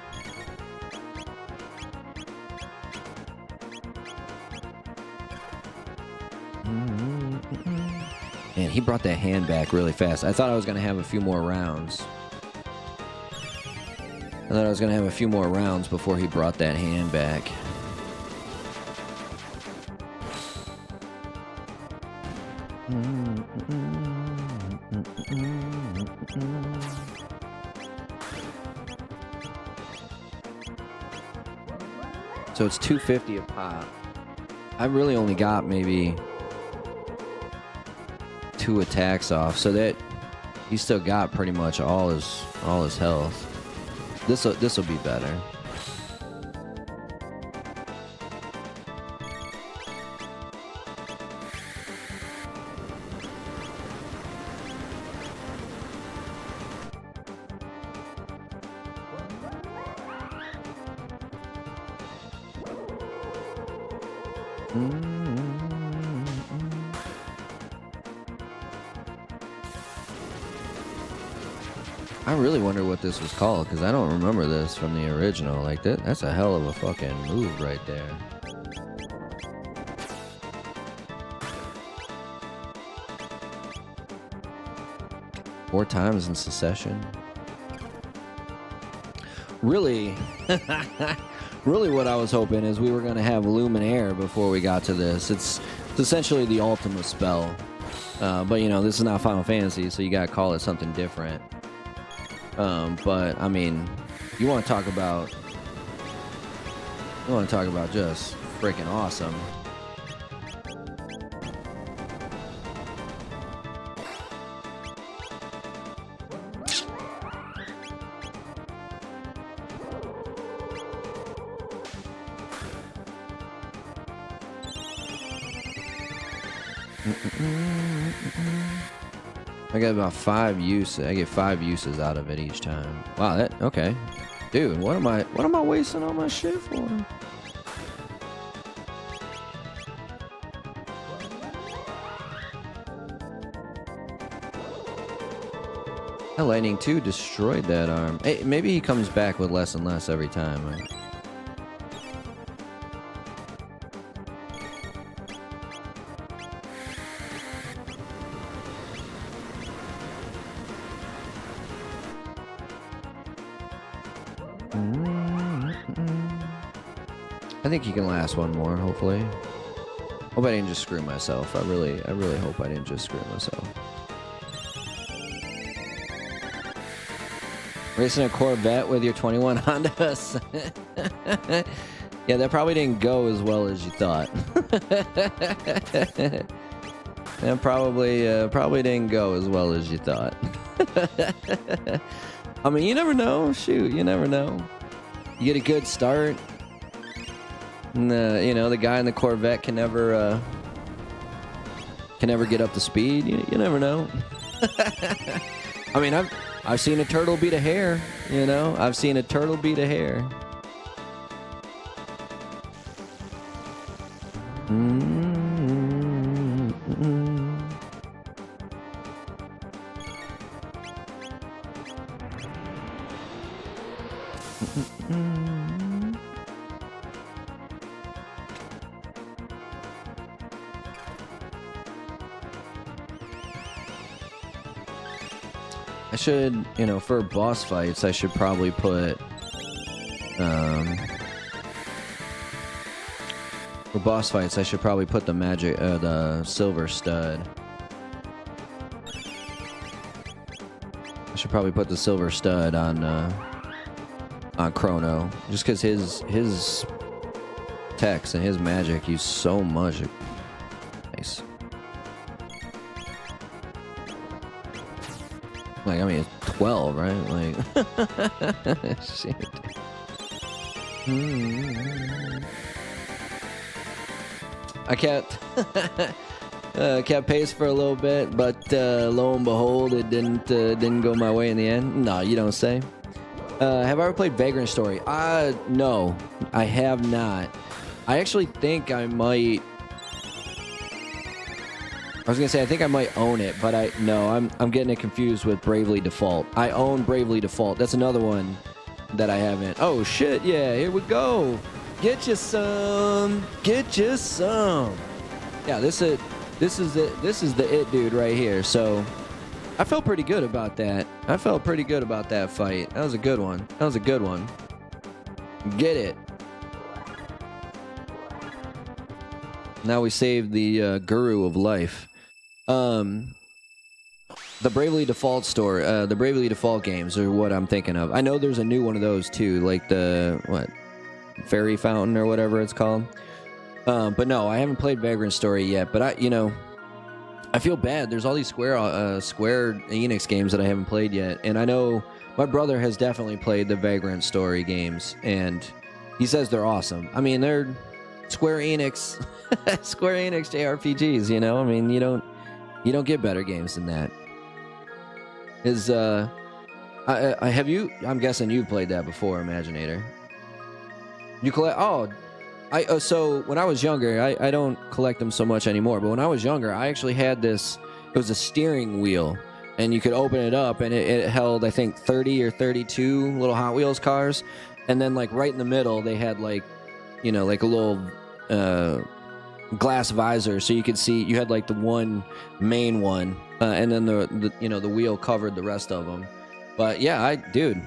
And he brought that hand back really fast. I thought I was going to have a few more rounds. Before he brought that hand back. So it's $250 a pop. I really only got maybe 2 attacks off, so that he still got pretty much all his health. This'll be better. I really wonder what this was called, because I don't remember this from the original. Like, that's a hell of a fucking move right there. Four times in succession. Really, really what I was hoping is we were going to have Luminaire before we got to this. It's essentially the ultimate spell. But, you know, this is not Final Fantasy, so you got to call it something different. But, I mean, you want to talk about just freaking awesome. I got about 5 uses. I get 5 uses out of it each time. Wow, okay. Dude, what am I wasting all my shit for? That lightning too destroyed that arm. Hey, maybe he comes back with less and less every time. Right? I think he can last one more, hopefully. Hope I didn't just screw myself. I really hope I didn't just screw myself. Racing a Corvette with your 21 Hondas. Yeah, that probably didn't go as well as you thought. That probably didn't go as well as you thought. I mean, you never know. Shoot, you never know. You get a good start, and you know, the guy in the Corvette can never get up to speed. You never know. I mean, I've seen a turtle beat a hare. You know, I've seen a turtle beat a hare. I should, you know, for boss fights, I should probably put, for boss fights, I should probably put the the silver stud. I should probably put the silver stud on Chrono, just because his text and his magic use so much. Nice. Like, I mean, it's 12, right? Like, shit. I kept pace for a little bit, but lo and behold, it didn't go my way in the end. No, you don't say. Have I ever played Vagrant Story? No, I have not. I actually think I might. I was gonna say I think I might own it, but I'm getting it confused with Bravely Default. I own Bravely Default. That's another one that I haven't. Oh shit! Yeah, here we go. Get you some. Get you some. Yeah, this is the it dude right here. So I felt pretty good about that. I felt pretty good about that fight. That was a good one. That was a good one. Get it. Now we saved the Guru of Life. The Bravely Default store, the Bravely Default games are what I'm thinking of. I know there's a new one of those too, like the Fairy Fountain or whatever it's called. But no, I haven't played Vagrant Story yet. But I feel bad. There's all these Square Enix games that I haven't played yet, and I know my brother has definitely played the Vagrant Story games, and he says they're awesome. I mean, they're Square Enix, Square Enix JRPGs. You know, I mean, you don't get better games than that. Have you? I'm guessing you've played that before, Imaginator. You collect? Oh, so when I was younger, I don't collect them so much anymore. But when I was younger, I actually had this. It was a steering wheel, and you could open it up, and it held, I think, 30 or 32 little Hot Wheels cars, and then like right in the middle, they had like, you know, like a little glass visor, so you could see. You had like the one main one, and then the wheel covered the rest of them. But yeah, dude,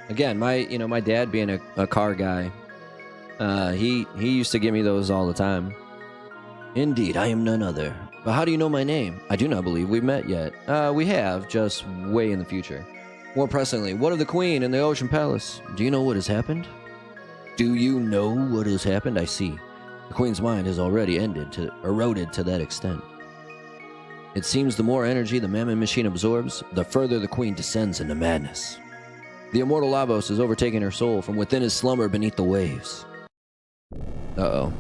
again, my dad being a car guy, he used to give me those all the time. Indeed, I am none other. But how do you know my name? I do not believe we've met yet. We have, just way in the future. More pressingly, what of the Queen and the Ocean Palace? Do you know what has happened? Do you know what has happened? I see. The Queen's mind has already eroded to that extent. It seems the more energy the Mammon Machine absorbs, the further the Queen descends into madness. The immortal Lavos has overtaken her soul from within his slumber beneath the waves. Uh-oh.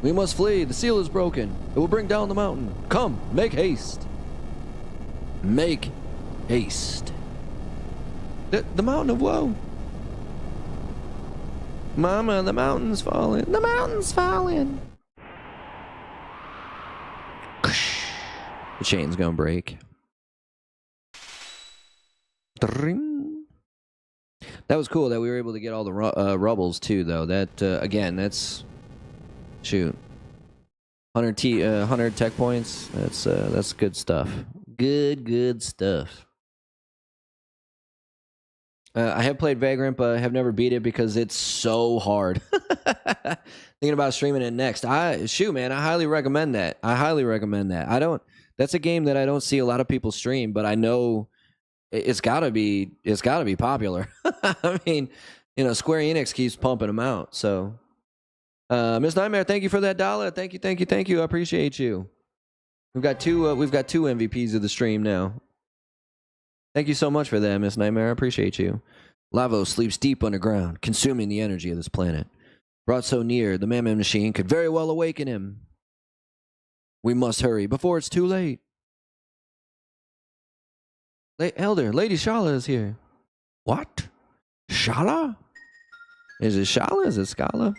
We must flee. The seal is broken. It will bring down the mountain. Come, make haste. Make haste. The mountain of woe. Mama, the mountain's falling. The mountain's falling. The chain's gonna break. Dring. That was cool that we were able to get all the rubbles too, though. That again, that's shoot, 100 tech points. That's good stuff. Good stuff. I have played Vagrant, but have never beat it because it's so hard. Thinking about streaming it next. Shoot, man, I highly recommend that. That's a game that I don't see a lot of people stream, but I know it's gotta be popular. I mean, you know, Square Enix keeps pumping them out. So, Miss Nightmare, thank you for that $1. Thank you. I appreciate you. We've got two MVPs of the stream now. Thank you so much for that, Miss Nightmare. I appreciate you. Lavo sleeps deep underground, consuming the energy of this planet. Brought so near, the Mammoth machine could very well awaken him. We must hurry before it's too late. Elder, Lady Shala is here. What? Shala? Is it Shala? Is it Scala?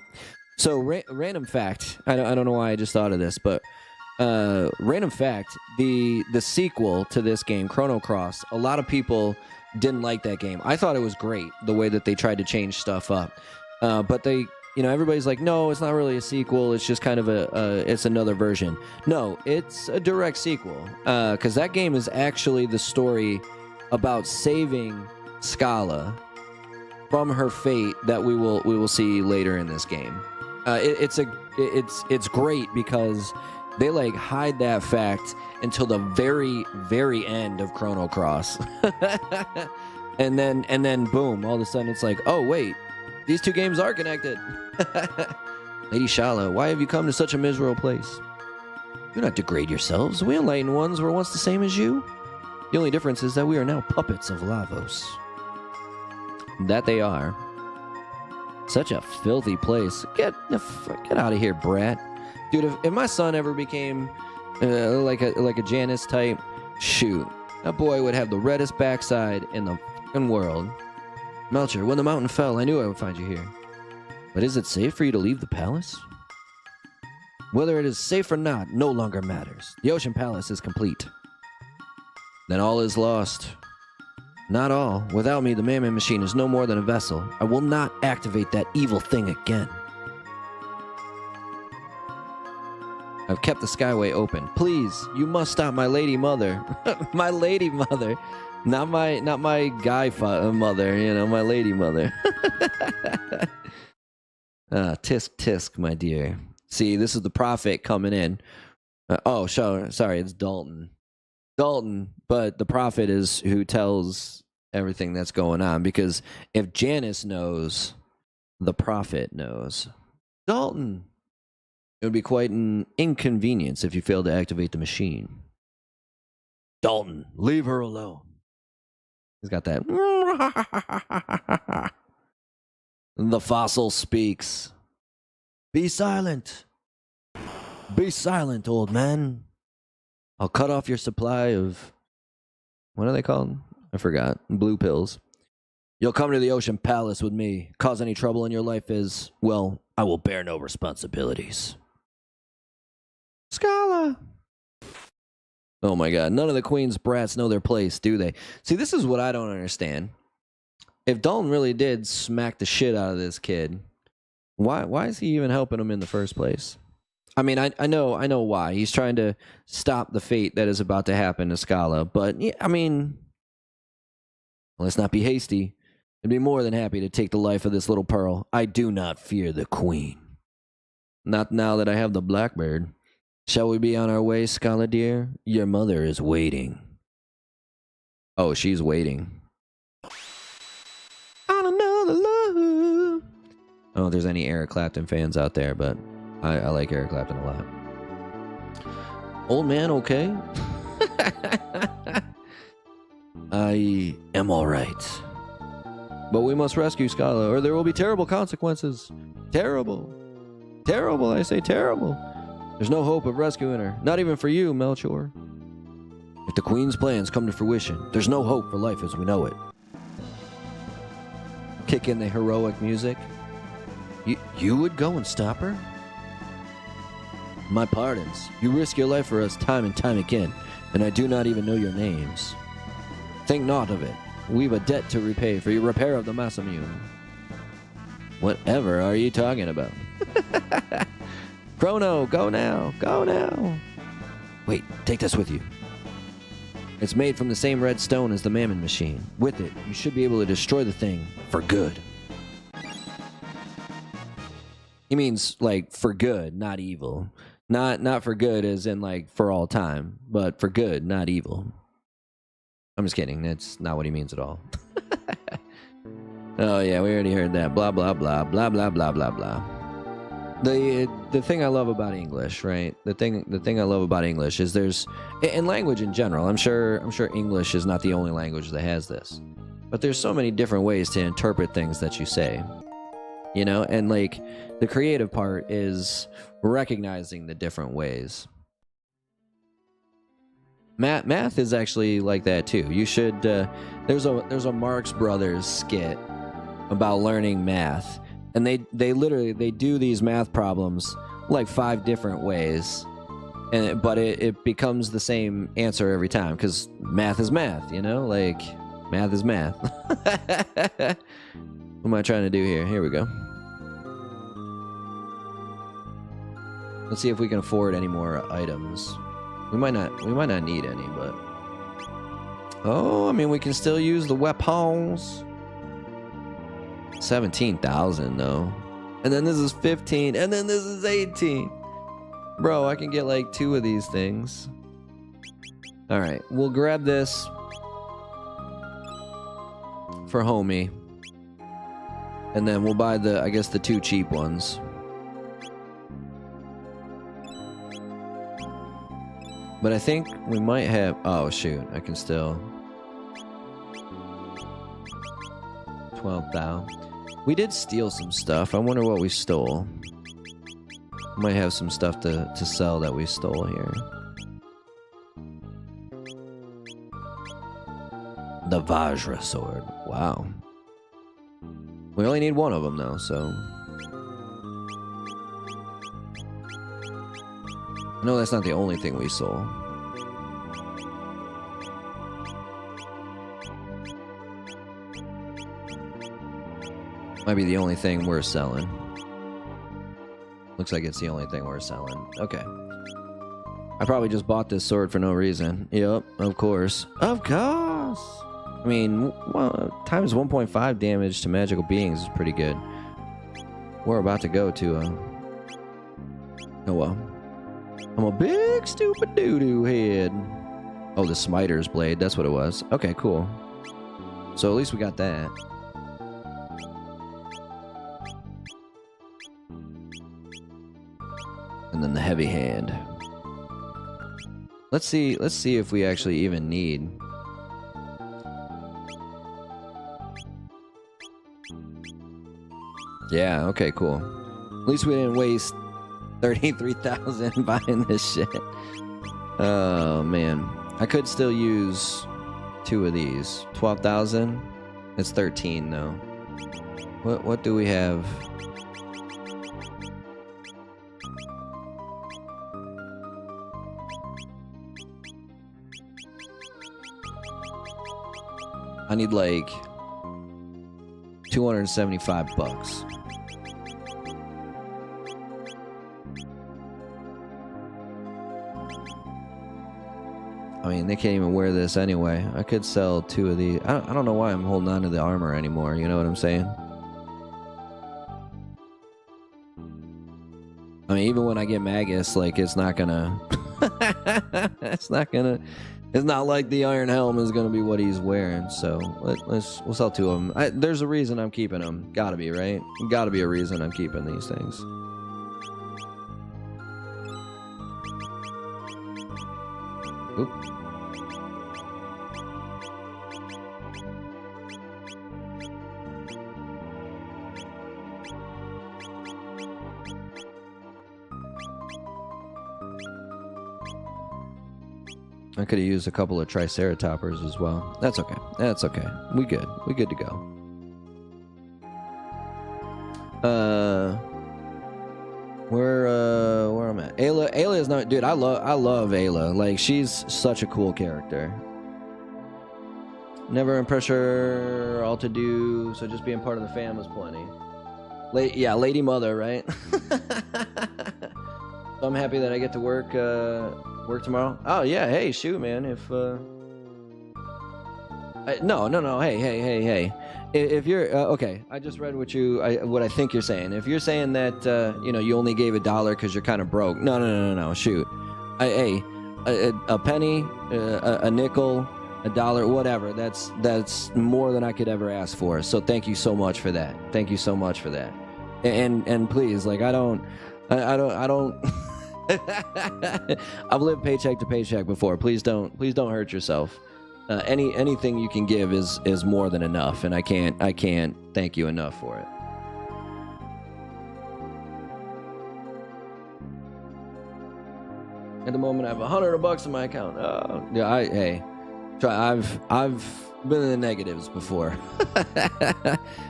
So, random fact. I don't know why I just thought of this, but random fact. The sequel to this game, Chrono Cross, a lot of people didn't like that game. I thought it was great, the way that they tried to change stuff up. But they... You know, everybody's like, no, it's not really a sequel. It's just kind of it's another version. No, it's a direct sequel. Because that game is actually the story about saving Scala from her fate that we will see later in this game. It's great because they like hide that fact until the very, very end of Chrono Cross. and then boom, all of a sudden it's like, oh wait, these two games are connected. Lady Shala, why have you come to such a miserable place? Do not degrade yourselves. We enlightened ones were once the same as you. The only difference is that we are now puppets of Lavos. That they are. Such a filthy place. Get out of here, brat. Dude, if my son ever became like a Janice type, shoot, that boy would have the reddest backside in the fucking world. Melcher, when the mountain fell, I knew I would find you here. But is it safe for you to leave the palace? Whether it is safe or not no longer matters. The Ocean Palace is complete. Then all is lost. Not all. Without me, the Mammoth machine is no more than a vessel. I will not activate that evil thing again. I've kept the Skyway open. Please, you must stop my lady mother. My lady mother. Not my guy mother, you know, my lady mother. Tisk tisk, my dear. See, this is the prophet coming in. Sorry, it's Dalton. But the prophet is who tells everything that's going on, because if Janice knows, the prophet knows. Dalton! It would be quite an inconvenience if you failed to activate the machine. Dalton, leave her alone. He's got that. The fossil speaks. Be silent. Be silent, old man. I'll cut off your supply of... What are they called? I forgot. Blue pills. You'll come to the Ocean Palace with me. Cause any trouble in your life is... Well, I will bear no responsibilities. Scala! Oh my god, none of the Queen's brats know their place, do they? See, this is what I don't understand. If Dalton really did smack the shit out of this kid, why is he even helping him in the first place? I mean, I know why. He's trying to stop the fate that is about to happen to Scala, but, yeah, I mean, let's not be hasty. I'd be more than happy to take the life of this little pearl. I do not fear the Queen. Not now that I have the Blackbird. Shall we be on our way, Scala dear? Your mother is waiting. Oh, she's waiting. On another love. I don't know if there's any Eric Clapton fans out there, but I like Eric Clapton a lot. Old man, okay? I am all right. But we must rescue Scala, or there will be terrible consequences. Terrible. Terrible, I say terrible. There's no hope of rescuing her. Not even for you, Melchior. If the Queen's plans come to fruition, there's no hope for life as we know it. Kick in the heroic music. You would go and stop her? My pardons. You risk your life for us time and time again, and I do not even know your names. Think not of it. We've a debt to repay for your repair of the Masamune. Whatever are you talking about? Chrono, go now. Go now. Wait, take this with you. It's made from the same red stone as the Mammon Machine. With it, you should be able to destroy the thing for good. He means, like, for good, not evil. Not for good as in, like, for all time, but for good, not evil. I'm just kidding. That's not what he means at all. Oh, yeah, we already heard that. Blah, blah, blah, blah, blah, blah, blah, blah. The thing I love about English, right? The thing I love about English is there's, in language in general, I'm sure English is not the only language that has this, but there's so many different ways to interpret things that you say, you know, and like the creative part is recognizing the different ways. Math is actually like that too. You should there's a Marx Brothers skit about learning math. And they literally do these math problems like 5 different ways, but it becomes the same answer every time because math is math, you know, like math is math. What am I trying to do here? Here we go. Let's see if we can afford any more items. We might not need any, but oh, I mean, we can still use the weapons. 17,000 though, and then this is 15, and then this is 18. Bro, I can get like 2 of these things. All right, we'll grab this for homie, and then we'll buy I guess the 2 cheap ones. But I think we might have. Oh shoot, I can still 12,000. We did steal some stuff. I wonder what we stole. Might have some stuff to sell that we stole here. The Vajra sword. Wow. We only need 1 of them though, so. No, that's not the only thing we sold. Might be the only thing we're selling. Looks like it's the only thing we're selling. Okay. I probably just bought this sword for no reason. Yep, of course. Of course! I mean, well, times 1.5 damage to magical beings is pretty good. We're about to go to oh well. I'm a big stupid doo-doo head. Oh, the Smiter's blade. That's what it was. Okay, cool. So at least we got that. And then the heavy hand. Let's see if we actually even need. Yeah, okay, cool. At least we didn't waste 33,000 buying this shit. Oh man. I could still use 2 of these. 12,000? It's 13 though. What do we have? I need like 275 bucks. I mean, they can't even wear this anyway. I could sell 2 of these. I don't know why I'm holding on to the armor anymore. You know what I'm saying? I mean, even when I get Magus, like, it's not gonna... It's not like the Iron Helm is gonna be what he's wearing, so we'll sell 2 of them. There's a reason I'm keeping them. Gotta be, right? Gotta be a reason I'm keeping these things. Oop. I could have used a couple of Triceratoppers as well. That's okay. That's okay. We good. We good to go. Where I'm at? Ayla is not, dude. I love Ayla. Like, she's such a cool character. Never in pressure, all to do. So just being part of the fam is plenty. Yeah, Lady Mother, right? So I'm happy that I get to work tomorrow. Oh yeah, hey, shoot, man. If No. Hey. If you're okay, I just read what I think you're saying. If you're saying that you only gave $1 because you're kind of broke, no. Shoot, a penny, a nickel, $1, whatever. That's more than I could ever ask for. So thank you so much for that. Thank you so much for that. And please, like I don't. I've lived paycheck to paycheck before. Please don't hurt yourself. Anything you can give is more than enough, and I can't thank you enough for it. At the moment, I have $100 in my account. I've been in the negatives before.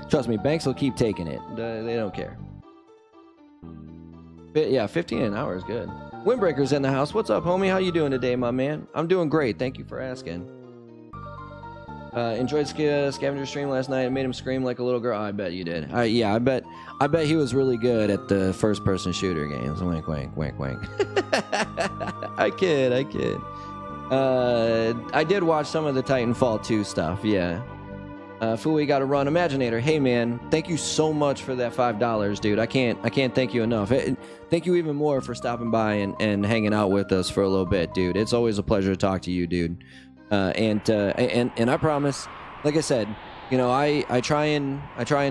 Trust me, banks will keep taking it. They don't care. But yeah, 15 an hour is good. Windbreaker's in the house. What's up, homie? How you doing today, my man? I'm doing great. Thank you for asking. Enjoyed Scavenger stream last night. It made him scream like a little girl. I bet you did. Yeah, I bet he was really good at the first-person shooter games. Wink, wink, wink, wink. I kid. I did watch some of the Titanfall 2 stuff. Yeah. Fooey got to run. Imaginator, hey man, thank you so much for that $5, dude. I can't thank you enough. Thank you even more for stopping by and hanging out with us for a little bit, dude. It's always a pleasure to talk to you, dude. And I promise, like I said, I try and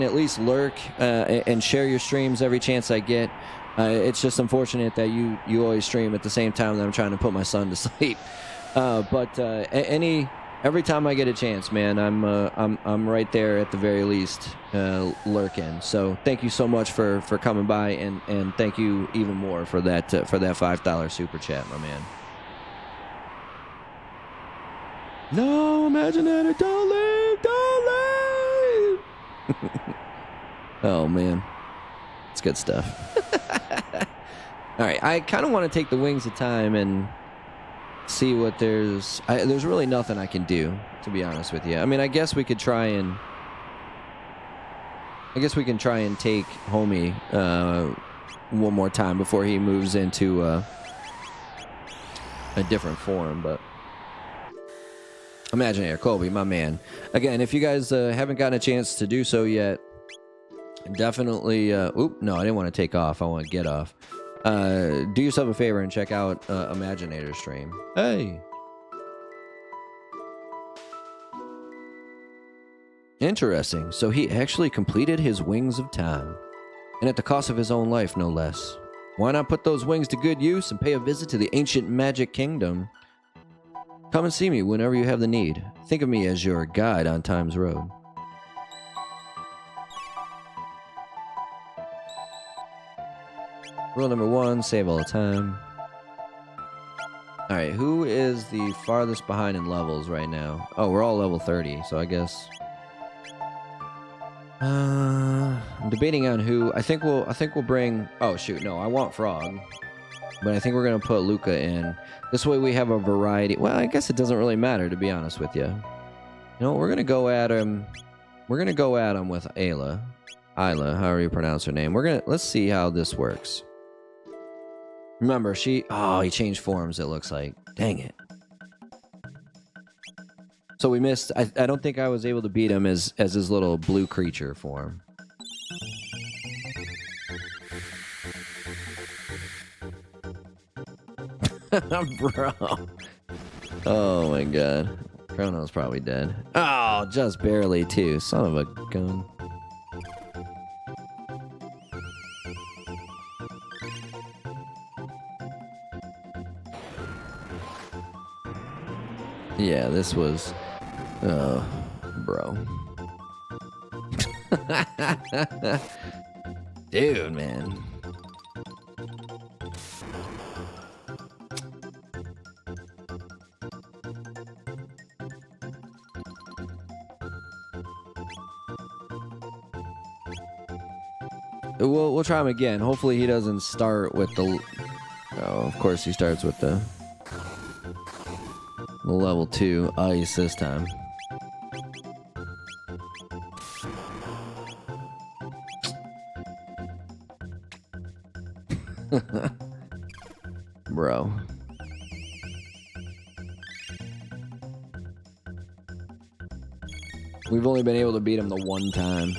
at least lurk and share your streams every chance I get. It's just unfortunate that you always stream at the same time that I'm trying to put my son to sleep. But every time I get a chance, man, I'm right there at the very least, lurking. So thank you so much for coming by, and thank you even more for that $5 super chat, my man. No, Imaginator, don't leave! Oh man, it's good stuff. All right, I kind of want to take the wings of time and see what there's really nothing I can do, to be honest with you. I mean, I guess we can try and take homie one more time before he moves into a different form, but Imaginator, Colby, my man. Again, if you guys haven't gotten a chance to do so yet, definitely oop, no, I didn't want to take off, I want to get off. Do yourself a favor and check out Imaginator's stream. Hey. Interesting. So he actually completed his Wings of Time. And at the cost of his own life, no less. Why not put those wings to good use and pay a visit to the ancient magic kingdom? Come and see me whenever you have the need. Think of me as your guide on Time's road. Rule number 1, save all the time. Alright, who is the farthest behind in levels right now? Oh, we're all level 30, so I guess... I'm debating on who. I think we'll bring... Oh, shoot, no, I want Frog. But I think we're going to put Luca in. This way we have a variety... Well, I guess it doesn't really matter, to be honest with you. You know, we're going to go at him... We're going to go at him with Ayla. However you pronounce her name. Let's see how this works. Remember, he changed forms, it looks like. Dang it. So we missed... I don't think I was able to beat him as his little blue creature form. Bro. Oh my god. Chrono's probably dead. Oh, just barely too. Son of a gun. Yeah, this was... Oh, bro. Dude, man. We'll try him again. Hopefully he doesn't start with the... Oh, of course he starts with the level 2 ice this time. Bro. We've only been able to beat him the one time.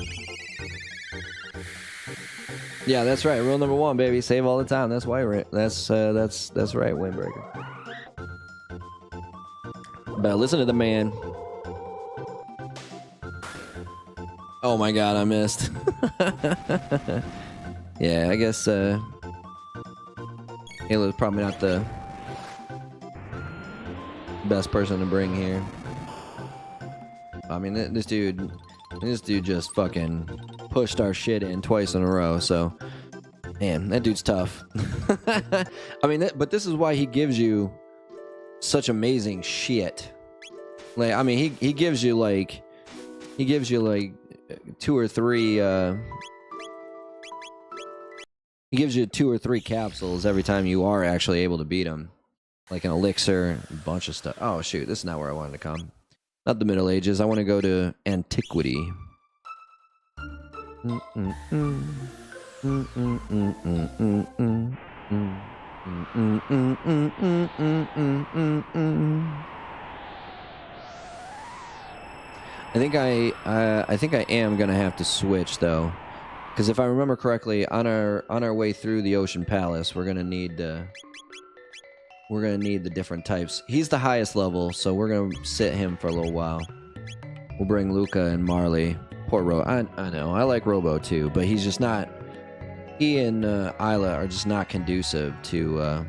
Yeah, that's right. Rule number 1, baby. Save all the time. That's why we're that's right, Windbreaker. But listen to the man. Oh my god, I missed. Yeah, I guess Halo's probably not the best person to bring here. I mean, this dude just fucking pushed our shit in twice in a row, so man, that dude's tough. I mean, but this is why he gives you such amazing shit. Like, I mean, he gives you like 2 or 3 he gives you 2 or 3 capsules every time you are actually able to beat him, like an elixir, a bunch of stuff. Oh shoot, this is not where I wanted to come. Not the Middle Ages. I want to go to antiquity. I think I am gonna have to switch though, because if I remember correctly, on our way through the Ocean Palace, we're gonna need the different types. He's the highest level, so we're gonna sit him for a little while. We'll bring Luca and Marley. Poor Robo. I know. I like Robo too, but he's just not. He and Isla are just not conducive to.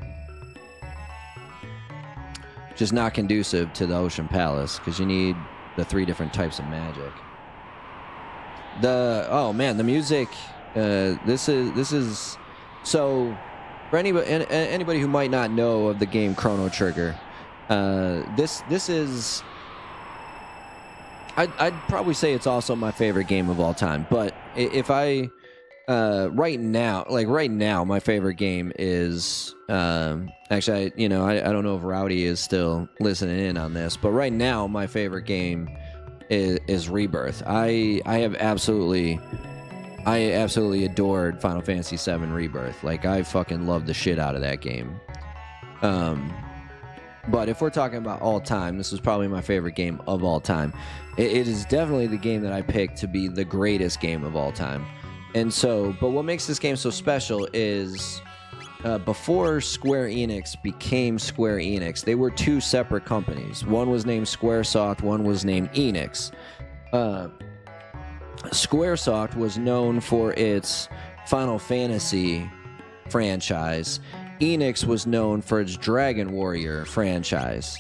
Just not conducive to the Ocean Palace, because you need the 3 different types of magic. Oh man, the music. This is so. For anybody who might not know of the game Chrono Trigger, this is. I'd probably say it's also my favorite game of all time. But if I right now, my favorite game is actually, I don't know if Rowdy is still listening in on this, but right now my favorite game is Rebirth. I absolutely adored Final Fantasy VII Rebirth. Like, I fucking love the shit out of that game. But if we're talking about all time, this is probably my favorite game of all time. It is definitely the game that I picked to be the greatest game of all time. And so, but what makes this game so special is before Square Enix became Square Enix, they were 2 separate companies. One was named Squaresoft, one was named Enix. Squaresoft was known for its Final Fantasy franchise. Enix was known for its Dragon Warrior franchise.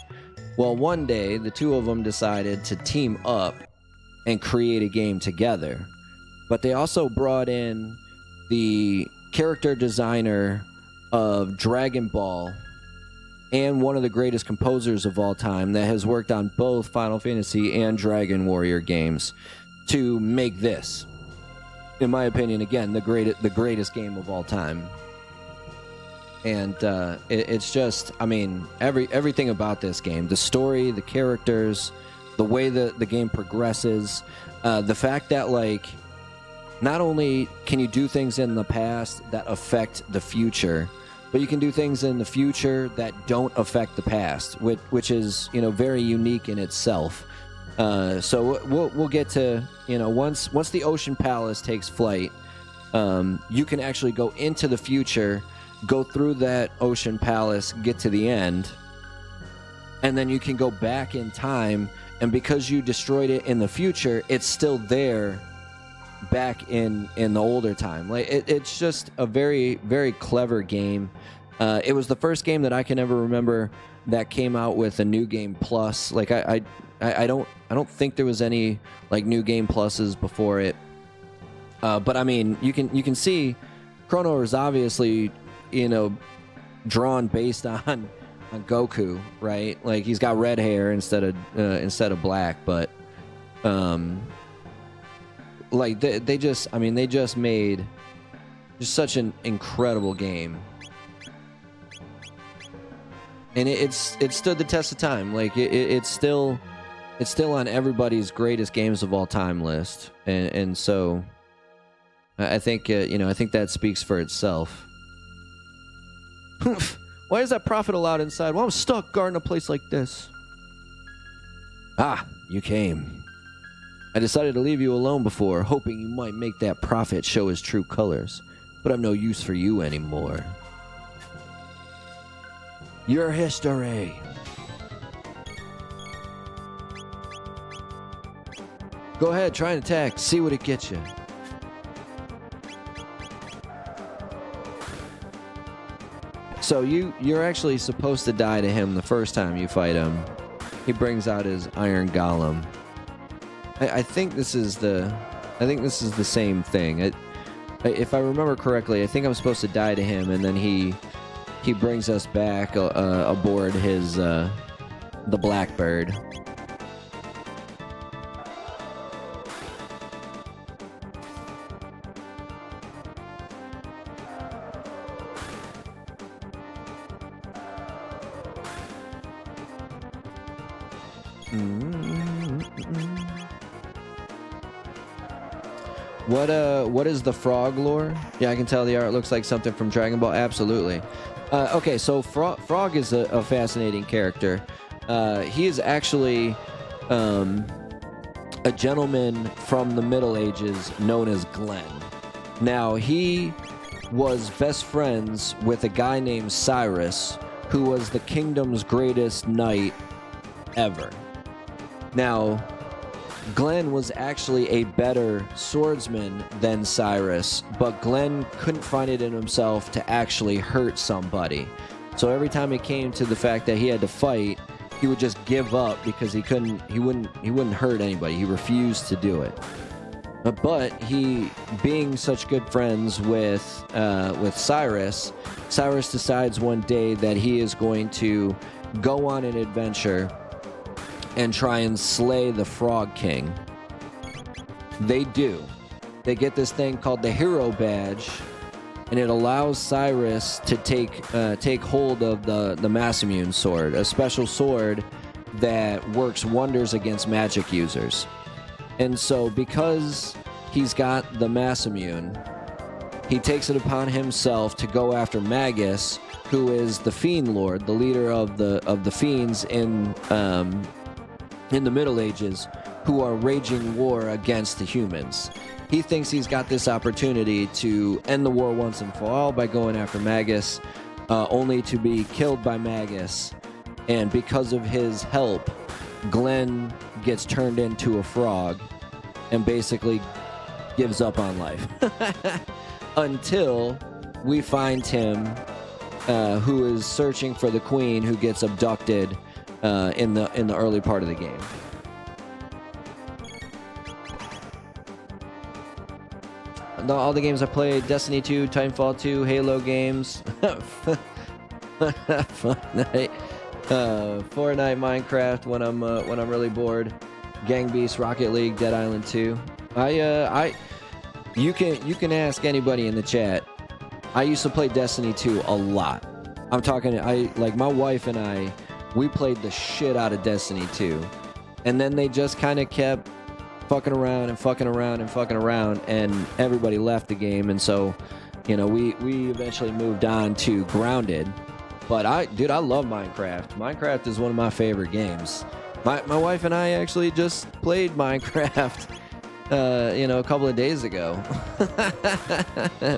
Well, one day, the 2 of them decided to team up and create a game together. But they also brought in the character designer of Dragon Ball and one of the greatest composers of all time that has worked on both Final Fantasy and Dragon Warrior games to make this, in my opinion, again, the greatest game of all time. And it's just, I mean, everything about this game, the story, the characters, the way that the game progresses, the fact that, like, not only can you do things in the past that affect the future, but you can do things in the future that don't affect the past, which is, very unique in itself. So we'll get to, once the Ocean Palace takes flight, you can actually go into the future, go through that Ocean Palace, get to the end, and then you can go back in time, and because you destroyed it in the future, it's still there back in the older time. Like, it's just a very, very clever game. It was the first game that I can ever remember that came out with a new game plus. Like, I don't think there was any like new game pluses before it. But I mean, you can see Chrono is obviously, drawn based on Goku, right? Like, he's got red hair instead of black, but like they just made just such an incredible game, and it stood the test of time. Like, it's still on everybody's greatest games of all time list, and so I think I think that speaks for itself. Why is that prophet allowed inside? Well, I'm stuck guarding a place like this. Ah, you came. I decided to leave you alone before, hoping you might make that prophet show his true colors. But I'm no use for you anymore. Your history. Go ahead, try and attack. See what it gets you. So you're actually supposed to die to him the first time you fight him. He brings out his iron golem. I think this is the same thing. If I remember correctly, I think I'm supposed to die to him, and then he brings us back aboard his the Blackbird. What is the frog lore? Yeah, I can tell the art looks like something from Dragon Ball. Absolutely. Okay, so Frog is a fascinating character. He is actually a gentleman from the Middle Ages known as Glenn. Now, he was best friends with a guy named Cyrus, who was the kingdom's greatest knight ever. Now, Glenn was actually a better swordsman than Cyrus, but Glenn couldn't find it in himself to actually hurt somebody. So every time it came to the fact that he had to fight, he would just give up because he wouldn't hurt anybody. He refused to do it. But he, being such good friends with Cyrus decides one day that he is going to go on an adventure and try and slay the Frog King. They do. They get this thing called the Hero Badge, and it allows Cyrus to take hold of the Masamune sword, a special sword that works wonders against magic users. And so, because he's got the Masamune, he takes it upon himself to go after Magus, who is the Fiend Lord, the leader of the Fiends in the Middle Ages, who are waging war against the humans. He thinks he's got this opportunity to end the war once and for all by going after Magus, only to be killed by Magus. And because of his help, Glenn gets turned into a frog and basically gives up on life. Until we find him, who is searching for the queen who gets abducted in the early part of the game. All the games I played: Destiny 2, Titanfall 2, Halo games, Fortnite, Minecraft when I'm really bored, Gang Beasts, Rocket League, Dead Island 2. You can ask anybody in the chat. I used to play Destiny 2 a lot. I'm talking, my wife and I, we played the shit out of Destiny 2. And then they just kind of kept fucking around, and everybody left the game. And so, we eventually moved on to Grounded. But I love Minecraft. Minecraft is one of my favorite games. My wife and I actually just played Minecraft, a couple of days ago.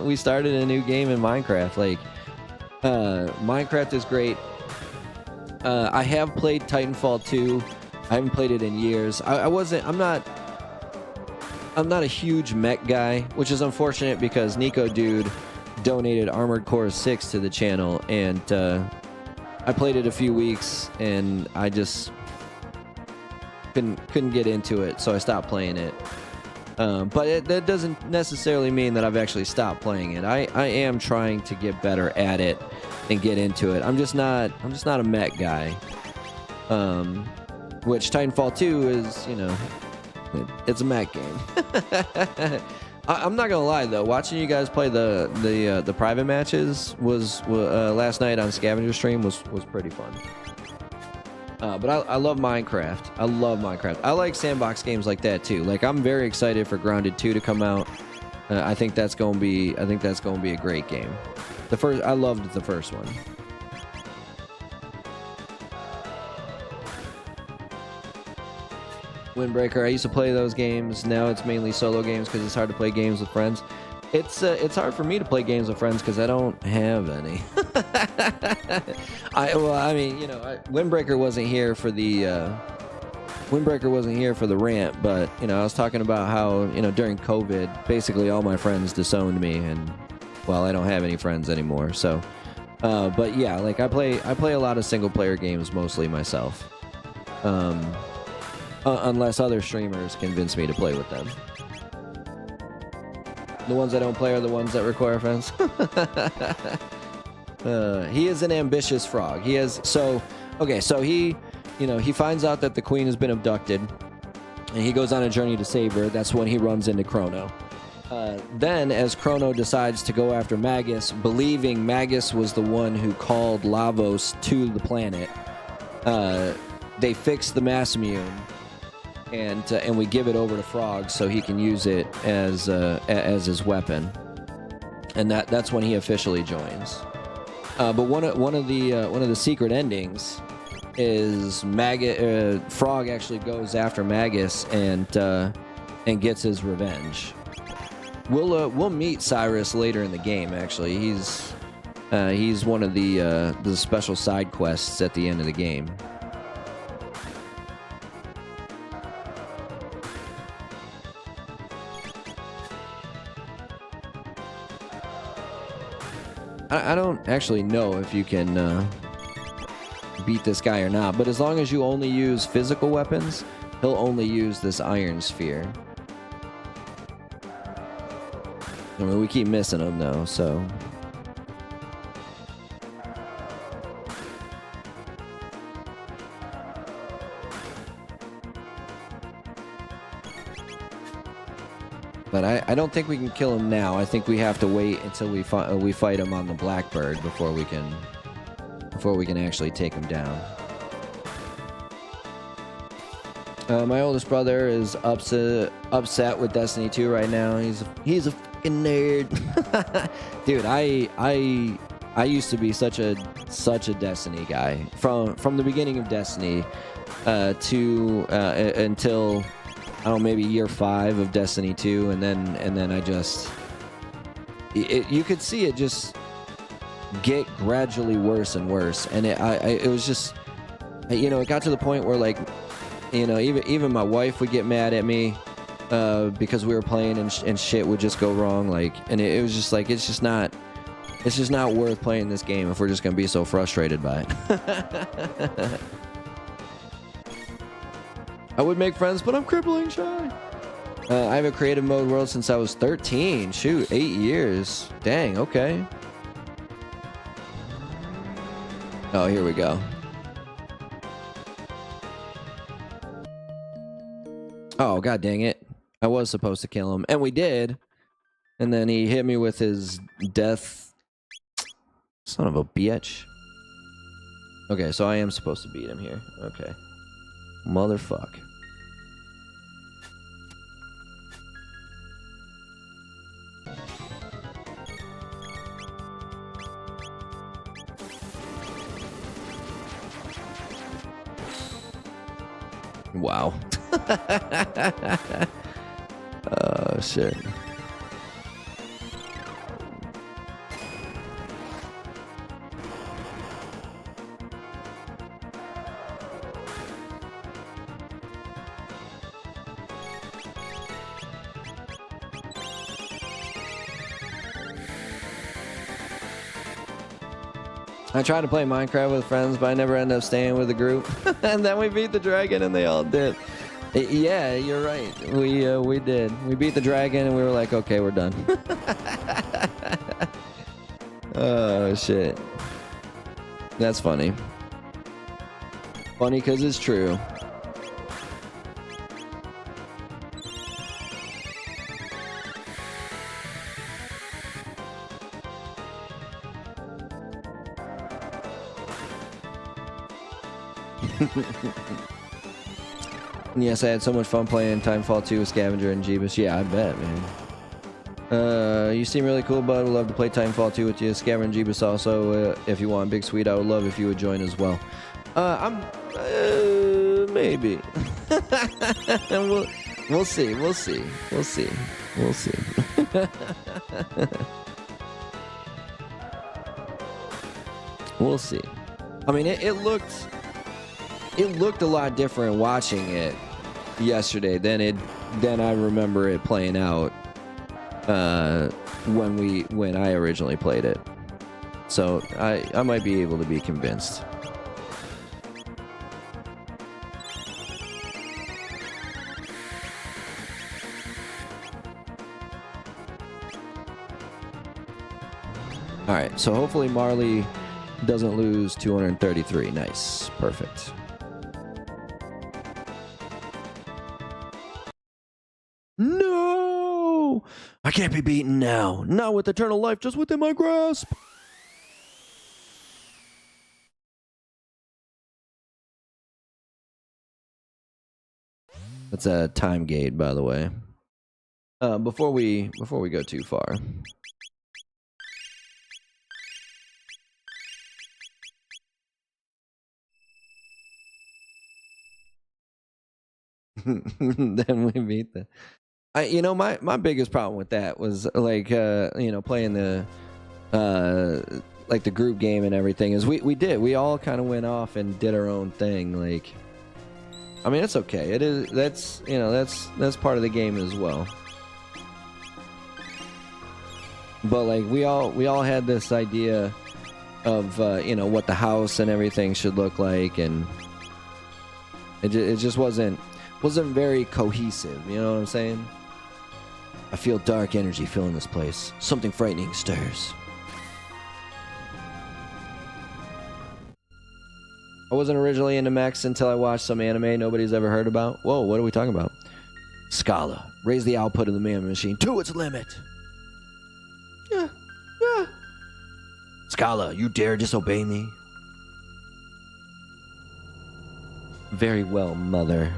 We started a new game in Minecraft. Minecraft is great. I have played Titanfall 2. I haven't played it in years. I'm not a huge mech guy, which is unfortunate because Nico Dude donated Armored Core 6 to the channel, and I played it a few weeks, and I just couldn't get into it, so I stopped playing it. But that doesn't necessarily mean that I've actually stopped playing it. I am trying to get better at it and get into it. I'm just not a mech guy. Which Titanfall 2 is, it's a mech game. I'm not gonna lie though, watching you guys play the private matches was last night on Scavenger Stream was pretty fun. But I love Minecraft. I love Minecraft. I like sandbox games like that too. I'm very excited for Grounded 2 to come out. I think that's gonna be a great game. I loved the first one. Windbreaker. I used to play those games. Now it's mainly solo games because it's hard to play games with friends. It's hard for me to play games with friends because I don't have any. I mean, you know, Windbreaker wasn't here for the rant, but you know, I was talking about how, you know, during COVID, basically all my friends disowned me, and well, I don't have any friends anymore. So, but yeah, like I play a lot of single player games mostly myself, unless other streamers convince me to play with them. The ones I don't play are the ones that require friends. He is an ambitious frog. He finds out that the queen has been abducted, and he goes on a journey to save her. That's when he runs into Chrono. Then, as Chrono decides to go after Magus, believing Magus was the one who called Lavos to the planet, they fix the mass immune. And we give it over to Frog so he can use it as his weapon, and that's when he officially joins. But one of the secret endings is Frog actually goes after Magus and gets his revenge. We'll meet Cyrus later in the game. Actually, he's one of the special side quests at the end of the game. I don't actually know if you can beat this guy or not, but as long as you only use physical weapons, he'll only use this iron sphere. I mean, we keep missing him though, so... But I don't think we can kill him now. I think we have to wait until we fight him on the Blackbird before we can actually take him down. My oldest brother is upset with Destiny 2 right now. He's a fucking nerd. Dude, I used to be such a Destiny guy from the beginning of Destiny to until I don't know, maybe year 5 of Destiny 2, and then I just you could see it just get gradually worse and worse, and it was just, you know, it got to the point where, like, you know, even my wife would get mad at me because we were playing and shit would just go wrong, like, and it was just like it's just not worth playing this game if we're just gonna be so frustrated by it. I would make friends, but I'm crippling shy. I have a creative mode world since I was 13. Shoot, 8 years. Dang, okay. Oh, here we go. Oh, god dang it. I was supposed to kill him, and we did. And then he hit me with his death. Son of a bitch. Okay, so I am supposed to beat him here. Okay. Motherfuck. Wow. Oh, shit. I tried to play Minecraft with friends, but I never end up staying with the group. And then we beat the dragon, and they all did. Yeah, you're right. We did. We beat the dragon, and we were like, okay, we're done. Oh, shit. That's funny. Funny because it's true. Yes, I had so much fun playing Timefall 2 with Scavenger and Jeebus. Yeah, I bet, man. You seem really cool, bud. I would love to play Timefall 2 with you. Scavenger and Jeebus also, if you want. BigSweetC, I would love if you would join as well. Maybe. we'll see. We'll see. We'll see. We'll see. We'll see. I mean, it looked a lot different watching it yesterday than I remember it playing out when I originally played it. So I might be able to be convinced. All right, so hopefully Marley doesn't lose 233. Nice. Perfect. No! I can't be beaten now. Not with eternal life just within my grasp. That's a time gate, by the way. Before we go too far. Then we beat the. My biggest problem with that was like playing the like the group game and everything is we all kind of went off and did our own thing. Like, I mean, it's okay. That's part of the game as well. But like we all had this idea of what the house and everything should look like, and it just wasn't very cohesive. You know what I'm saying? I feel dark energy filling this place. Something frightening stirs. I wasn't originally into mechs until I watched some anime nobody's ever heard about. Whoa, what are we talking about? Scala, raise the output of the Man Machine to its limit. Yeah. Scala, you dare disobey me? Very well, mother.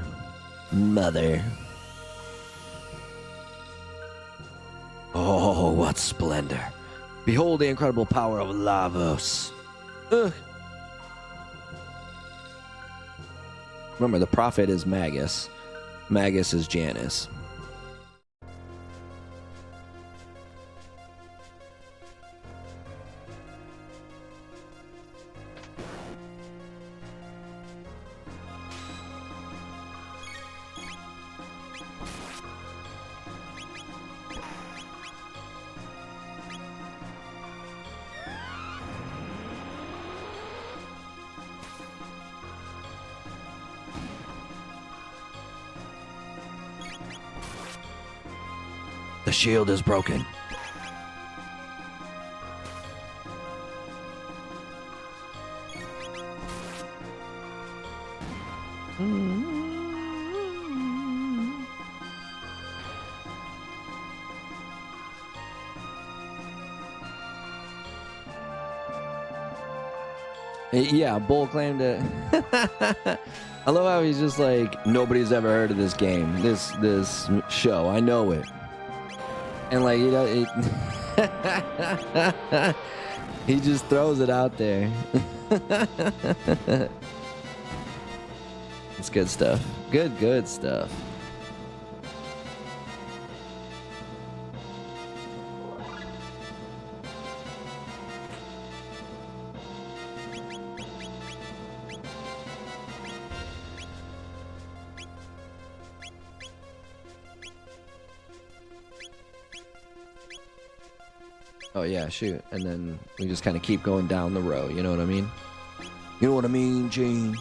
Oh, what splendor. Behold the incredible power of Lavos. Ugh. Remember, the prophet is Magus. Magus is Janus. The shield is broken. Yeah, Bull claimed it. I love how he's just like, nobody's ever heard of this game, this show. I know it. And like, he just throws it out there. It's good stuff. Good stuff. Oh yeah, shoot. And then we just kind of keep going down the row, you know what I mean? You know what I mean, Gene?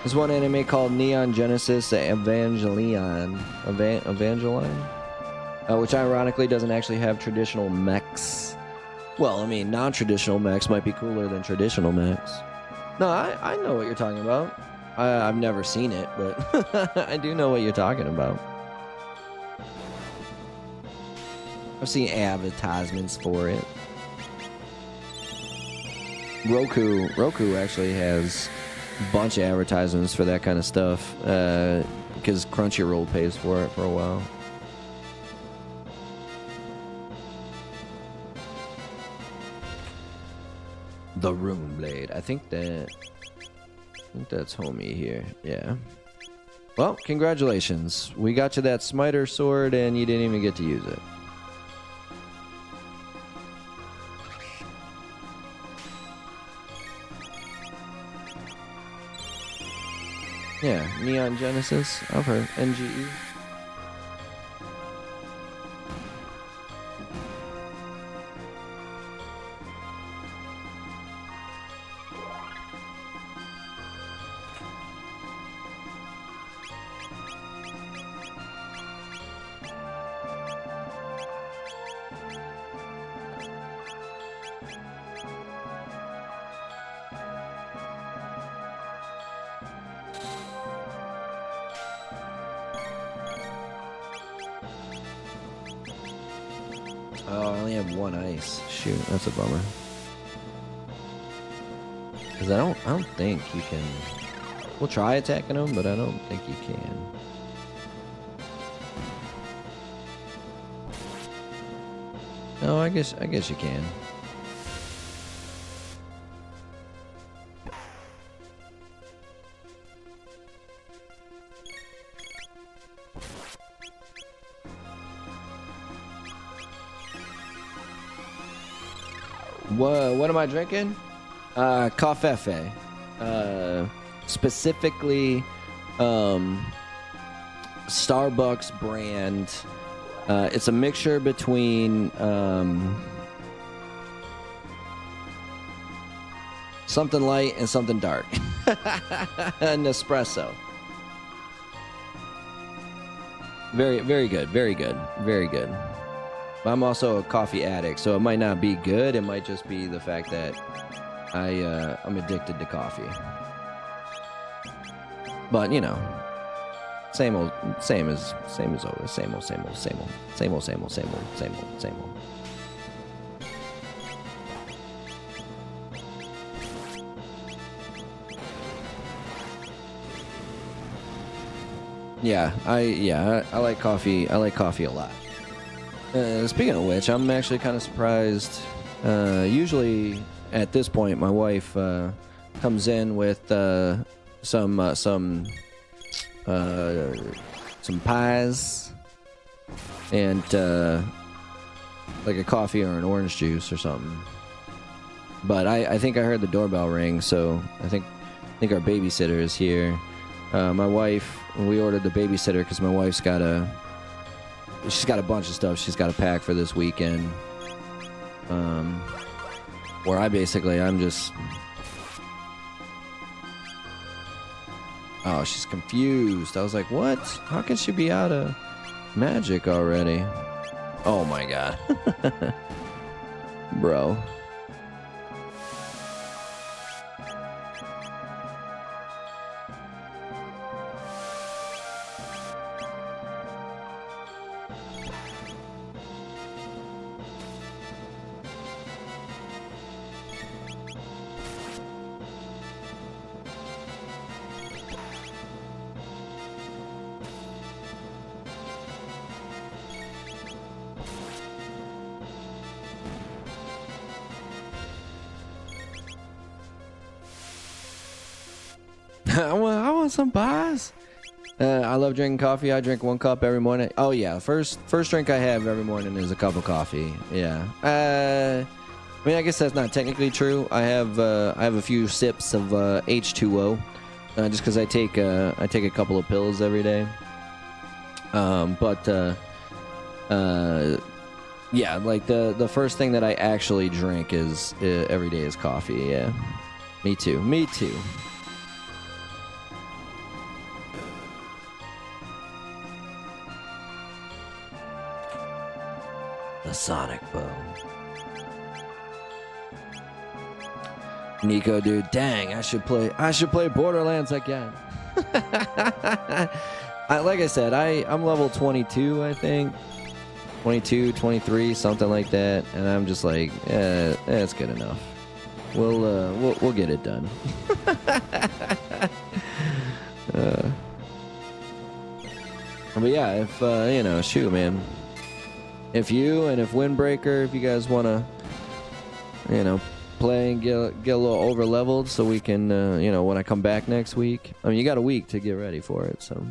There's one anime called Neon Genesis Evangelion, which ironically doesn't actually have traditional mechs. Well, I mean, non-traditional mechs might be cooler than traditional mechs. No, I know what you're talking about. I've never seen it, but I do know what you're talking about. I've seen advertisements for it. Roku actually has a bunch of advertisements for that kind of stuff because Crunchyroll pays for it for a while. The Rune Blade. I think that's homie here. Yeah. Well, congratulations. We got you that Smiter sword and you didn't even get to use it. Yeah, Neon Genesis. I've heard. NGE. Oh, I only have one ice. Shoot, that's a bummer. Because I don't think you can. We'll try attacking him, but I don't think you can. No, I guess you can. What am I drinking? Cafefe. Specifically, Starbucks brand. It's a mixture between something light and something dark. An espresso. Very good. Very good. Very good. I'm also a coffee addict, so it might not be good. It might just be the fact that I'm addicted to coffee. But you know, same as always. Same old. Yeah, I like coffee. I like coffee a lot. Speaking of which, I'm actually kind of surprised. Usually, at this point, my wife comes in with some pies and like a coffee or an orange juice or something. But I think I heard the doorbell ring, so I think our babysitter is here. My wife, we ordered the babysitter because my wife's she's got a bunch of stuff she's got to pack for this weekend. Where I'm just... Oh, she's confused. I was like, what? How can she be out of magic already? Oh my god. Bro. I want some pies. I love drinking coffee. I drink 1 cup every morning. Oh yeah, first drink I have every morning is a cup of coffee. Yeah. I mean, I guess that's not technically true. I have a few sips of H2O, just because I take a couple of pills every day. Yeah, like the first thing that I actually drink is every day is coffee. Yeah. Me too. The Sonic Boom. Nico, dude, dang, I should play Borderlands again. Like I said, I'm level 22, I think. 22, 23, something like that, and I'm just like, it's good enough. We'll get it done. But yeah, if you know, shoot, man. If you and if Windbreaker, if you guys want to, you know, play and get a little over leveled, so we can, you know, when I come back next week. I mean, you got a week to get ready for it, so.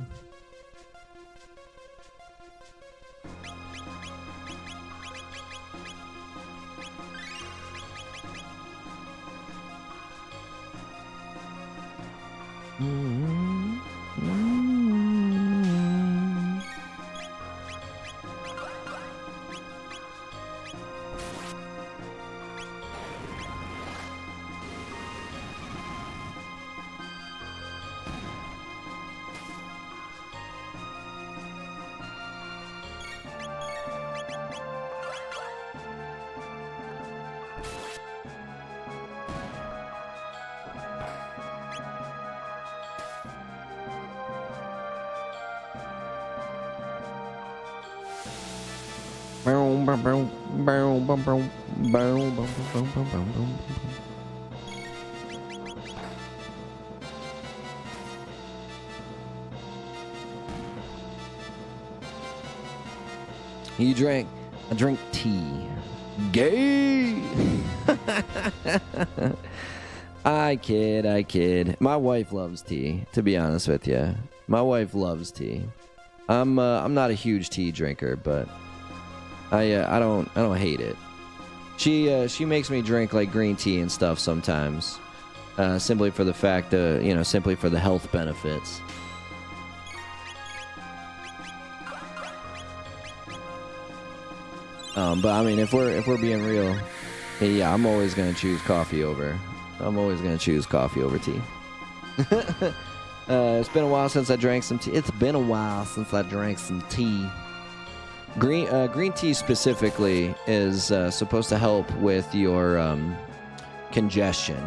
You drink, I drink tea. Gay. I kid. My wife loves tea, to be honest with you. My wife loves tea. I'm not a huge tea drinker, but I don't hate it. She makes me drink like green tea and stuff sometimes, simply for the fact, you know, simply for the health benefits. But I mean, if we're being real, yeah, I'm always gonna choose coffee over. I'm always gonna choose coffee over tea. It's been a while since I drank some tea. It's been a while since I drank some tea. Green tea specifically is supposed to help with your congestion,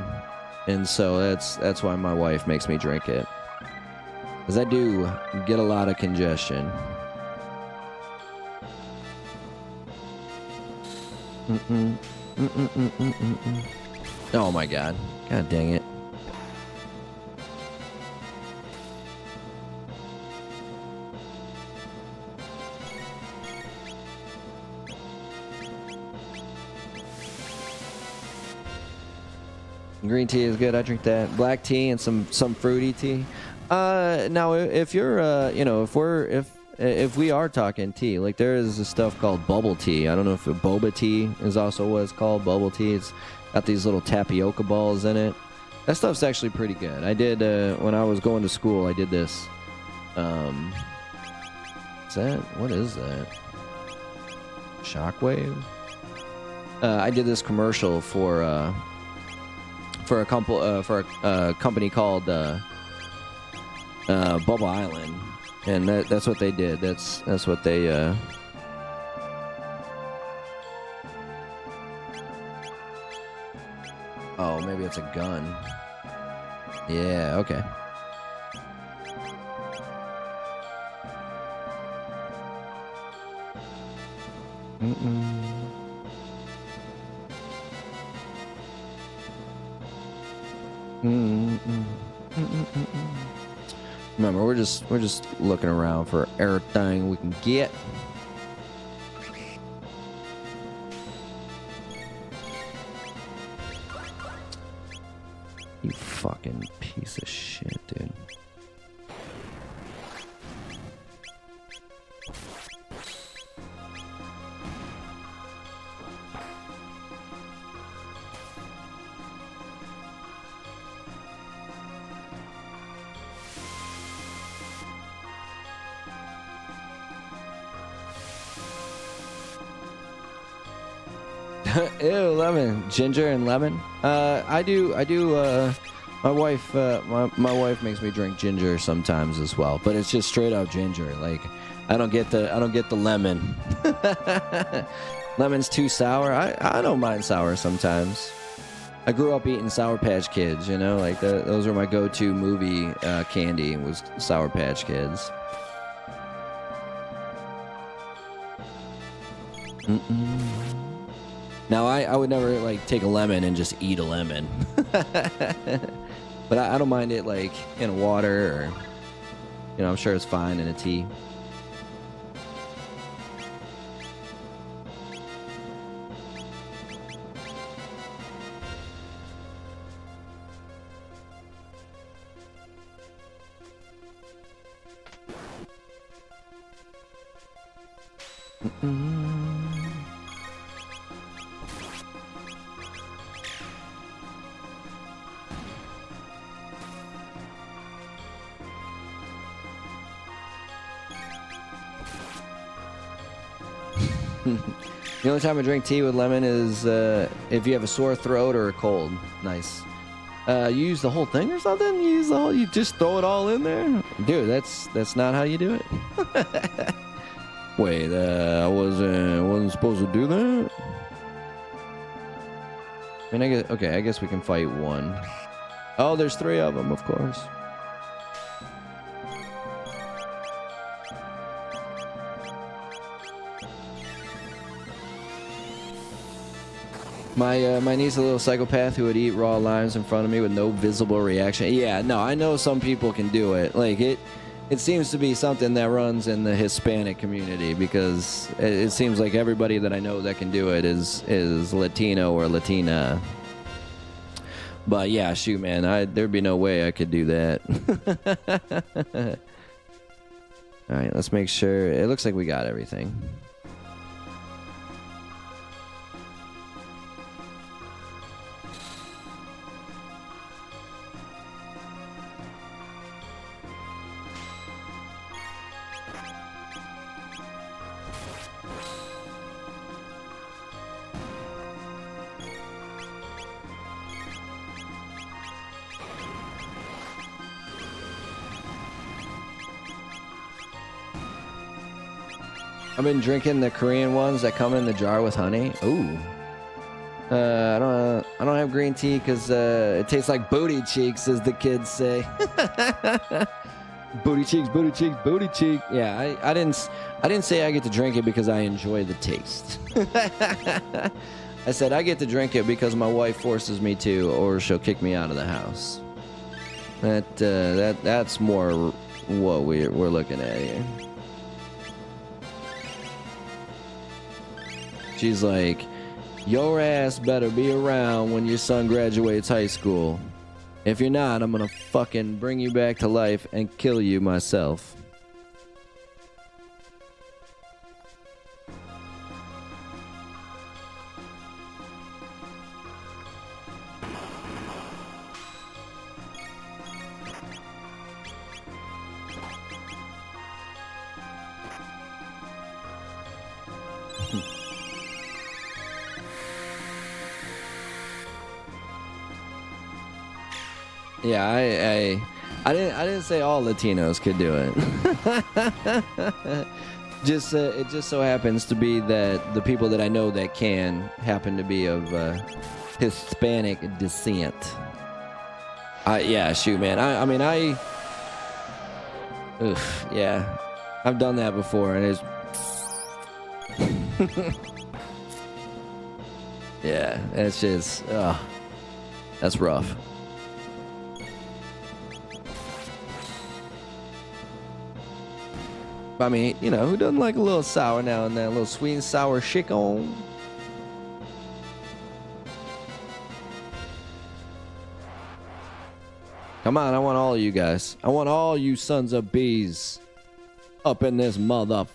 and so that's why my wife makes me drink it, because I do get a lot of congestion. Oh my god dang it. Green tea is good. I drink that. Black tea and some fruity tea. Now if you're you know, if we are talking tea, like there is this stuff called bubble tea. I don't know if boba tea is also what it's called. Bubble tea. It's got these little tapioca balls in it. That stuff's actually pretty good. I did when I was going to school. I did this. What is that? Shockwave. I did this commercial for a company called Bubble Island. And that's what they did. That's what they Oh, maybe it's a gun. Yeah, okay. Remember, we're just looking around for everything we can get. You fucking piece of shit, dude. Ew, lemon, ginger and lemon. I do. My wife makes me drink ginger sometimes as well, but it's just straight out ginger. Like, I don't get the lemon. Lemon's too sour. I don't mind sour sometimes. I grew up eating Sour Patch Kids. You know, like those were my go-to movie candy was Sour Patch Kids. Now, I would never, like, take a lemon and just eat a lemon. But I don't mind it, like, in water or, you know, I'm sure it's fine in a tea. The only time I drink tea with lemon is if you have a sore throat or a cold. Nice. You use the whole thing or something? You just throw it all in there? Dude, that's not how you do it. Wait, I wasn't supposed to do that? I mean, I guess we can fight one. Oh, there's 3 of them, of course. My niece, a little psychopath who would eat raw limes in front of me with no visible reaction. Yeah, no, I know some people can do it. Like, it seems to be something that runs in the Hispanic community because it seems like everybody that I know that can do it is Latino or Latina. But yeah, shoot, man, there'd be no way I could do that. All right, let's make sure. It looks like we got everything. I've been drinking the Korean ones that come in the jar with honey. Ooh. I don't have green tea because it tastes like booty cheeks, as the kids say. Booty cheeks, booty cheeks, booty cheek. Yeah, I didn't say I get to drink it because I enjoy the taste. I said I get to drink it because my wife forces me to, or she'll kick me out of the house. That's more what we're looking at here. She's like, your ass better be around when your son graduates high school. If you're not, I'm gonna fucking bring you back to life and kill you myself. Yeah, I didn't say all Latinos could do it. It just so happens to be that the people that I know that can happen to be of Hispanic descent. Yeah, shoot, man. Yeah, I've done that before, and it's yeah, it's just that's rough. I mean, you know, who doesn't like a little sour now and then? A little sweet and sour chicken. Come on, I want all of you guys. I want all you sons of bees up in this mother...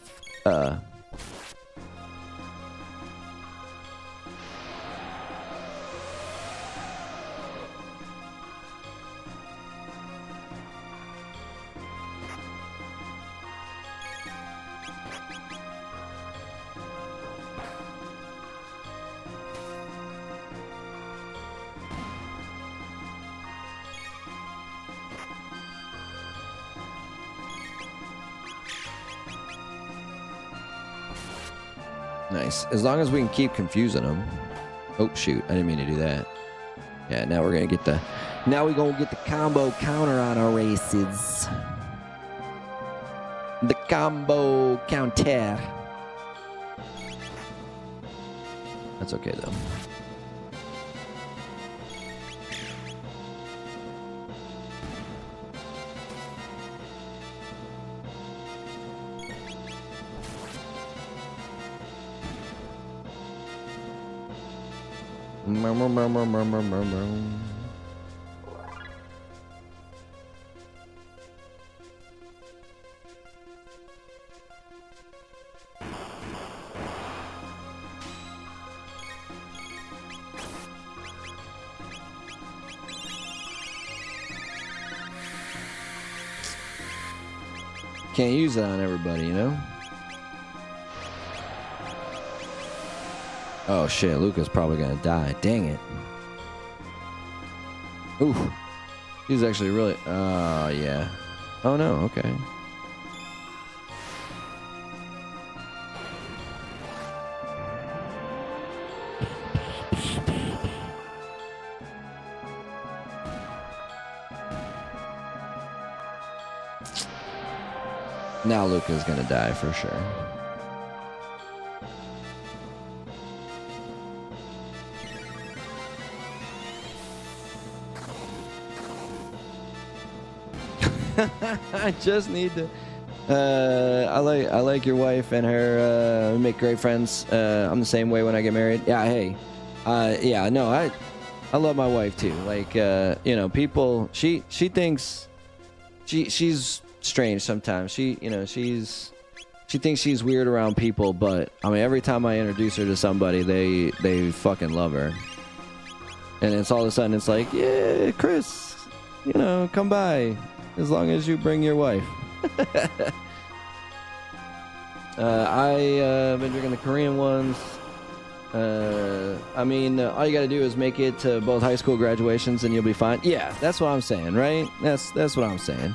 Nice. As long as we can keep confusing them. Oh, shoot. I didn't mean to do that. Yeah, now we're going to get the... Now we're going to get the combo counter on our races. The combo counter. That's okay, though. Can't use that on everybody, you know? Oh shit, Luca's probably gonna die. Dang it. Ooh. He's actually really... Oh, yeah. Oh no, okay. Now Luca's gonna die for sure. I just need to. I like your wife and her. We make great friends. I'm the same way when I get married. Yeah. Hey. Yeah. No. I love my wife too. Like you know, people. She thinks she's strange sometimes. She thinks she's weird around people, but I mean, every time I introduce her to somebody, they fucking love her. And it's all of a sudden it's like, yeah, Chris, you know, come by as long as you bring your wife. I've been drinking the Korean ones. I mean, all you gotta do is make it to both high school graduations and you'll be fine. Yeah, that's what I'm saying, right? That's what I'm saying.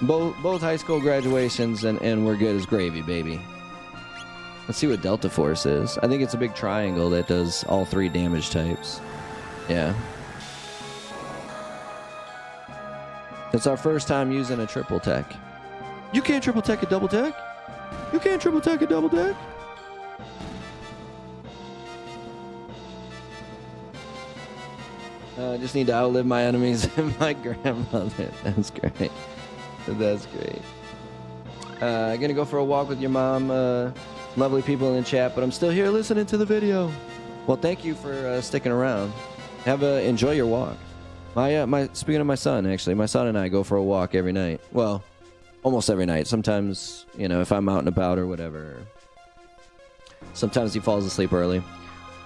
Both high school graduations and we're good as gravy, baby. Let's see what Delta Force is. I think it's a big triangle that does all 3 damage types. Yeah. It's our first time using a triple tech. You can't triple tech a double tech? You can't triple tech a double tech? I just need to outlive my enemies and my grandmother. That's great. That's great. I'm gonna go for a walk with your mom. Lovely people in the chat, but I'm still here listening to the video. Well, thank you for sticking around. Enjoy your walk. Speaking of my son, actually, my son and I go for a walk every night. Well, almost every night. Sometimes, you know, if I'm out and about or whatever. Sometimes he falls asleep early.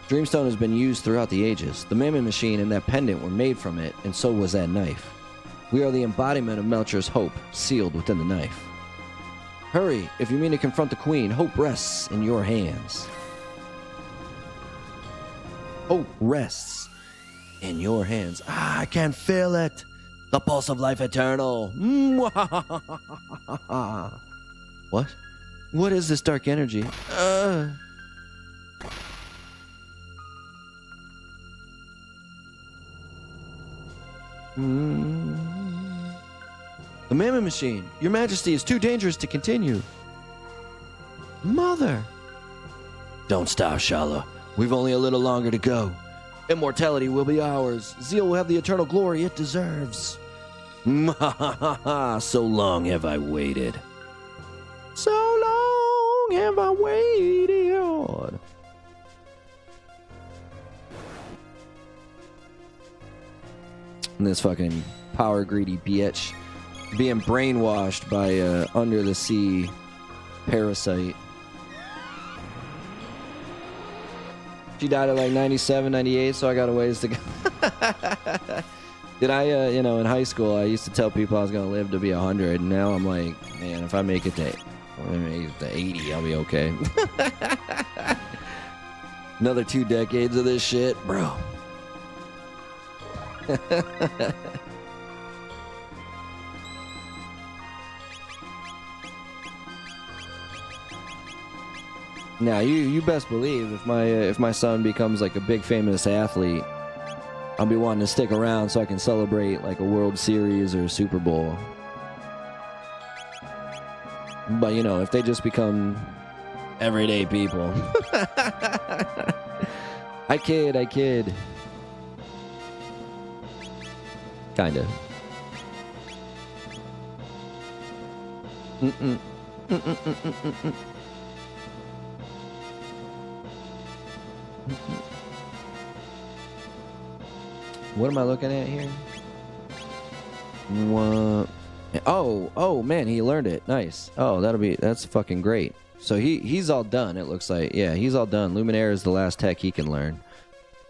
Dreamstone has been used throughout the ages. The Mammon Machine and that pendant were made from it, and so was that knife. We are the embodiment of Melchor's hope, sealed within the knife. Hurry, if you mean to confront the Queen, hope rests in your hands. Hope rests in your hands. Ah, I can feel it. The pulse of life eternal. What? What is this dark energy? The Mammon Machine, Your Majesty, is too dangerous to continue. Mother! Don't stop, Shala. We've only a little longer to go. Immortality will be ours. Zeal will have the eternal glory it deserves. So long have I waited. So long have I waited. And this fucking power greedy bitch being brainwashed by under the sea parasite. She died at like 97, 98, so I got a ways to go. Did I, you know, in high school, I used to tell people I was going to live to be 100, and now I'm like, man, if I make it to 80, I'll be okay. Another 2 decades of this shit, bro. Now you best believe if my son becomes like a big famous athlete, I'll be wanting to stick around so I can celebrate like a World Series or a Super Bowl. But you know, if they just become everyday people, I kid. Kinda. What am I looking at here? What? Oh man, he learned it. Nice. Oh, that's fucking great. So he's all done, it looks like. Yeah, he's all done. Luminaire is the last tech he can learn.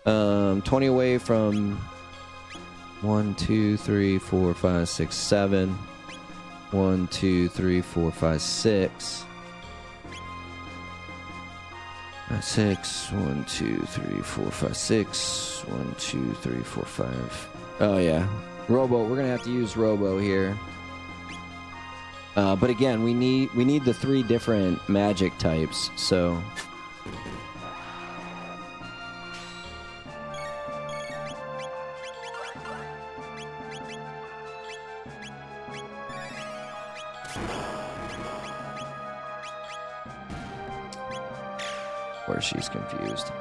20 away from 1, 2, 3, 4, 5, 6, 7. 1, 2, 3, 4, 5, 6. 6. 1, 2, 3, 4, 5, 6. 1, 2, 3, 4, 5. Oh yeah. Robo, we're gonna have to use Robo here. But again, we need the 3 different magic types, so or she's confused.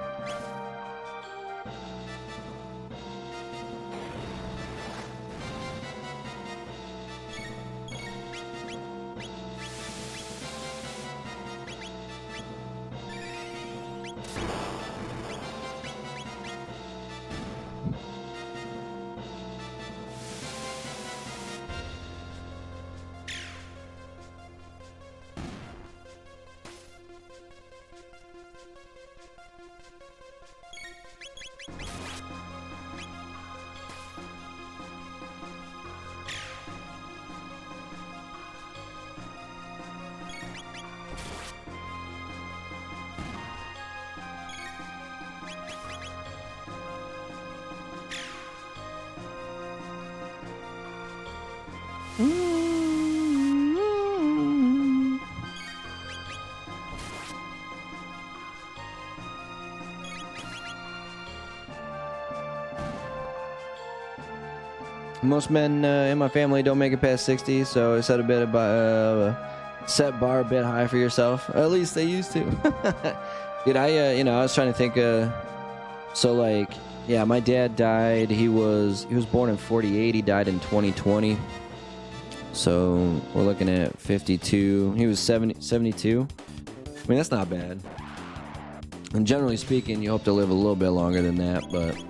Most men in my family don't make it past 60, so I set a bit about set bar a bit high for yourself. At least they used to. Dude, I was trying to think. So like, yeah, my dad died. He was born in 48. He died in 2020. So we're looking at 52. He was 72. I mean, that's not bad. And generally speaking, you hope to live a little bit longer than that, but.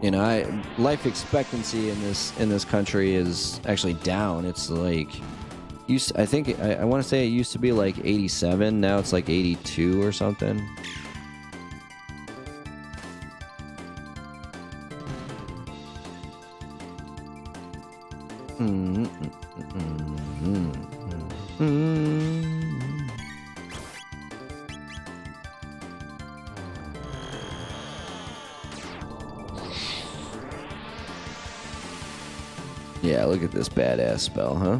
You know, life expectancy in this country is actually down. It's like, I think I want to say it used to be like 87. Now it's like 82 or something. Yeah, look at this badass spell, huh?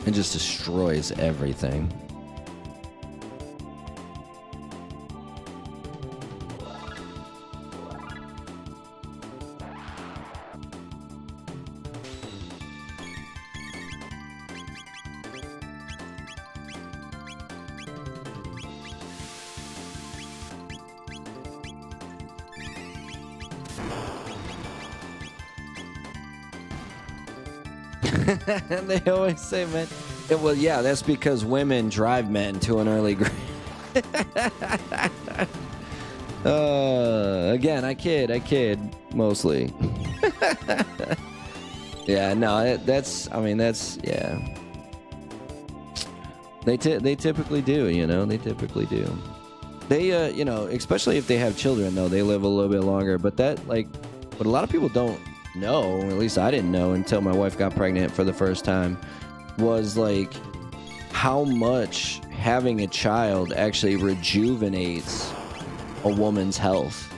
It just destroys everything. And they always say, man, well, yeah, that's because women drive men to an early grave. Again, I kid, mostly. Yeah, no, that's, yeah. They typically do, you know, they typically do. They, you know, especially if they have children, though, they live a little bit longer. But that, like, what a lot of people don't know, at least I didn't know until my wife got pregnant for the first time, was like how much having a child actually rejuvenates a woman's health.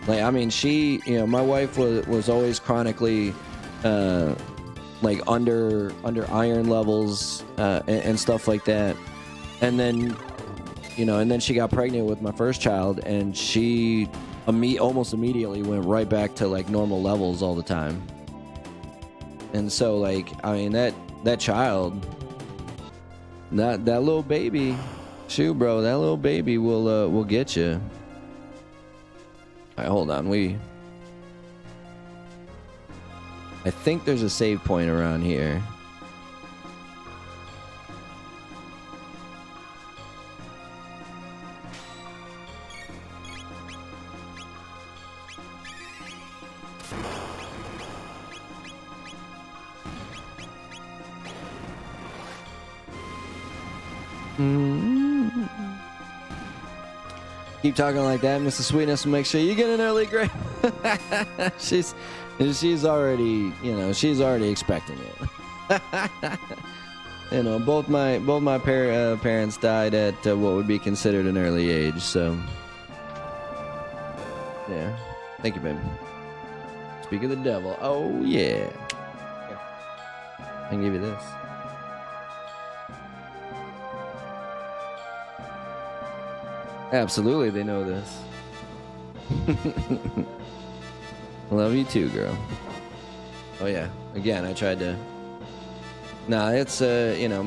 Like, I mean, she, you know, my wife was always chronically like under iron levels and stuff like that, and then, you know, and then she got pregnant with my first child, and she almost immediately went right back to like normal levels all the time. And so, like, I mean, that child, that little baby, shoot, bro, that little baby will get you. All right, hold on. I think there's a save point around here. Keep talking like that, Mrs. Sweetness, and make sure you get an early grade. she's already, you know, she's already expecting it. You know, both my parents died at what would be considered an early age, so yeah. Thank you, baby. Speak of the devil. Oh yeah. Here. I can give you this. Absolutely, they know this. Love you too, girl. Oh yeah. Again, I tried to. Nah, it's you know,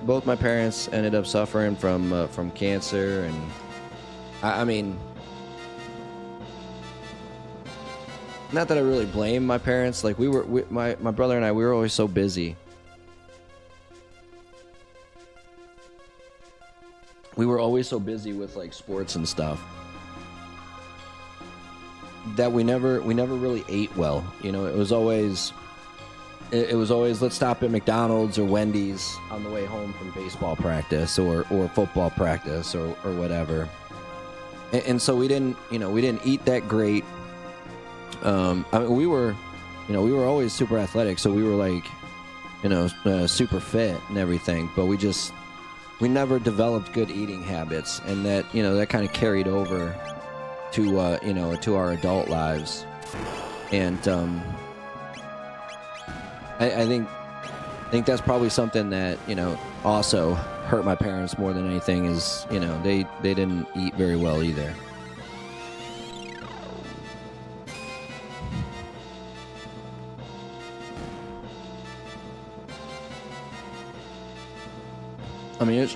both my parents ended up suffering from cancer, and I mean, not that I really blame my parents. Like my brother and I, we were always so busy. We were always so busy with like sports and stuff that we never really ate well. You know, it was always let's stop at McDonald's or Wendy's on the way home from baseball practice or football practice or whatever. And so we didn't eat that great. I mean, we were always super athletic, so we were like, super fit and everything, but we never developed good eating habits, and that kind of carried over to our adult lives. And I think that's probably something that also hurt my parents more than anything. Is they didn't eat very well either. I mean,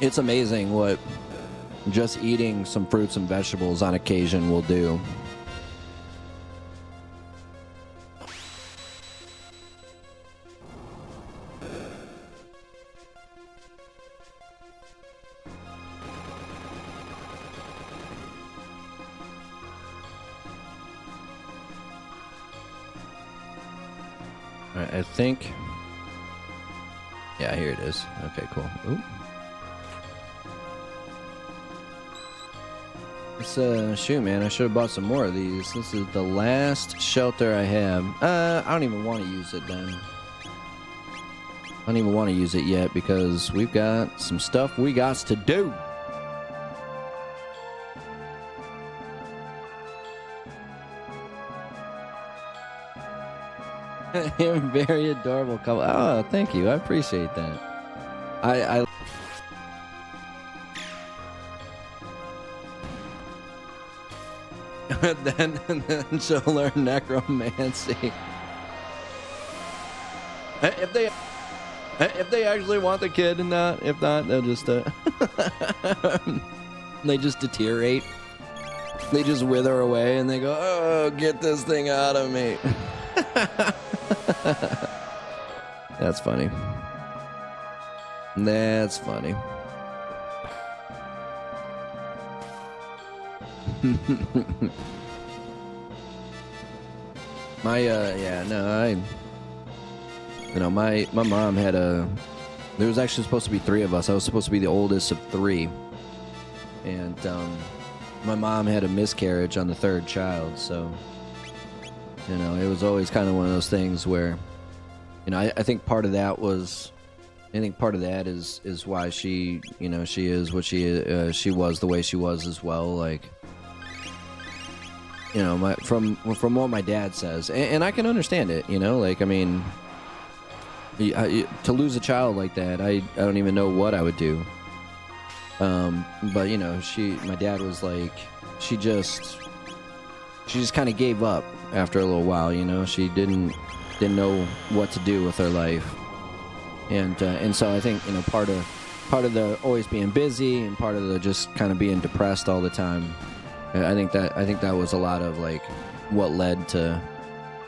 it's amazing what just eating some fruits and vegetables on occasion will do. All right, I think... Yeah, here it is. Okay, cool. Ooh. It's, shoot, man, I should have bought some more of these. This is the last shelter I have. I don't even want to use it then. I don't even want to use it yet because we've got some stuff we got to do. Very adorable couple. Oh, thank you. I appreciate that. I then she'll learn necromancy. If they actually want the kid, and not, if not, they'll just they just deteriorate. They just wither away, and they go, "Oh, get this thing out of me." That's funny. That's funny. My mom had there was actually supposed to be 3 of us. I was supposed to be the oldest of 3. And my mom had a miscarriage on the 3rd child, so it was always kind of one of those things where I think part of that is why she she is what she was the way she was as well, like from what my dad says, and I can understand it, like, I mean, to lose a child like that, I don't even know what I would do. But my dad was like, she just she just kind of gave up after a little while, you know. She didn't know what to do with her life, and so I think, you know, part of the always being busy and part of the just kind of being depressed all the time. I think that was a lot of like what led to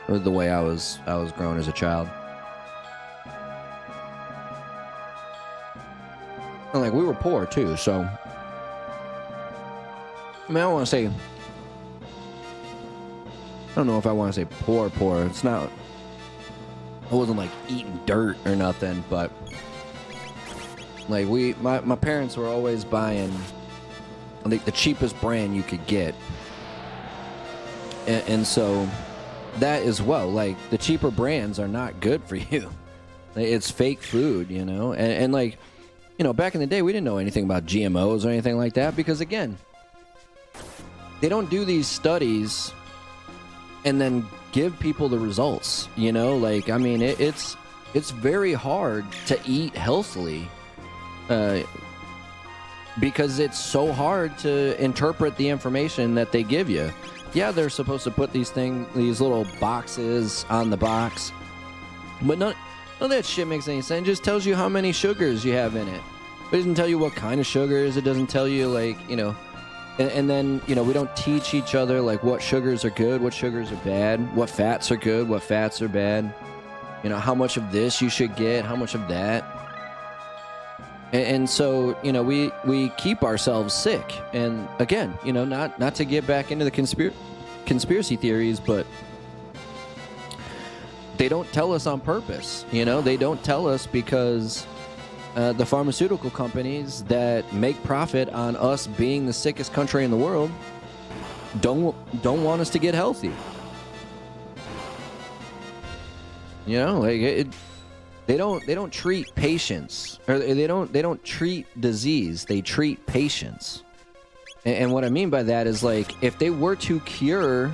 the way I was grown as a child. And like, we were poor too, so I mean, I don't want to say, I don't know if I want to say poor. It's not, I wasn't like eating dirt or nothing, but like my parents were always buying like the cheapest brand you could get. And so that as well, like the cheaper brands are not good for you. It's fake food, you know, and like, you know, back in the day, we didn't know anything about GMOs or anything like that because, again, they don't do these studies and then give people the results, you know? Like, I mean, it's very hard to eat healthily because it's so hard to interpret the information that they give you. Yeah, they're supposed to put these little boxes on the box, but none of that shit makes any sense. It just tells you how many sugars you have in it. It doesn't tell you what kind of sugars. It doesn't tell you, like, you know, and then, you know, we don't teach each other, like, what sugars are good, what sugars are bad, what fats are good, what fats are bad, you know, how much of this you should get, how much of that. And so, you know, we keep ourselves sick. And again, you know, not to get back into the conspiracy theories, but they don't tell us on purpose. You know, they don't tell us because the pharmaceutical companies that make profit on us being the sickest country in the world don't want us to get healthy. You know, like they don't treat patients, or they don't treat disease. They treat patients. And what I mean by that is, like, if they were to cure,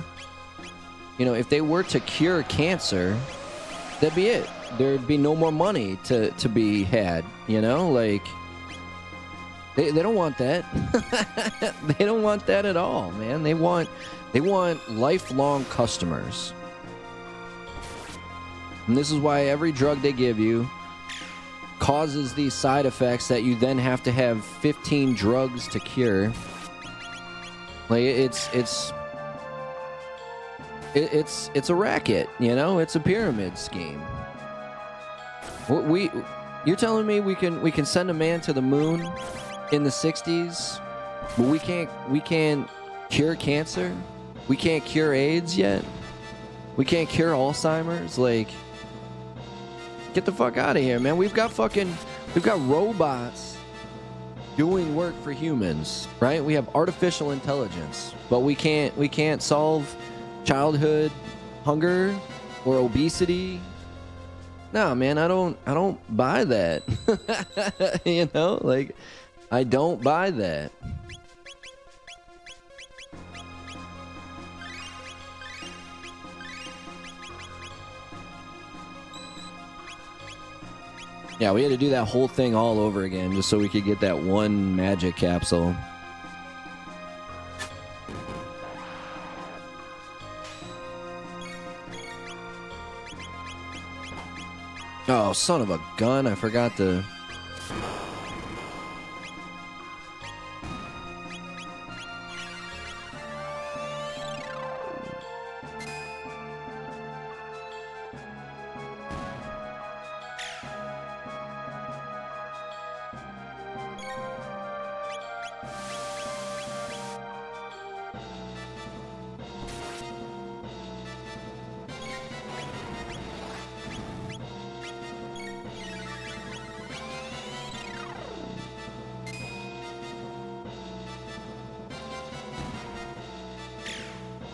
you know, if they were to cure cancer, that'd be it. There'd be no more money to be had, you know? Like, they don't want that. They don't want that at all, man. They want lifelong customers. And this is why every drug they give you causes these side effects that you then have to have 15 drugs to cure. Like, it's a racket, you know? It's a pyramid scheme. You're telling me we can send a man to the moon in the 60s, but we can't cure cancer? We can't cure AIDS yet? We can't cure Alzheimer's? Like, get the fuck out of here, man. We've got robots doing work for humans, right? We have artificial intelligence, but we can't solve childhood hunger or obesity. No, man, I don't buy that. You know, like, I don't buy that. Yeah, we had to do that whole thing all over again just so we could get that one magic capsule. Oh, son of a gun, I forgot to...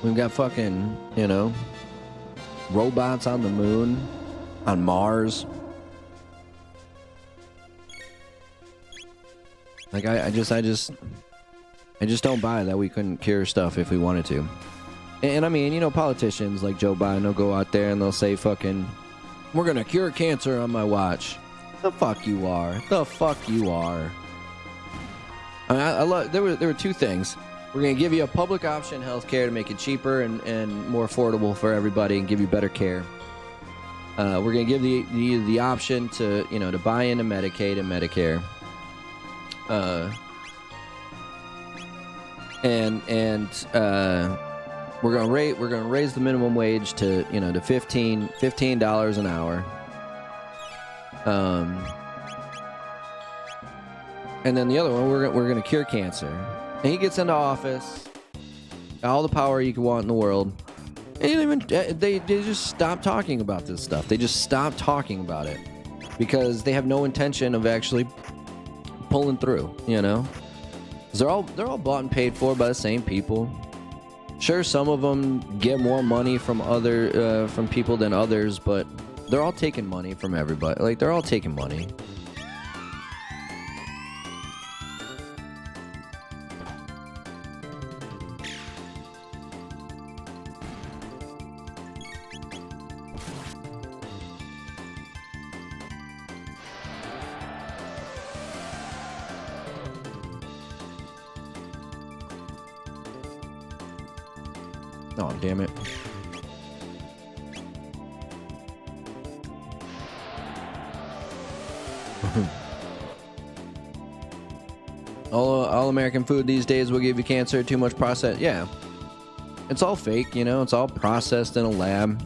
We've got fucking, you know, robots on the moon, on Mars. Like, I just don't buy that we couldn't cure stuff if we wanted to. And I mean, you know, politicians like Joe Biden will go out there and they'll say fucking, we're gonna cure cancer on my watch. The fuck you are. The fuck you are. I love, there were two things. We're going to give you a public option healthcare to make it cheaper and more affordable for everybody and give you better care. We're going to give you the option to, to buy into Medicaid and Medicare. We're going to raise the minimum wage to, to $15 an hour. And then the other one, we're going to cure cancer. And he gets into office, all the power you could want in the world. And they just stop talking about this stuff. They just stop talking about it because they have no intention of actually pulling through. 'Cause they're all bought and paid for by the same people. Sure, some of them get more money from from people than others, but they're all taking money from everybody. Like, they're all taking money. Oh, damn it. all American food these days will give you cancer. Too much processed. Yeah. It's all fake, It's all processed in a lab.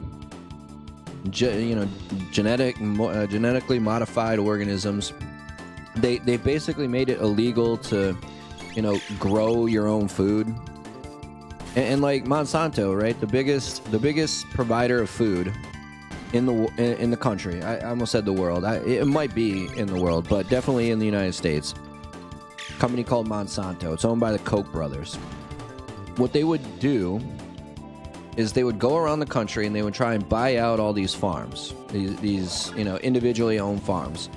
Genetically modified organisms. They basically made it illegal to, grow your own food. And like Monsanto, right? The biggest provider of food in the country. I almost said the world. It might be in the world, but definitely in the United States. A company called Monsanto. It's owned by the Koch brothers. What they would do is they would go around the country and they would try and buy out all these farms, these individually owned farms.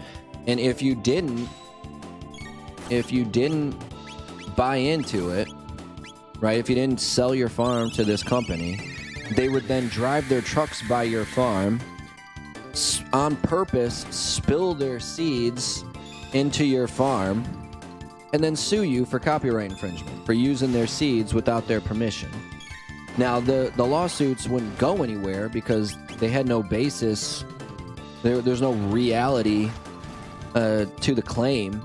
And if you didn't buy into it, right? If you didn't sell your farm to this company, they would then drive their trucks by your farm, on purpose spill their seeds into your farm, and then sue you for copyright infringement for using their seeds without their permission. Now, the lawsuits wouldn't go anywhere because they had no basis. There's no reality to the claim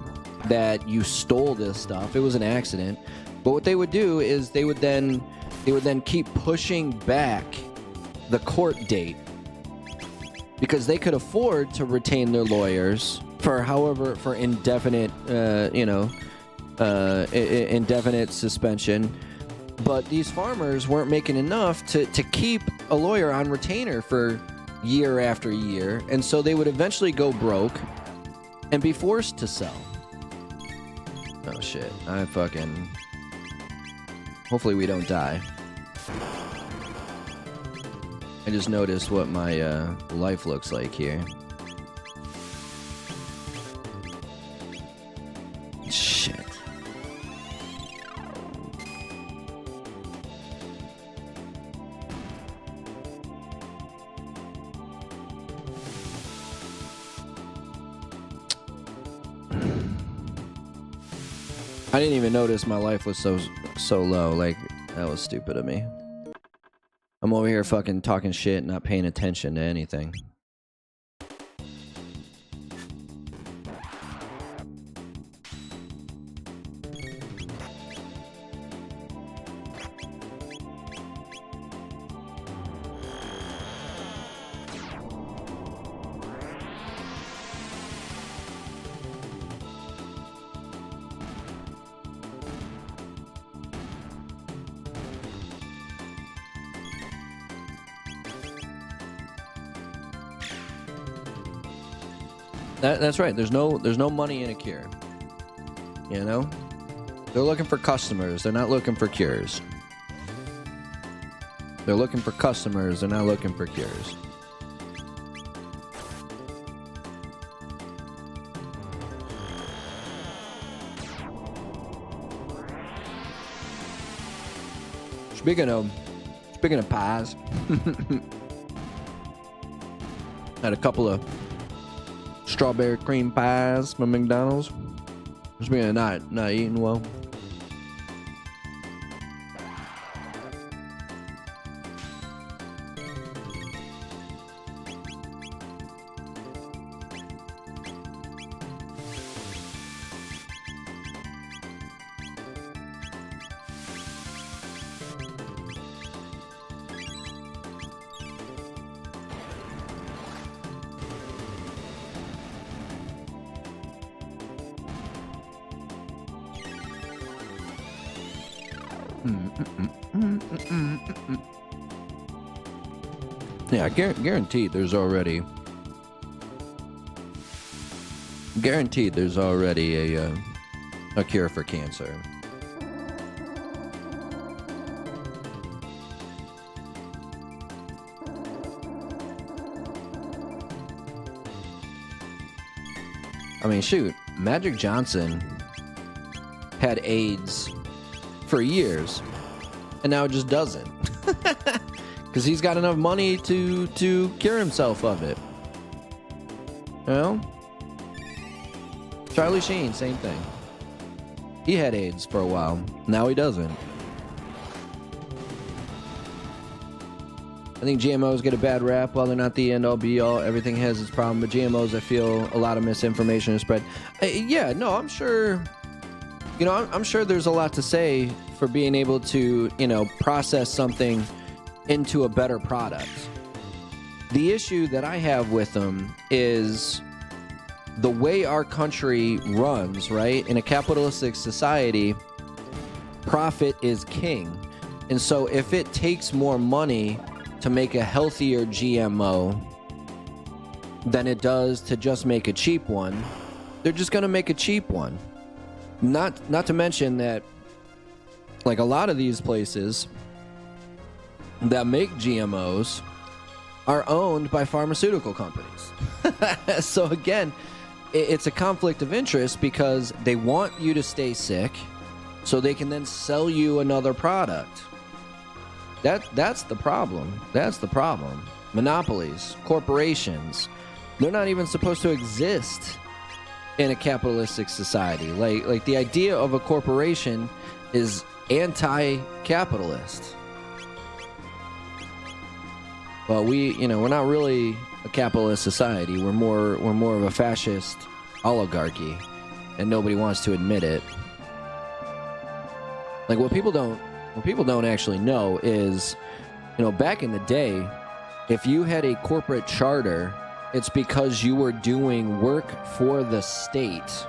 that you stole this stuff. It was an accident. But what they would do is they would then keep pushing back the court date because they could afford to retain their lawyers for indefinite indefinite suspension. But these farmers weren't making enough to keep a lawyer on retainer for year after year, and so they would eventually go broke and be forced to sell. Oh shit, hopefully we don't die. I just noticed what my life looks like here. Shit. I didn't even notice my life was so low. Like, that was stupid of me. I'm over here fucking talking shit, not paying attention to anything. That's right. There's no money in a cure. They're looking for customers. They're not looking for cures. They're looking for customers. They're not looking for cures. Speaking of pies, had a couple of strawberry cream pies from McDonald's. Speaking of not eating well. Yeah, guaranteed there's already a cure for cancer. I mean, shoot, Magic Johnson had AIDS for years, and now it just doesn't. Because he's got enough money to cure himself of it. You know? Charlie Sheen, same thing. He had AIDS for a while. Now he doesn't. I think GMOs get a bad rap. While they're not the end-all be-all, everything has its problem. But GMOs, I feel a lot of misinformation is spread. Yeah, no, I'm sure... You know, I'm sure there's a lot to say for being able to, you know, process something into a better product. The issue that I have with them is the way our country runs, right? In a capitalistic society, profit is king. And so if it takes more money to make a healthier GMO than it does to just make a cheap one, they're just going to make a cheap one. Not to mention that, like, a lot of these places that make GMOs are owned by pharmaceutical companies. So again, it's a conflict of interest because they want you to stay sick so they can then sell you another product. That's the problem. That's the problem. Monopolies, corporations, they're not even supposed to exist in a capitalistic society. Like the idea of a corporation is anti-capitalist. Well, we're not really a capitalist society. We're more of a fascist oligarchy, and nobody wants to admit it. Like, what people don't actually know is, you know, back in the day, if you had a corporate charter, it's because you were doing work for the state.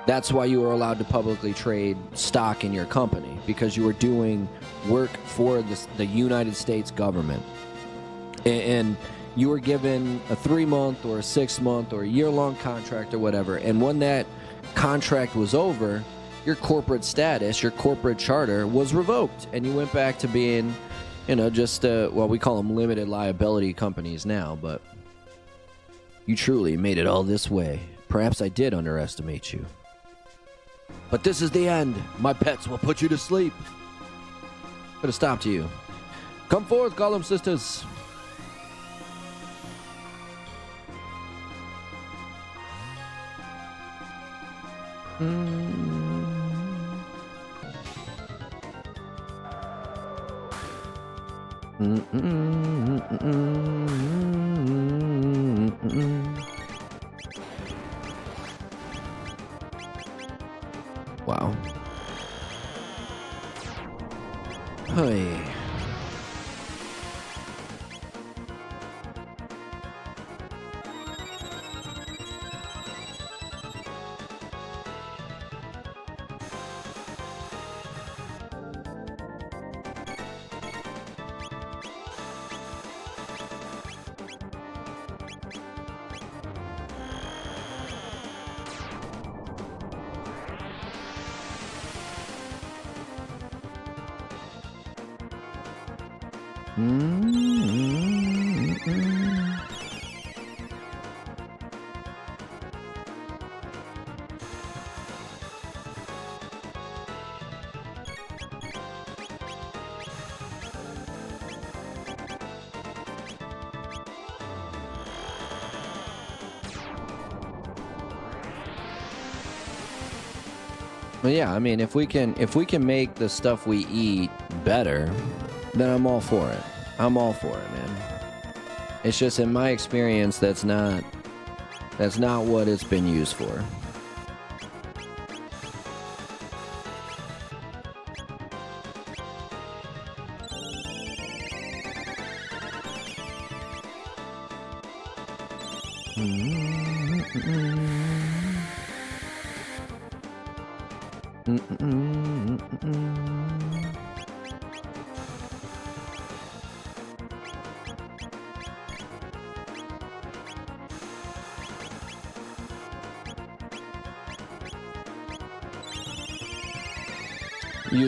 That's why you were allowed to publicly trade stock in your company, because you were doing work for the United States government. And you were given a 3-month or a 6-month or a year-long contract or whatever. And when that contract was over, your corporate status, your corporate charter was revoked. And you went back to being, you know, just, well, we call them limited liability companies now, but you truly made it all this way. Perhaps I did underestimate you. But this is the end. My pets will put you to sleep. Put a stop to you. Come forth, Gollum sisters. Wow. Hey. Well, yeah, I mean, if we can make the stuff we eat better, then I'm all for it. I'm all for it, man. It's just, in my experience, that's not what it's been used for. Use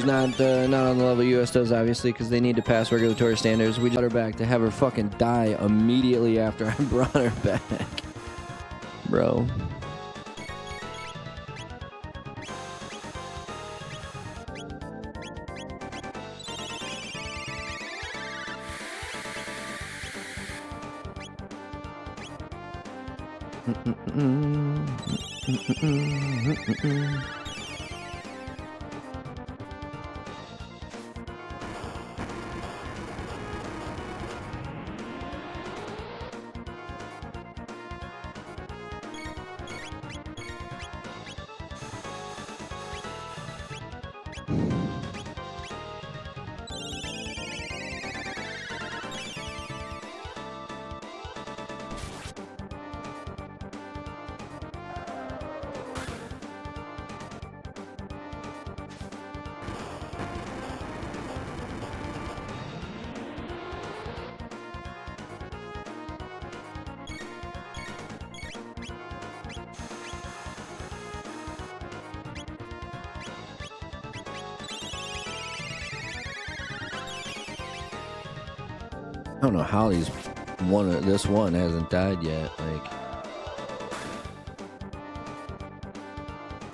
not on the level US does, obviously, because they need to pass regulatory standards. We just brought her back to have her fucking die immediately after I brought her back. Bro. I don't know how this one hasn't died yet. Like,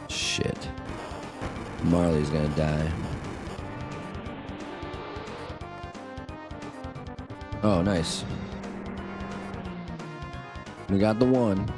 shit. Marley's gonna die. Oh, nice. We got the one.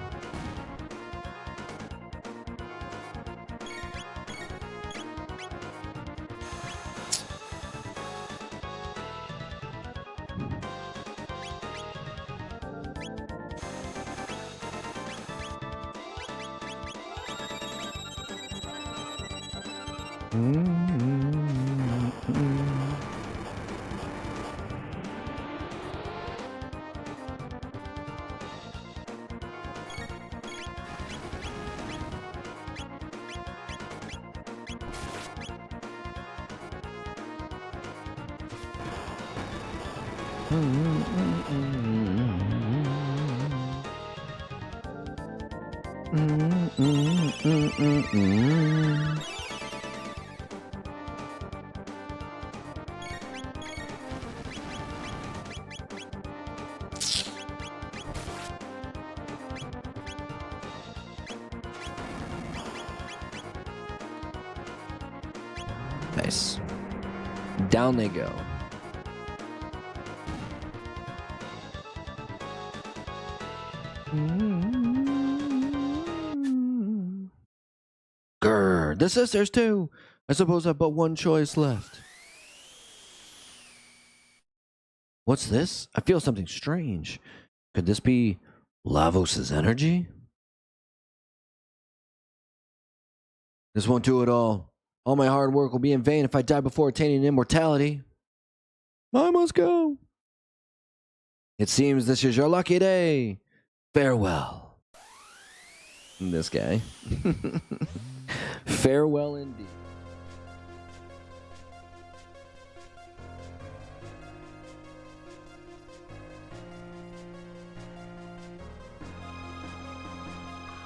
Nice. Down they go. Grr, the sisters too. I suppose I've but one choice left. What's this? I feel something strange. Could this be Lavos's energy? This won't do it all. All my hard work will be in vain if I die before attaining immortality. I must go. It seems this is your lucky day. Farewell. This guy. Farewell indeed.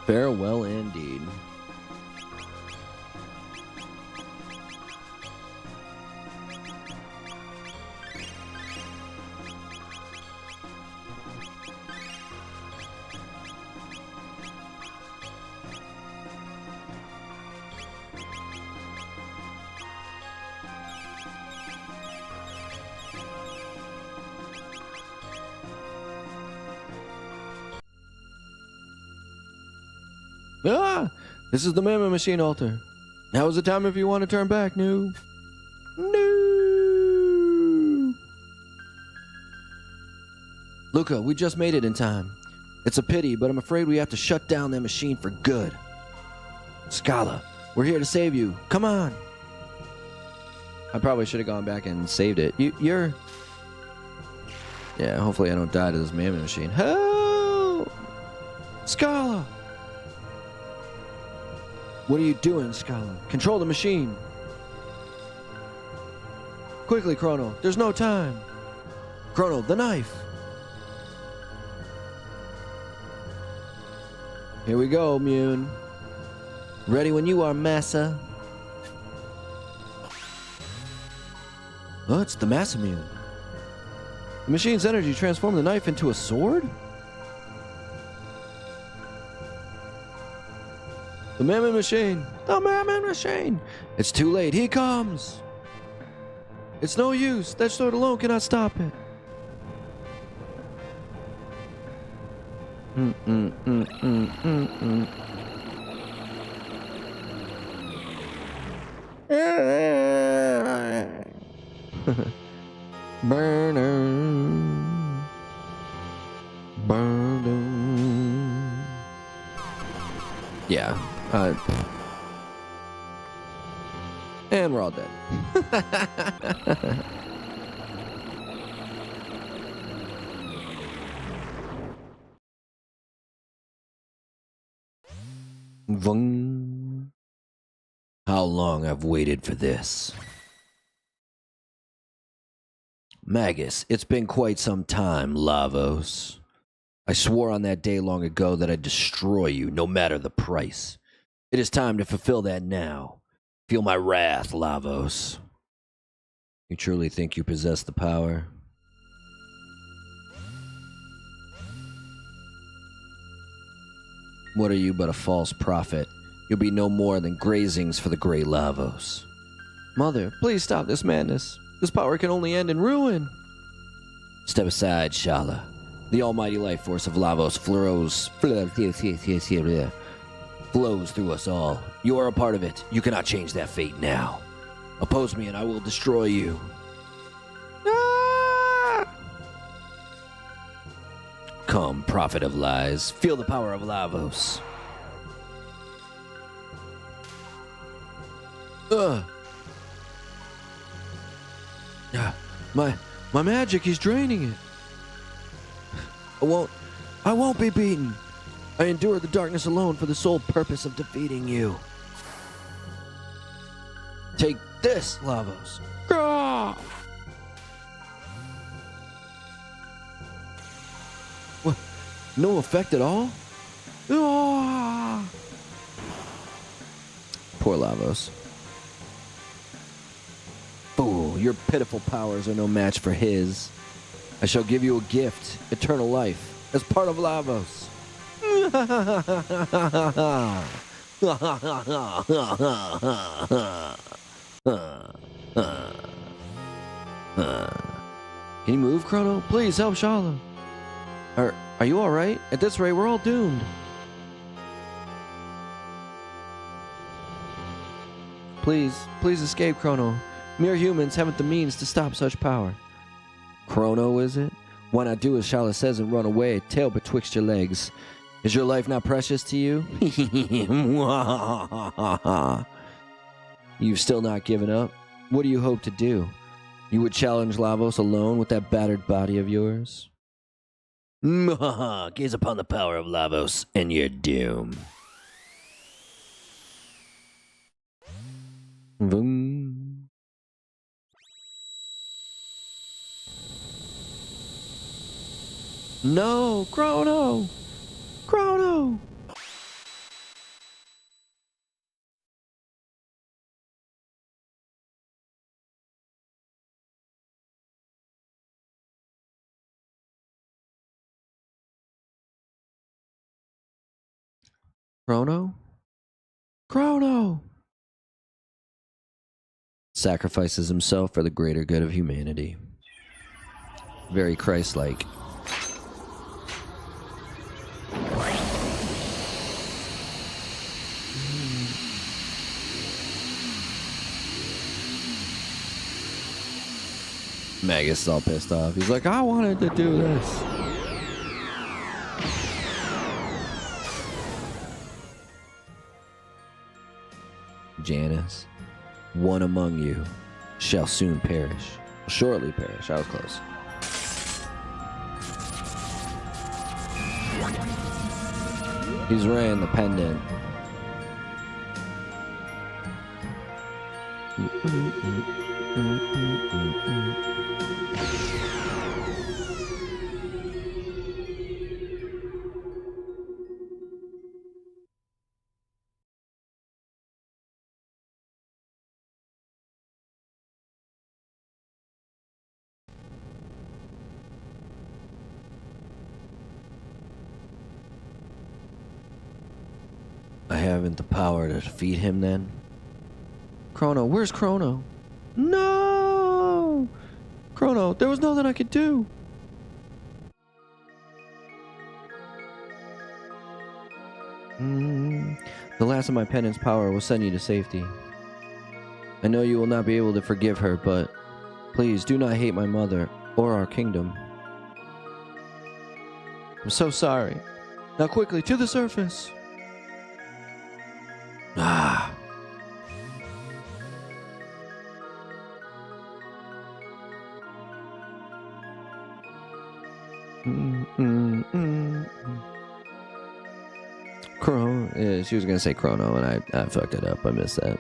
Farewell indeed. Ah! This is the Mama Machine altar. Now is the time if you want to turn back, No. Luca, we just made it in time. It's a pity, but I'm afraid we have to shut down that machine for good. Scala, we're here to save you. Come on. I probably should have gone back and saved it. You're... Yeah, hopefully I don't die to this Mama Machine. Help! Scala! What are you doing, Scholar? Control the machine. Quickly, Chrono. There's no time. Chrono, the knife. Here we go, Mune. Ready when you are, Massa. Oh, it's the Massamune. The machine's energy transformed the knife into a sword? The Mammon Machine! The Mammon Machine! It's too late. He comes! It's no use. That sword alone cannot stop it. Burner. Yeah. And we're all dead. Vung. How long I've waited for this. Magus, it's been quite some time, Lavos. I swore on that day long ago that I'd destroy you, no matter the price. It is time to fulfill that now. Feel my wrath, Lavos. You truly think you possess the power? What are you but a false prophet? You'll be no more than grazings for the Grey Lavos. Mother, please stop this madness. This power can only end in ruin. Step aside, Shala. The almighty life force of Lavos flows through us all. You are a part of it. You cannot change that fate now. Oppose me and I will destroy you. Ah! Come, prophet of lies. Feel the power of Lavos. My magic is draining it. I won't be beaten. I endure the darkness alone for the sole purpose of defeating you. Take this, Lavos. What? No effect at all? Poor Lavos. Fool, your pitiful powers are no match for his. I shall give you a gift, eternal life, as part of Lavos. Can you move, Chrono? Please help Shala. Are you alright? At this rate, we're all doomed. Please escape, Chrono. Mere humans haven't the means to stop such power. Chrono, is it? Why not do as Shala says and run away, tail betwixt your legs? Is your life not precious to you? You've still not given up? What do you hope to do? You would challenge Lavos alone with that battered body of yours? Gaze upon the power of Lavos and your doom. Vroom. No, Chrono! Chrono! Chrono? Chrono! Sacrifices himself for the greater good of humanity. Very Christ-like. Magus is all pissed off. He's like, I wanted to do this. Janus, one among you shall soon perish. Shortly perish. I was close. He's wearing the pendant. I haven't the power to defeat him then. Chrono, where's Chrono? No! Chrono, there was nothing I could do. The last of my penance power will send you to safety. I know you will not be able to forgive her, but please do not hate my mother or our kingdom. I'm so sorry. Now quickly, to the surface. Ah. Chrono. Yeah, she was gonna say Chrono, and I fucked it up. I missed that.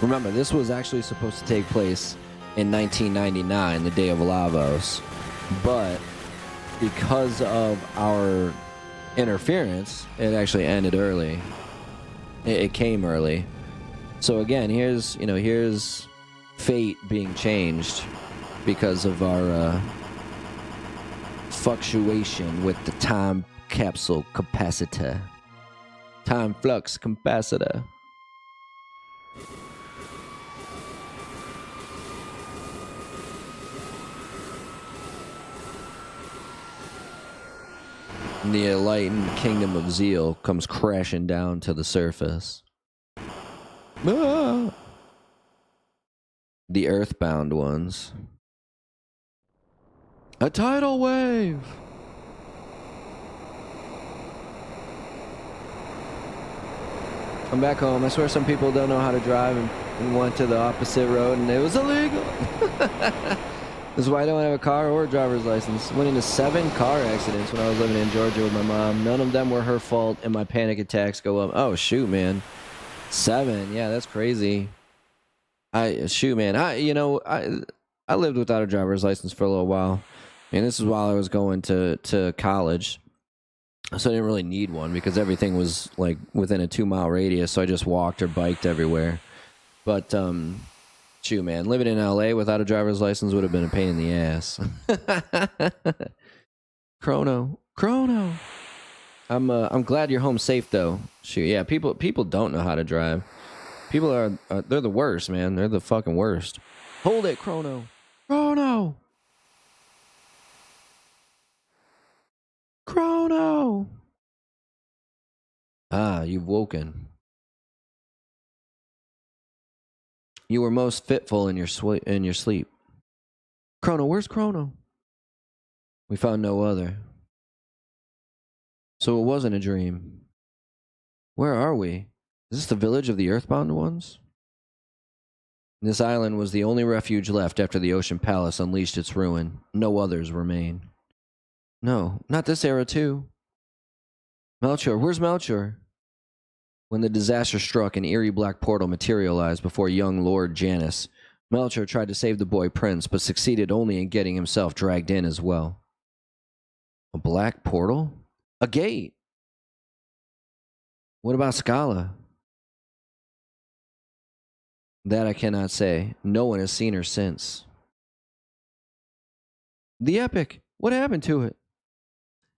Remember, this was actually supposed to take place in 1999, the day of Lavos, but because of our interference, it actually ended early. It came early. So again, here's fate being changed because of our fluctuation with the time capsule capacitor. Time flux capacitor. The enlightened kingdom of Zeal comes crashing down to the surface. Ah! The earthbound ones. A tidal wave! I'm back home. I swear some people don't know how to drive and went to the opposite road and it was illegal. This is why I don't have a car or a driver's license. Went into 7 car accidents when I was living in Georgia with my mom. None of them were her fault, and my panic attacks go up. Oh, shoot, man. 7. Yeah, that's crazy. I lived without a driver's license for a little while. And this is while I was going to college. So I didn't really need one because everything was like within a 2-mile radius. So I just walked or biked everywhere. But, shoot, man, living in LA without a driver's license would have been a pain in the ass. Chrono. I'm glad you're home safe though. Shoot, yeah, people don't know how to drive. People are they're the worst, man. They're the fucking worst. Hold it, Chrono. Ah, you've woken. You were most fitful in your sleep. Chrono, where's Chrono? We found no other. So it wasn't a dream. Where are we? Is this the village of the Earthbound ones? This island was the only refuge left after the Ocean Palace unleashed its ruin. No others remain. No, not this era too. Melchior, where's Melchior? When the disaster struck, an eerie black portal materialized before young Lord Janus. Melchior tried to save the boy prince, but succeeded only in getting himself dragged in as well. A black portal? A gate! What about Scala? That I cannot say. No one has seen her since. The Epic! What happened to it?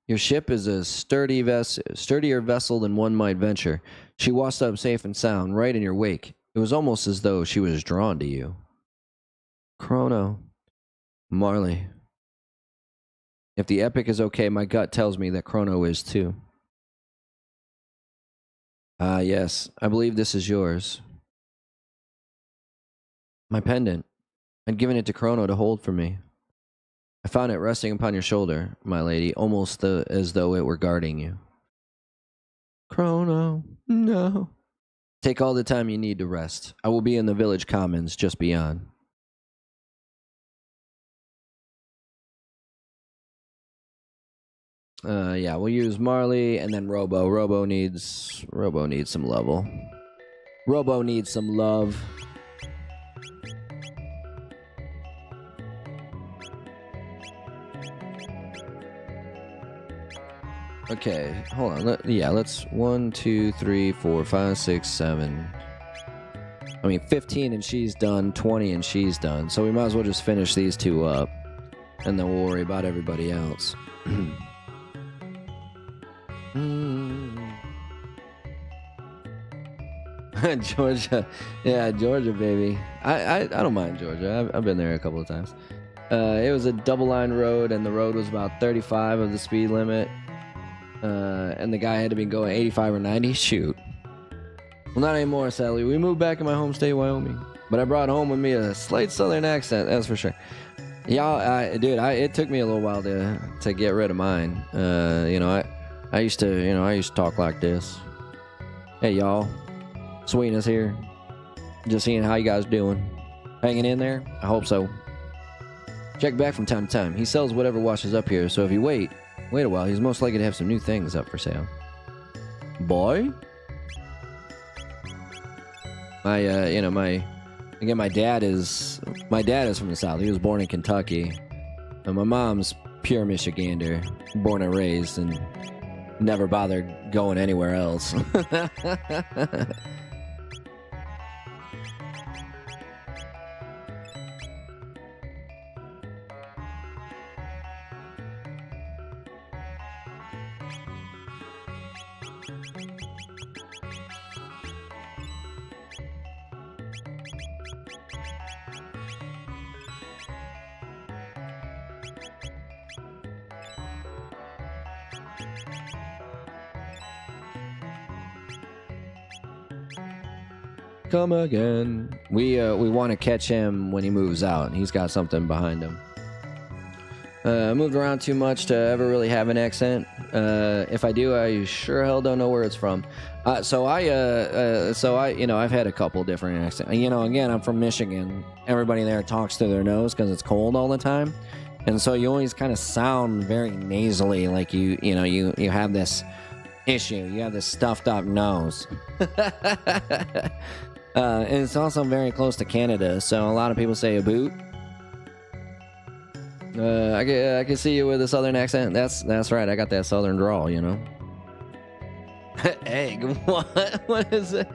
Your ship is a sturdier vessel than one might venture. She washed up safe and sound, right in your wake. It was almost as though she was drawn to you. Chrono. Marley. If the Epic is okay, my gut tells me that Chrono is too. Ah, yes. I believe this is yours. My pendant. I'd given it to Chrono to hold for me. I found it resting upon your shoulder, my lady, almost as though it were guarding you. Chrono, no. Take all the time you need to rest. I will be in the village commons just beyond. Yeah, we'll use Marley and then Robo. Robo needs some level. Robo needs some love. Okay, hold on. Let's 1, 2, 3, 4, 5, 6, 7. I mean, 15 and she's done, 20 and she's done. So we might as well just finish these two up, and then we'll worry about everybody else. Georgia, yeah, Georgia, baby. I don't mind Georgia. I've been there a couple of times. It was a double line road, and the road was about 35 of the speed limit. And the guy had to be going 85 or 90. Shoot. Well, not anymore, sadly. We moved back in my home state, Wyoming. But I brought home with me a slight southern accent, that's for sure. Y'all, it took me a little while to get rid of mine. I used to talk like this. Hey, y'all. Sweetness here. Just seeing how you guys doing. Hanging in there? I hope so. Check back from time to time. He sells whatever washes up here, so if you wait a while, he's most likely to have some new things up for sale. Boy? My dad is from the South. He was born in Kentucky. And my mom's pure Michigander, born and raised, and never bothered going anywhere else. Come again. We want to catch him when he moves out. He's got something behind him. I moved around too much to ever really have an accent. If I do, I sure hell don't know where it's from. So I've had a couple different accents. Again, I'm from Michigan. Everybody there talks through their nose because it's cold all the time, and so you always kind of sound very nasally, like you have this issue. You have this stuffed up nose. And it's also very close to Canada, so a lot of people say a boot. I can see you with a southern accent. That's right. I got that southern drawl, Egg. What is it?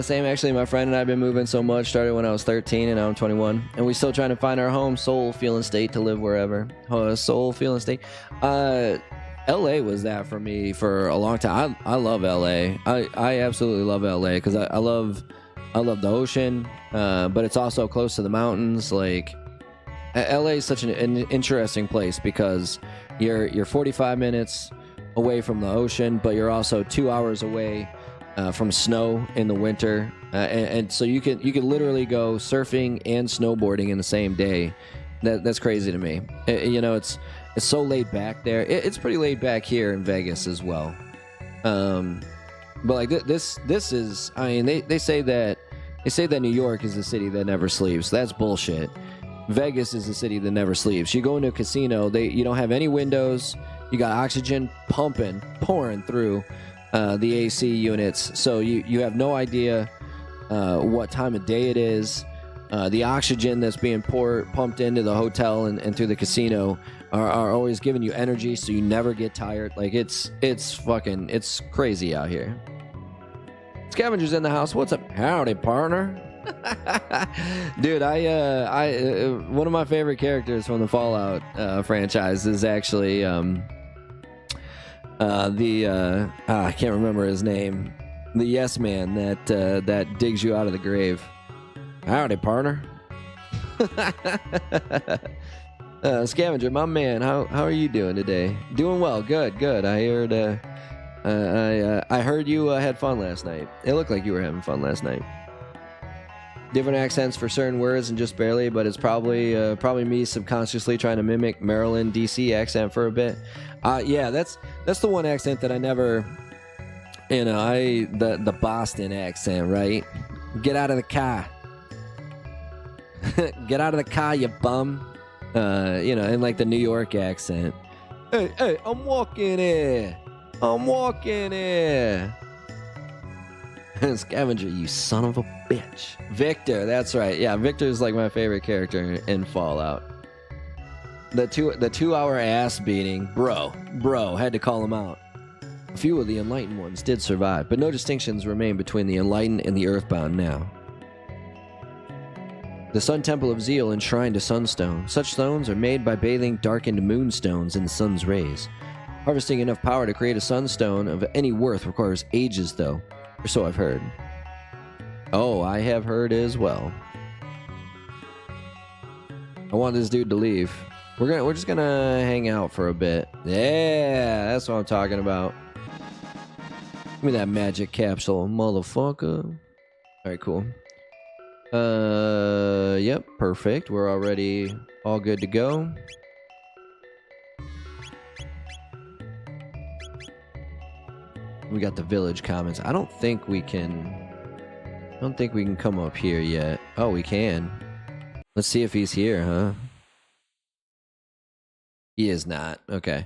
Same. Actually, my friend and I've been moving so much. Started when I was 13, and now I'm 21, and we still trying to find our home, soul, feeling state to live wherever. Soul, feeling state. LA was that for me for a long time. I love LA. I absolutely love LA because I love the ocean, but it's also close to the mountains. Like LA is such an interesting place because you're 45 minutes away from the ocean, but you're also 2 hours away from snow in the winter, and so you can literally go surfing and snowboarding in the same day. That's crazy to me. It's so laid back there. It's pretty laid back here in Vegas as well. But like this is, I mean, they say that New York is the city that never sleeps. That's bullshit. Vegas is the city that never sleeps. You go into a casino, you don't have any windows. You got oxygen pouring through the AC units, so you have no idea what time of day it is. The oxygen that's being pumped into the hotel and through the casino are always giving you energy, so you never get tired. Like it's crazy out here. Scavenger's in the house. What's up? Howdy, partner. Dude, I one of my favorite characters from the Fallout franchise is actually I can't remember his name. The Yes Man that digs you out of the grave. Howdy, partner. Scavenger, my man, how are you doing today? Doing well, good. I heard you had fun last night. It looked like you were having fun last night. Different accents for certain words and just barely, but it's probably me subconsciously trying to mimic Maryland, DC accent for a bit. Yeah, that's the one accent that I never, the Boston accent, right? Get out of the car. Get out of the car, you bum. And like the New York accent. Hey, I'm walking here. I'm walking here. Scavenger, you son of a bitch. Victor, that's right. Yeah, Victor is like my favorite character in Fallout. The 2-hour ass beating, bro, had to call him out. A few of the enlightened ones did survive, but no distinctions remain between the enlightened and the earthbound now. The Sun Temple of Zeal enshrined a sunstone. Such stones are made by bathing darkened moonstones in the sun's rays. Harvesting enough power to create a sunstone of any worth requires ages, though, or so I've heard. Oh, I have heard as well. I want this dude to leave. We're just gonna hang out for a bit. Yeah, that's what I'm talking about. Give me that magic capsule, motherfucker. All right, cool. Yep, perfect. We're already all good to go. We got the village comments. I don't think we can come up here yet. Oh, we can. Let's see if he's here, huh? He is not. Okay.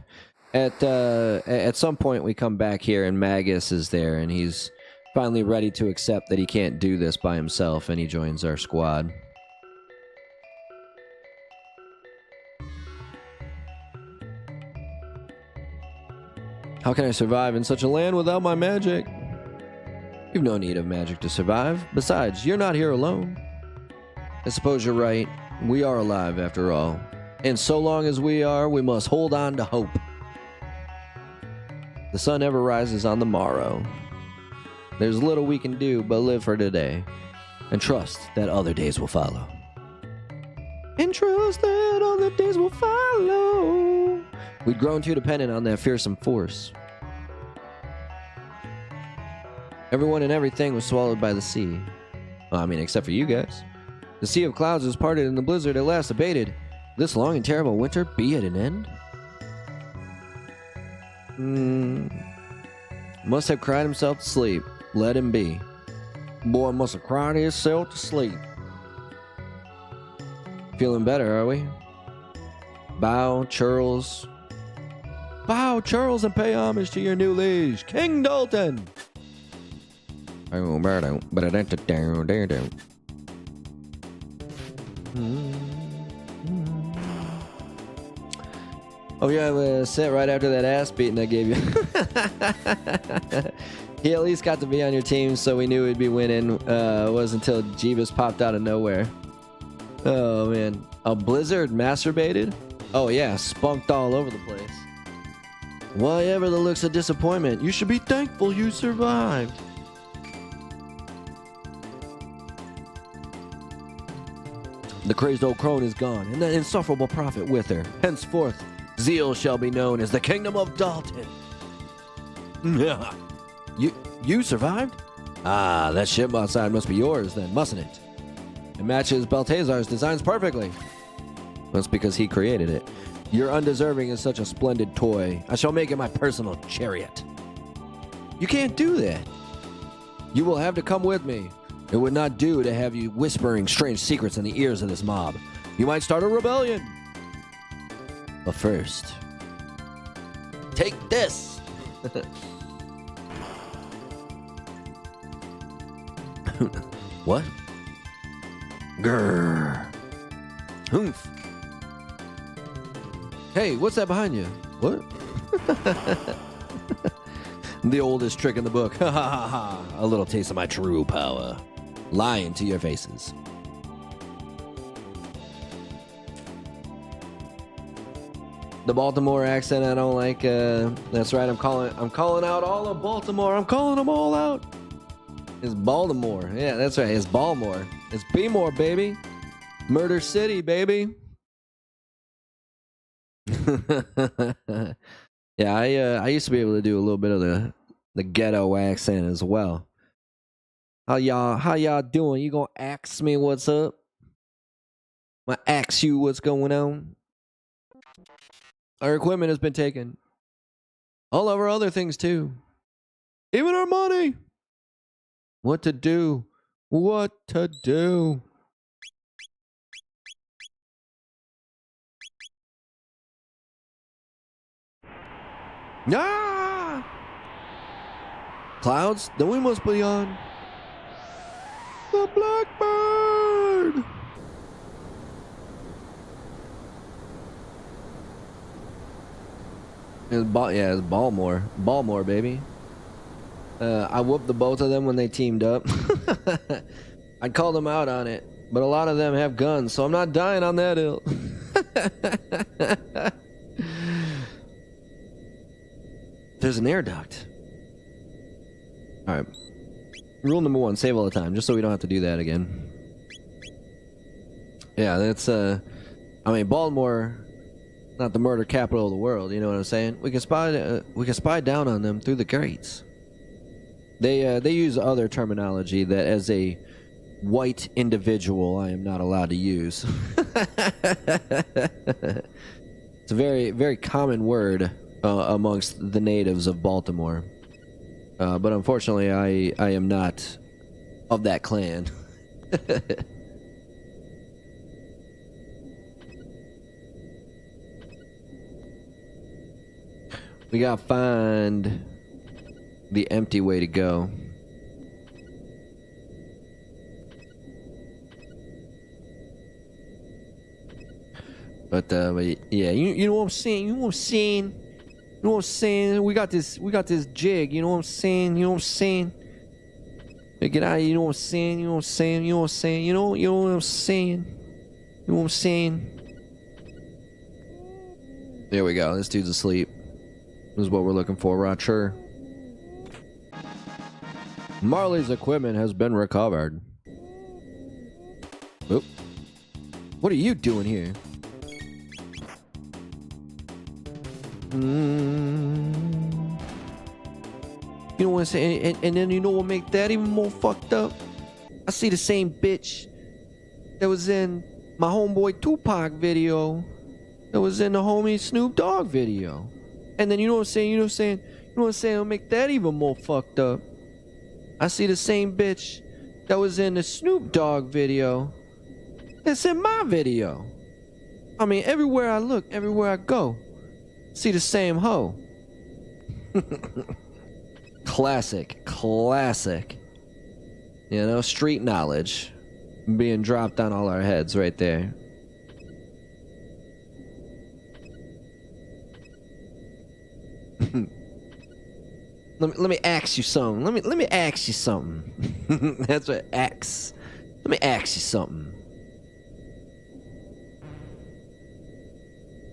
At some point we come back here and Magus is there and he's finally ready to accept that he can't do this by himself and he joins our squad. How can I survive in such a land without my magic? You've no need of magic to survive. Besides, you're not here alone. I suppose you're right. We are alive after all. And so long as we are, we must hold on to hope. The sun ever rises on the morrow. There's little we can do but live for today. And trust that other days will follow. And trust that other days will follow. We'd grown too dependent on that fearsome force. Everyone and everything was swallowed by the sea. Well, I mean, except for you guys. The sea of clouds was parted and the blizzard at last abated. This long and terrible winter be at an end? Must have cried himself to sleep. Let him be. Boy must have cried himself to sleep. Feeling better, are we? Bow, Charles. Bow, Charles, and pay homage to your new liege, King Dalton. Oh yeah, set right after that ass beating I gave you. He at least got to be on your team, so we knew he'd be winning. It wasn't until Jeebus popped out of nowhere. Oh man, a blizzard masturbated? Oh yeah, spunked all over the place. Whatever the looks of disappointment, you should be thankful you survived. The crazed old crone is gone, and the insufferable prophet with her. Henceforth, Zeal shall be known as the Kingdom of Dalton. You survived? Ah, that ship outside must be yours then, mustn't it? It matches Balthazar's designs perfectly. That's because he created it. You're undeserving of such a splendid toy. I shall make it my personal chariot. You can't do that. You will have to come with me. It would not do to have you whispering strange secrets in the ears of this mob. You might start a rebellion. But first, take this. What? Grrr. Humph. Hey, what's that behind you? What? The oldest trick in the book. Ha ha ha ha. A little taste of my true power. Lying to your faces. The Baltimore accent I don't like. That's right. I'm calling out all of Baltimore. I'm calling them all out. It's Baltimore. Yeah, that's right. It's Baltimore. It's B-more, baby. Murder City, baby. Yeah, I used to be able to do a little bit of the ghetto accent as well. How y'all doing? You gonna ask me what's up? I ask you what's going on. Our equipment has been taken. All of our other things too. Even our money. What to do? What to do? Ah! Clouds? Then we must be on the Blackbird. It's Baltimore. Baltimore, baby. I whooped the both of them when they teamed up. I called them out on it, but a lot of them have guns, so I'm not dying on that hill. There's an air duct. Alright. Rule number 1, save all the time, just so we don't have to do that again. Yeah, that's, I mean, Baltimore, not the murder capital of the world, you know what I'm saying? We can spy down on them through the grates. They use other terminology that as a white individual I am not allowed to use. It's a very, very common word amongst the natives of Baltimore. But unfortunately I am not of that clan. We gotta find the empty way to go. But yeah, you know what I'm saying? You know what I'm saying? You know what I'm saying? We got this jig, you know what I'm saying? You know what I'm saying? Hey, get out of here, you know what I'm saying? You know what I'm saying? You know what I'm saying? You know what I'm saying? You know what I'm saying? There we go. This dude's asleep. This is what we're looking for, Roger. Marley's equipment has been recovered. Oop. What are you doing here? You know what I'm saying? And then you know what make that even more fucked up? I see the same bitch that was in my homeboy Tupac video, that was in the homie Snoop Dogg video. And then you know what I'm saying? You know what I'm saying? You know what I'm saying? It'll make that even more fucked up. I see the same bitch that was in the Snoop Dogg video that's in my video. I mean, everywhere I look, everywhere I go, see the same hoe. Classic. You know, street knowledge being dropped on all our heads right there. Let me ask you something. Let me ask you something. That's what ask. Let me ask you something.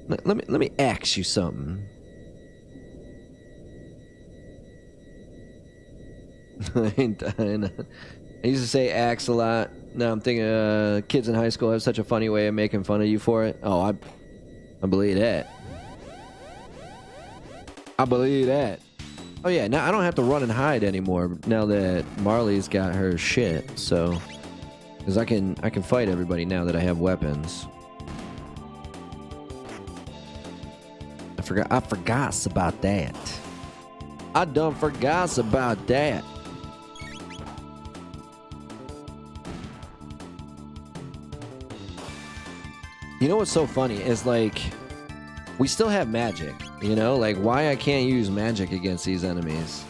Let me ask you something. I ain't dying. I used to say axe a lot. Now I'm thinking kids in high school have such a funny way of making fun of you for it. Oh, I believe that. I believe that. Oh yeah, now I don't have to run and hide anymore now that Marley's got her shit. So, because I can fight everybody now that I have weapons. I forgot about that. I done forgot about that. You know what's so funny is, like, we still have magic, you know? Like, why I can't use magic against these enemies?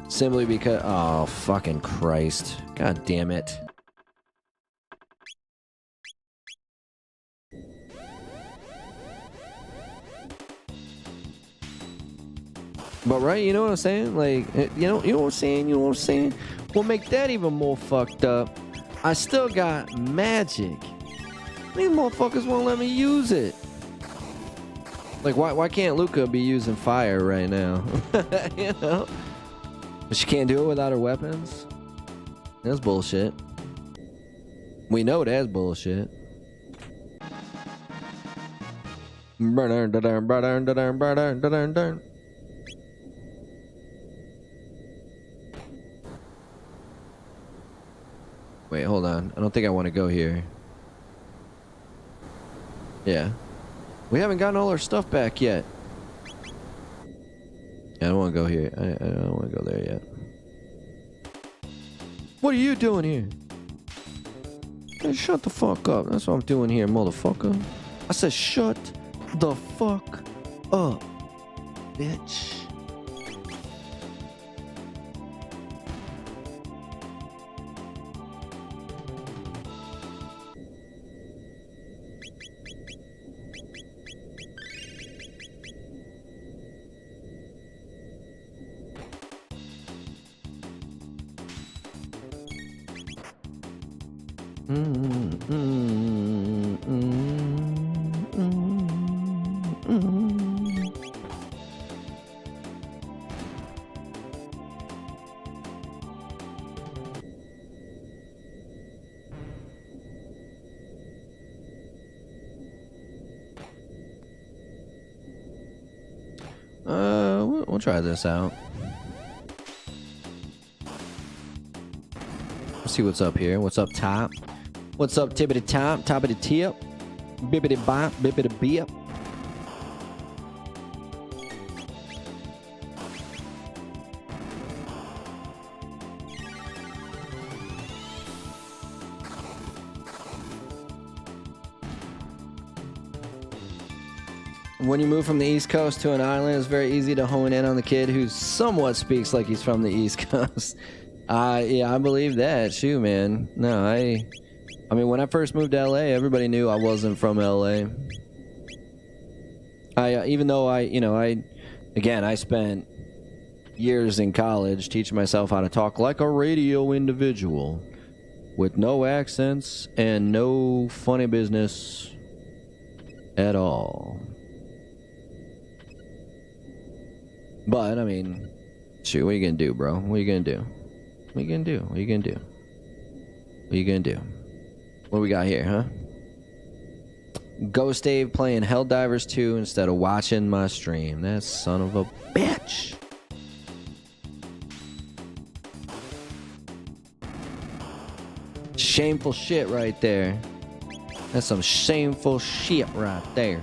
Simply because... Oh, fucking Christ. God damn it. But right, you know what I'm saying? Like, you know what I'm saying? You know what I'm saying? We'll make that even more fucked up. I still got magic. These motherfuckers won't let me use it. Like, why can't Luca be using fire right now? You know? But she can't do it without her weapons? That's bullshit. We know that's bullshit. Wait, hold on. I don't think I want to go here. Yeah. We haven't gotten all our stuff back yet. Yeah, I don't want to go here. I don't want to go there yet. What are you doing here? Hey, shut the fuck up. That's what I'm doing here, motherfucker. I said shut the fuck up, bitch. We'll try this out. Let's see what's up here. What's up top? What's up tippity top? Toppity tip? Bippity bop? Bippity beep? When you move from the East Coast to an island, it's very easy to hone in on the kid who somewhat speaks like he's from the East Coast. Yeah, I believe that. Shoot, man. No, I mean, when I first moved to LA, everybody knew I wasn't from LA. Even though I spent years in college teaching myself how to talk like a radio individual with no accents and no funny business at all. But, I mean, shoot, what are you gonna do, bro? What are you gonna do? What are you gonna do? What are you gonna do? What are you gonna do? What do we got here, huh? Ghost Dave playing Helldivers 2 instead of watching my stream. That son of a bitch. Shameful shit right there. That's some shameful shit right there.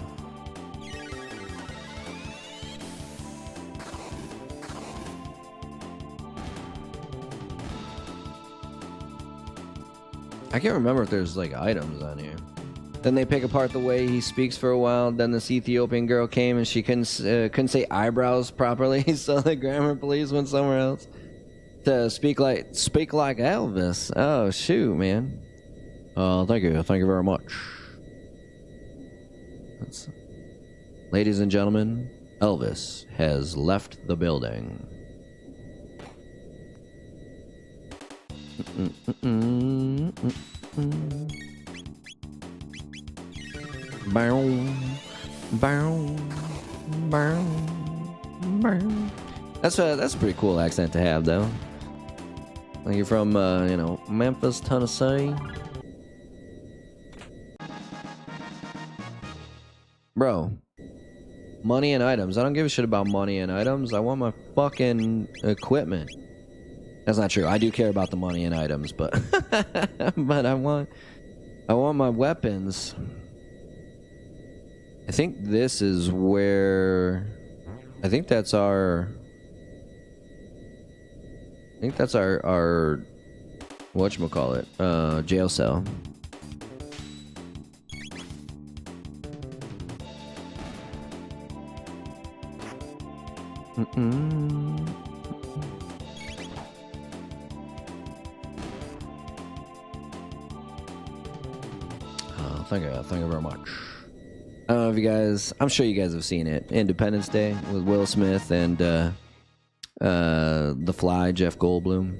I can't remember if there's like items on here. Then they pick apart the way he speaks for a while. Then this Ethiopian girl came and she couldn't say eyebrows properly, so the grammar police went somewhere else to speak like Elvis. Oh shoot, man. Thank you very much. Ladies and gentlemen, Elvis has left the building. That's a pretty cool accent to have, though. Like you're from, Memphis, Tennessee. Bro, money and items. I don't give a shit about money and items. I want my fucking equipment. That's not true. I do care about the money and items, but but I want my weapons. I think this is where that's our whatchamacallit, jail cell. Thank you very much. I don't know if you guys, I'm sure you guys have seen it. Independence Day with Will Smith and The Fly, Jeff Goldblum.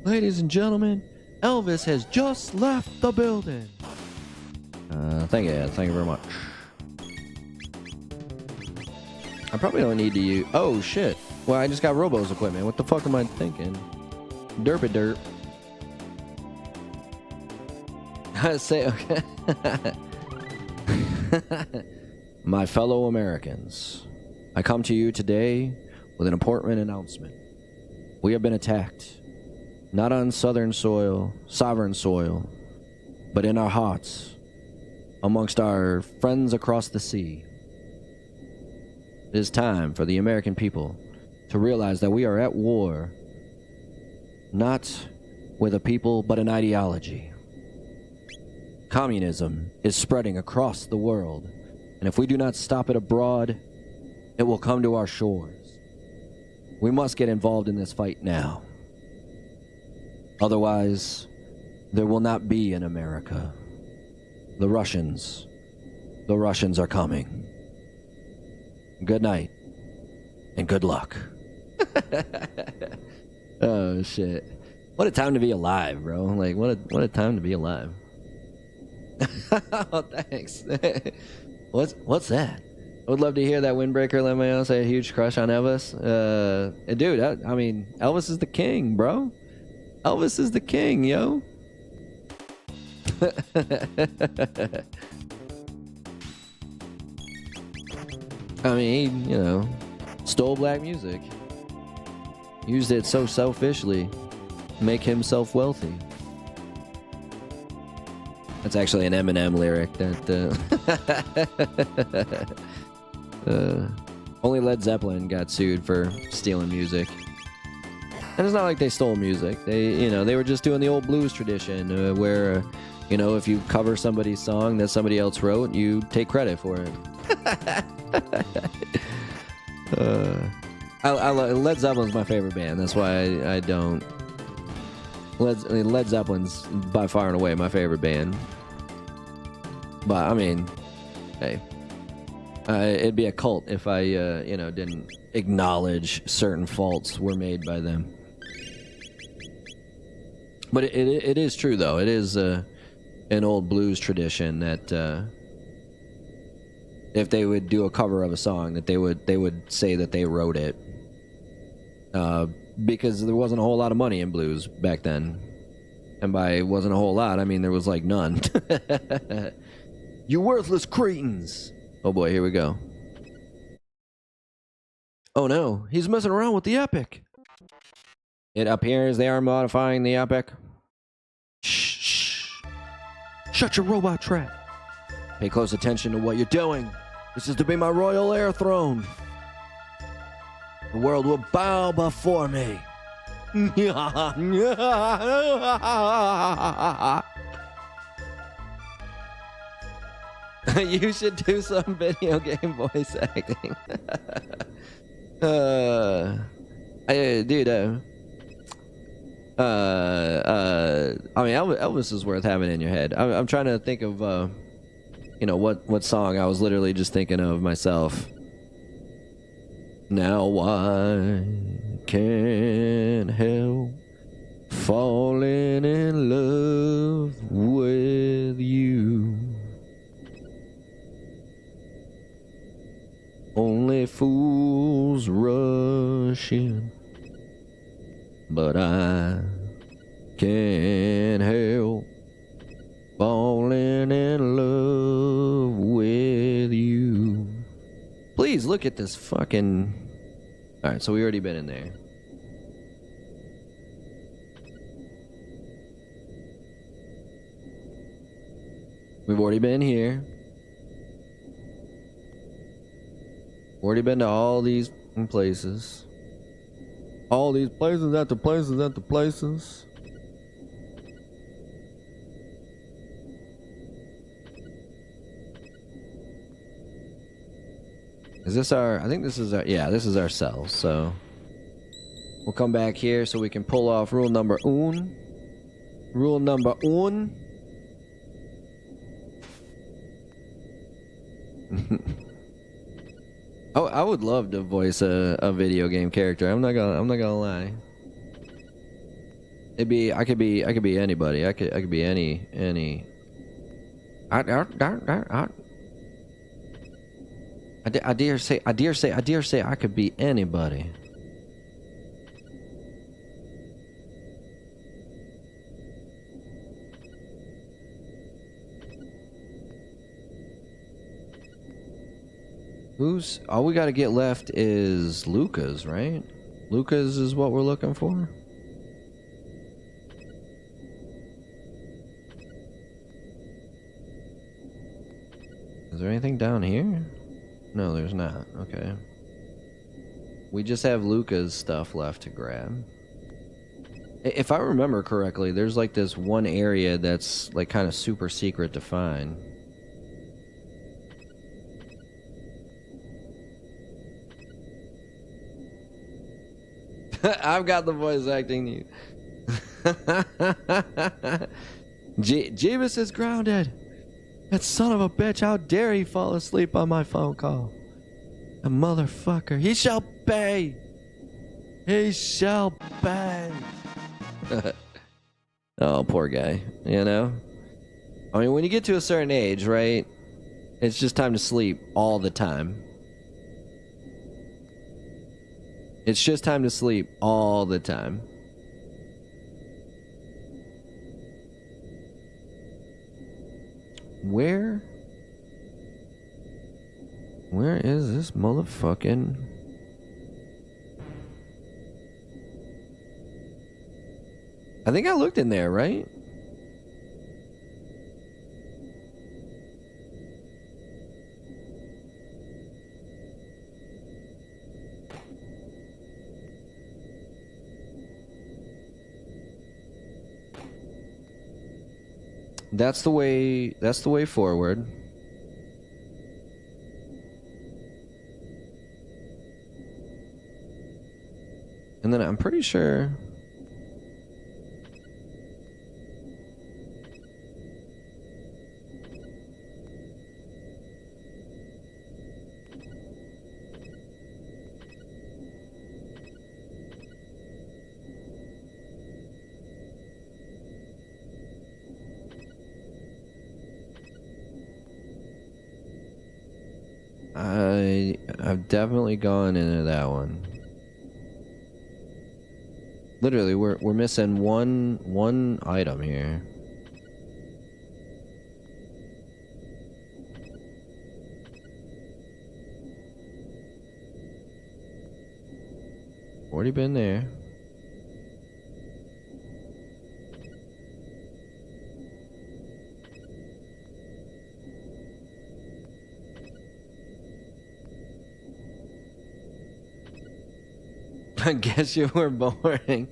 Ladies and gentlemen, Elvis has just left the building. Thank you very much. I probably don't need to use, oh shit. Well, I just got Robo's equipment. What the fuck am I thinking? Derpy derp. I say, okay. My fellow Americans, I come to you today with an important announcement. We have been attacked, not on sovereign soil, but in our hearts, amongst our friends across the sea. It is time for the American people to realize that we are at war, not with a people, but an ideology. Communism is spreading across the world, and if we do not stop it abroad, it will come to our shores. We must get involved in this fight now. Otherwise, there will not be an America. The Russians are coming. Good night, and good luck. Oh, shit. What a time to be alive, bro. Like, what a time to be alive. Oh, thanks. What's that? I would love to hear that windbreaker. Let me say a huge crush on Elvis. Dude, I mean, Elvis is the king, bro. Elvis is the king, yo. I mean, he, you know, stole black music. Used it so selfishly. Make himself wealthy. That's actually an Eminem lyric that only Led Zeppelin got sued for stealing music. And it's not like they stole music. They were just doing the old blues tradition where, you know, if you cover somebody's song that somebody else wrote, you take credit for it. Led Zeppelin's my favorite band. That's why I don't. Led Zeppelin's by far and away my favorite band. But I mean, hey, it'd be a cult if I, you know, didn't acknowledge certain faults were made by them. But it is true though. It is an old blues tradition that if they would do a cover of a song, that they would say that they wrote it. Because there wasn't a whole lot of money in blues back then. And by wasn't a whole lot, I mean there was like none. You worthless cretins! Oh boy, here we go. Oh no, he's messing around with the epic. It appears they are modifying the epic. Shh. Shut your robot trap. Pay close attention to what you're doing. This is to be my royal air throne. The world will bow before me. You should do some video game voice acting. Dude, I mean, Elvis is worth having in your head. I'm trying to think of, you know, what song I was literally just thinking of myself. Now I can't help falling in love with you. Only fools rush in, but I can't help falling in love with you. Please look at this fucking... Alright, so we already been in there. We've already been here. Already been to all these places. All these places after places after places. Is this our... I think this is our... Yeah, this is our cell, so... We'll come back here so we can pull off rule number un. Rule number un. Oh, I would love to voice a video game character. I'm not gonna lie. I could be anybody. I could be any. I dare say I could be anybody. All we gotta get left is Lucas, right? Lucas is what we're looking for. Is there anything down here? No, there's not. Okay. We just have Lucas stuff left to grab. If I remember correctly, there's like this one area that's like kind of super secret to find. I've got the voice acting. Jeebus is grounded. That son of a bitch, how dare he fall asleep on my phone call? A motherfucker. He shall pay. He shall pay. Oh, poor guy. You know? I mean, when you get to a certain age, right? It's just time to sleep all the time. It's just time to sleep all the time. Where is this motherfucking... I think I looked in there, right? That's the way forward. And then I'm pretty sure... I've definitely gone into that one. Literally, we're missing one item here. Already been there. I guess you were boring.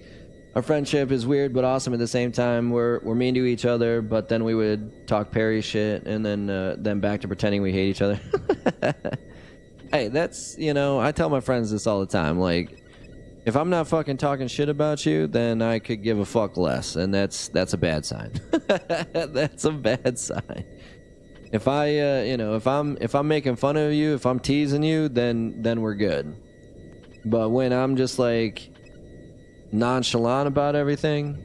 Our friendship is weird but awesome at the same time. We're mean to each other, but then we would talk Perry shit, and then back to pretending we hate each other. Hey, that's, you know, I tell my friends this all the time. Like, if I'm not fucking talking shit about you, then I could give a fuck less, and that's a bad sign. That's a bad sign. If I, you know, if I'm making fun of you, if I'm teasing you, then we're good. But when I'm just like nonchalant about everything,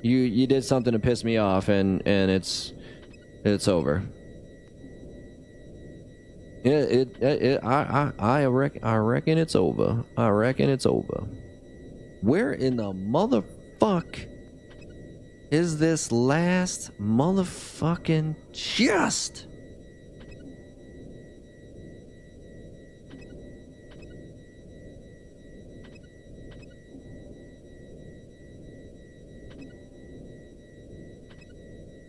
you did something to piss me off, and it's over. I reckon it's over. I reckon it's over. Where in the motherfuck is this last motherfucking chest?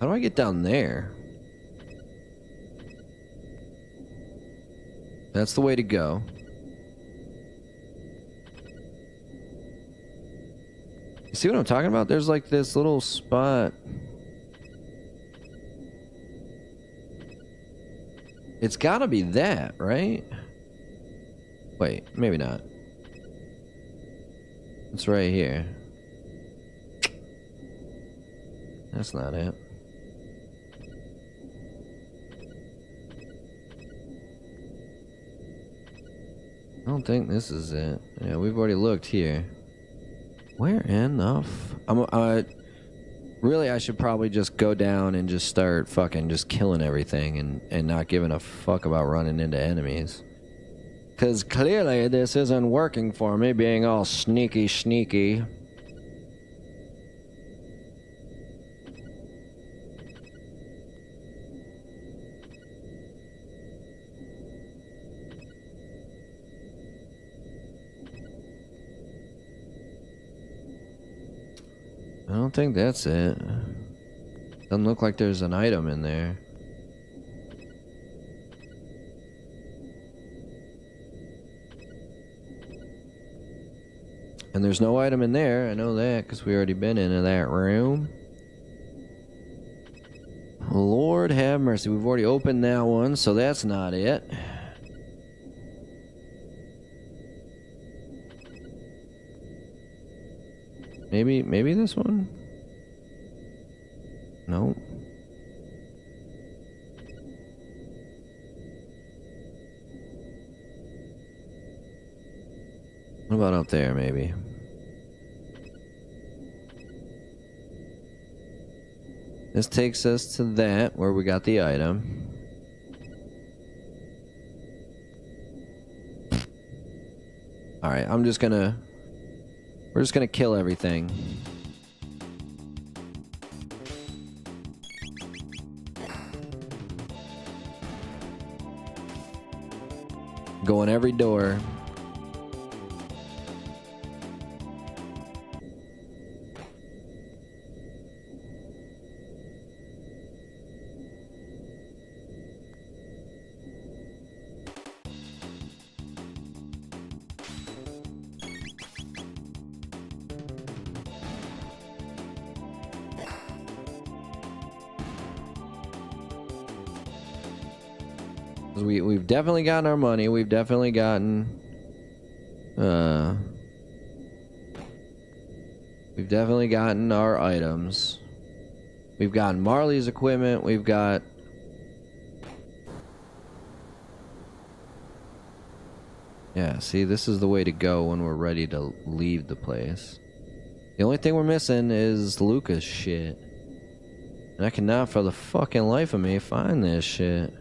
How do I get down there? That's the way to go. You see what I'm talking about? There's like this little spot. It's gotta be that, right? Wait, maybe not. It's right here. That's not it. I don't think this is it. Yeah, we've already looked here. Where in the really, I should probably just go down and just start fucking just killing everything and not giving a fuck about running into enemies. Because clearly this isn't working for me, being all sneaky. I don't think that's it. Doesn't look like there's an item in there. And there's no item in there. I know that because we already been into that room. Lord have mercy. We've already opened that one, so that's not it. Maybe this one? No. What about up there, maybe? This takes us to that, where we got the item. Alright, we're just gonna kill everything. Go in every door. We've definitely gotten our money. We've definitely gotten our items. We've gotten Marley's equipment. We've got yeah, see, this is the way to go when we're ready to leave the place. The only thing we're missing is Luca's shit. And I cannot for the fucking life of me find this shit.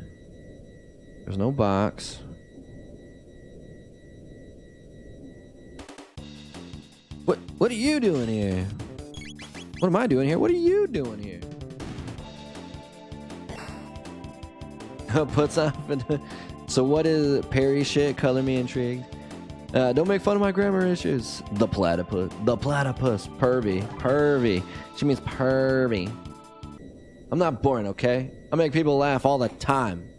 There's no box. What are you doing here? What am I doing here? What are you doing here? Puts off. So what is it? Perry shit? Color me intrigued. Don't make fun of my grammar issues. The platypus. The platypus. Pervy. Pervy. She means pervy. I'm not boring, okay? I make people laugh all the time.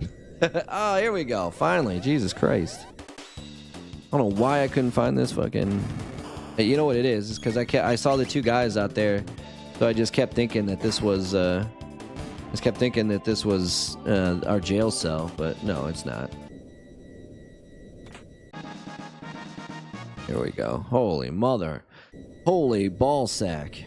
Oh, here we go. Finally. Jesus Christ. I don't know why I couldn't find this fucking... You know what it is? It's because I saw the two guys out there, so I just kept thinking that this was our jail cell, but no, it's not. Here we go. Holy mother. Holy ball sack.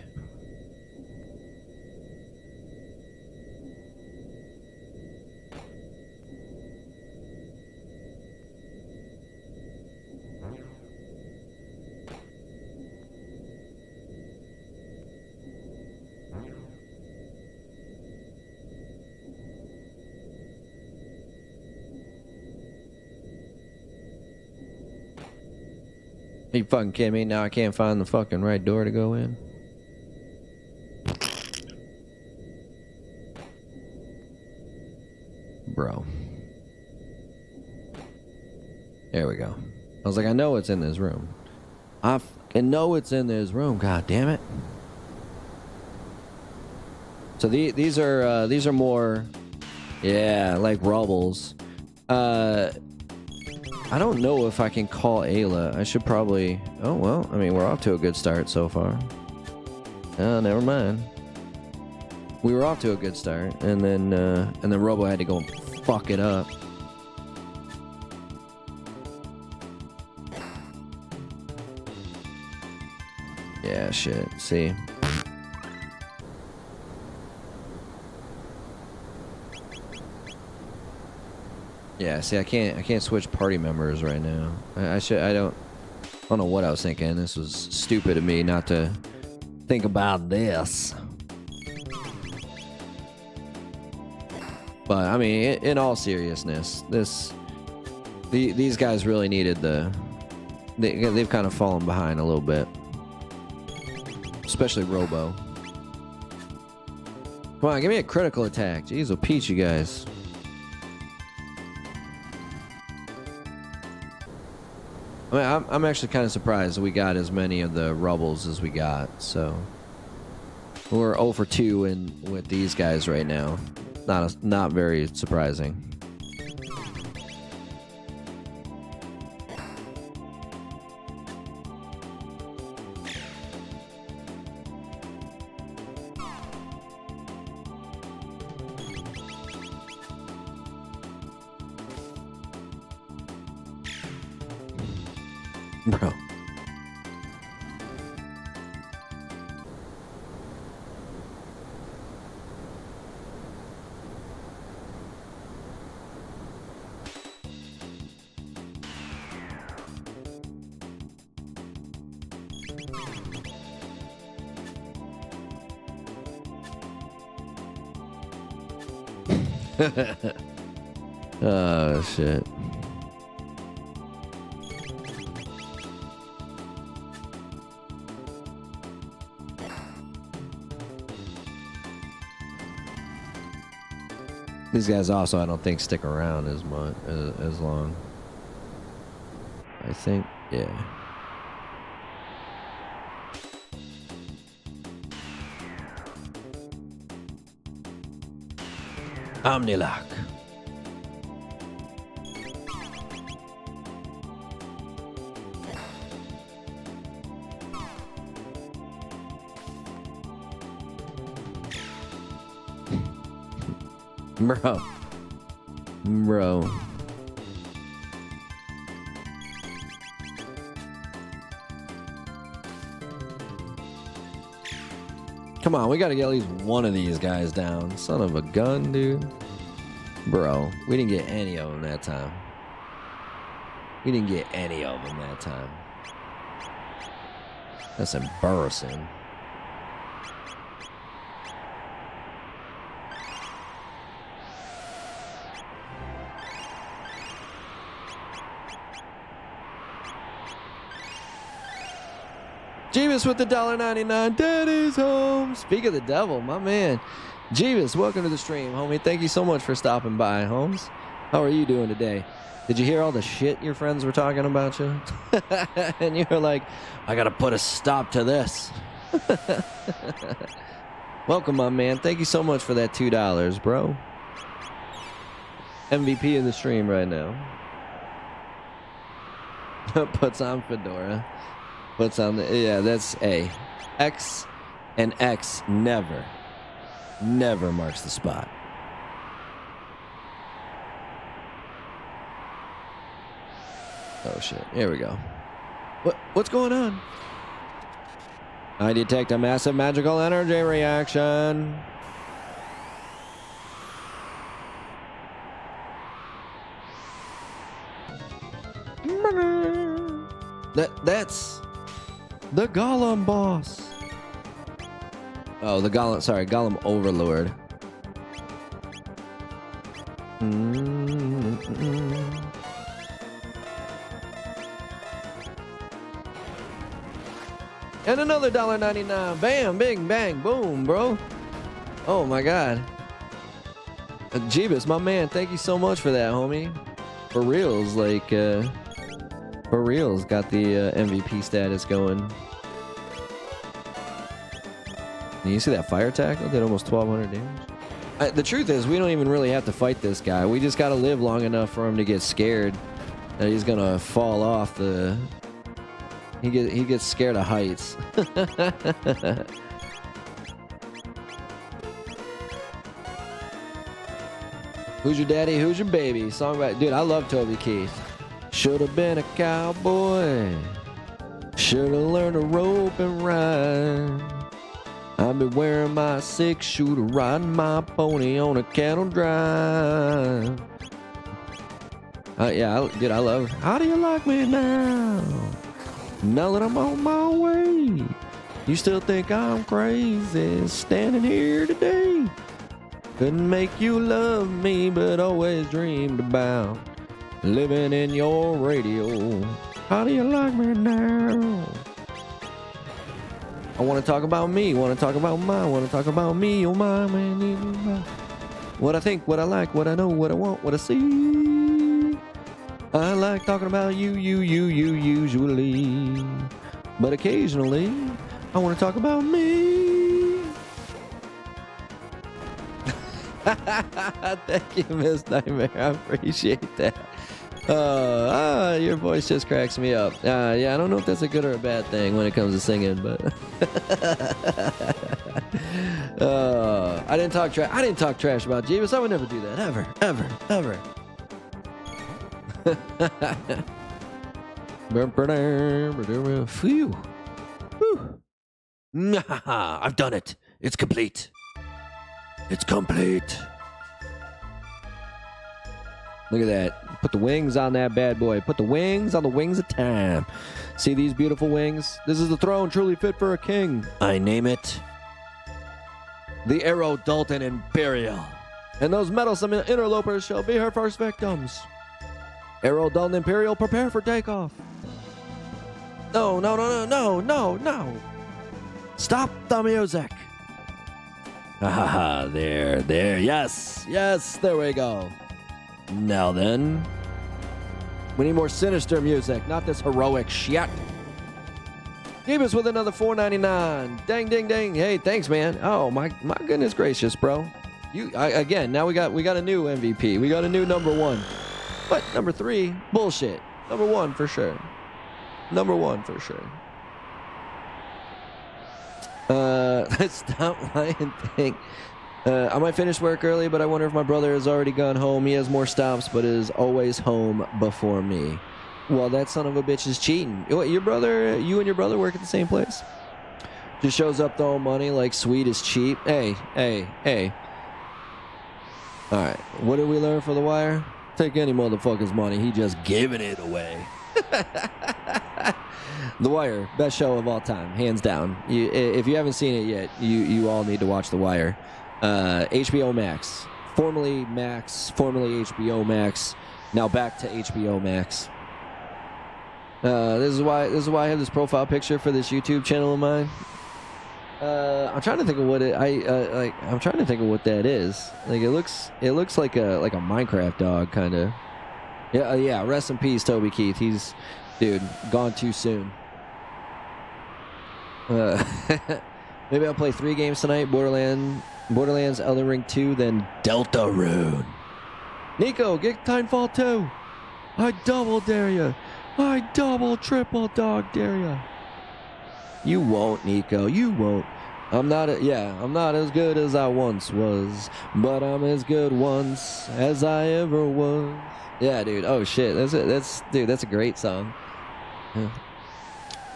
You fucking kidding me? Now I can't find the fucking right door to go in. Bro. There we go. I was like, I know it's in this room. I fucking know it's in this room. God damn it. So these are more, yeah, like rubbles. I don't know if I can call Ayla. I should probably... Oh, well, I mean, we're off to a good start so far. Oh, never mind. We were off to a good start, and then Robo had to go and fuck it up. Yeah, shit. See? Yeah, see, I can't switch party members right now. I don't know what I was thinking. This was stupid of me not to think about this. But I mean, in all seriousness, these guys really needed they've kind of fallen behind a little bit, especially Robo. Come on, give me a critical attack. Jeez, oh Peach, you guys. I mean, I'm actually kind of surprised that we got as many of the rubbles as we got. So we're 0 for 2 with these guys right now. Not very surprising. Bro. Oh, shit. These guys also, I don't think, stick around as much, as long. I think, yeah. Omnilock. Bro. Come on, we gotta get at least one of these guys down. Son of a gun, dude. Bro, we didn't get any of them that time. We didn't get any of them that time. That's embarrassing. Jeebus with the $1.99. Daddy's home. Speak of the devil, my man. Jeebus, welcome to the stream, homie. Thank you so much for stopping by, Holmes. How are you doing today? Did you hear all the shit your friends were talking about you? And you were like, I gotta put a stop to this. Welcome, my man. Thank you so much for that $2, bro. MVP in the stream right now. Puts on fedora. Puts on the, yeah, that's A. X and X never marks the spot. Oh shit, here we go. What's going on? I detect a massive magical energy reaction. That's the Golem boss. Oh, the Golem, sorry, Golem Overlord. And another $1.99. Bam, bing, bang, boom, bro. Oh my god. Jeebus, my man, thank you so much for that, homie. For reals, like, for reals, got the MVP status going. And you see that fire attack? I did almost 1,200 damage. The truth is, we don't even really have to fight this guy. We just got to live long enough for him to get scared that he's gonna fall off the. He gets scared of heights. Who's your daddy? Who's your baby? Song by dude. I love Toby Keith. Should have been a cowboy. Should have learned to rope and ride. I've been wearing my 6-shooter, riding my pony on a cattle drive. Yeah, dude, I love. How do you like me now? Now that I'm on my way, you still think I'm crazy standing here today. Couldn't make you love me, but always dreamed about living in your radio. How do you like me now? I want to talk about me, want to talk about mine, want to talk about me, oh my man. What I think, what I like, what I know, what I want, what I see. I like talking about you usually. But occasionally, I want to talk about me. Thank you, Miss Nightmare. I appreciate that. Your voice just cracks me up. Yeah, I don't know if that's a good or a bad thing when it comes to singing, but I didn't talk trash about Jeebus. I would never do that, ever. Phew. I've done it. It's complete. It's complete. Look at that. Put the wings on that bad boy. Put the wings on the wings of time. See these beautiful wings? This is the throne truly fit for a king. I name it the Aero Dalton Imperial. and those meddlesome interlopers shall be her first victims. Arrow Dalton Imperial, prepare for takeoff. No, no, no, no, no, no, no. Stop the music. Ah, there, yes, yes, there we go. Now then, we need more sinister music, not this heroic shit. Keep us with another $4.99. Dang, ding, ding. Hey, thanks, man. Oh my goodness gracious, bro. Again, now we got a new MVP. We got a new number one. What? Number 3? Bullshit. Number 1 for sure. Number 1 for sure. Stop lying thing. I might finish work early, but I wonder if my brother has already gone home. He has more stops, but is always home before me. Well, that son of a bitch is cheating. You and your brother work at the same place? Just shows up throwing money like sweet is cheap. Hey. All right, what did we learn for The Wire? Take any motherfucker's money. He just giving it away. The Wire, best show of all time, hands down. If you haven't seen it yet, you all need to watch The Wire. HBO Max, formerly HBO Max, now back to HBO Max. This is why I have this profile picture for this YouTube channel of mine. I'm trying to think of what I'm trying to think of what that is. Like it looks like a Minecraft dog kind of. Yeah. Rest in peace, Toby Keith. He's, dude, gone too soon. Maybe I'll play 3 games tonight. Borderlands, Elden Ring 2, then Deltarune. Nico, get Titanfall 2. I double dare you. I double triple dog dare you. You won't, Nico. You won't. I'm not as good as I once was, but I'm as good once as I ever was. Yeah, dude. Oh shit. That's a great song. Yeah.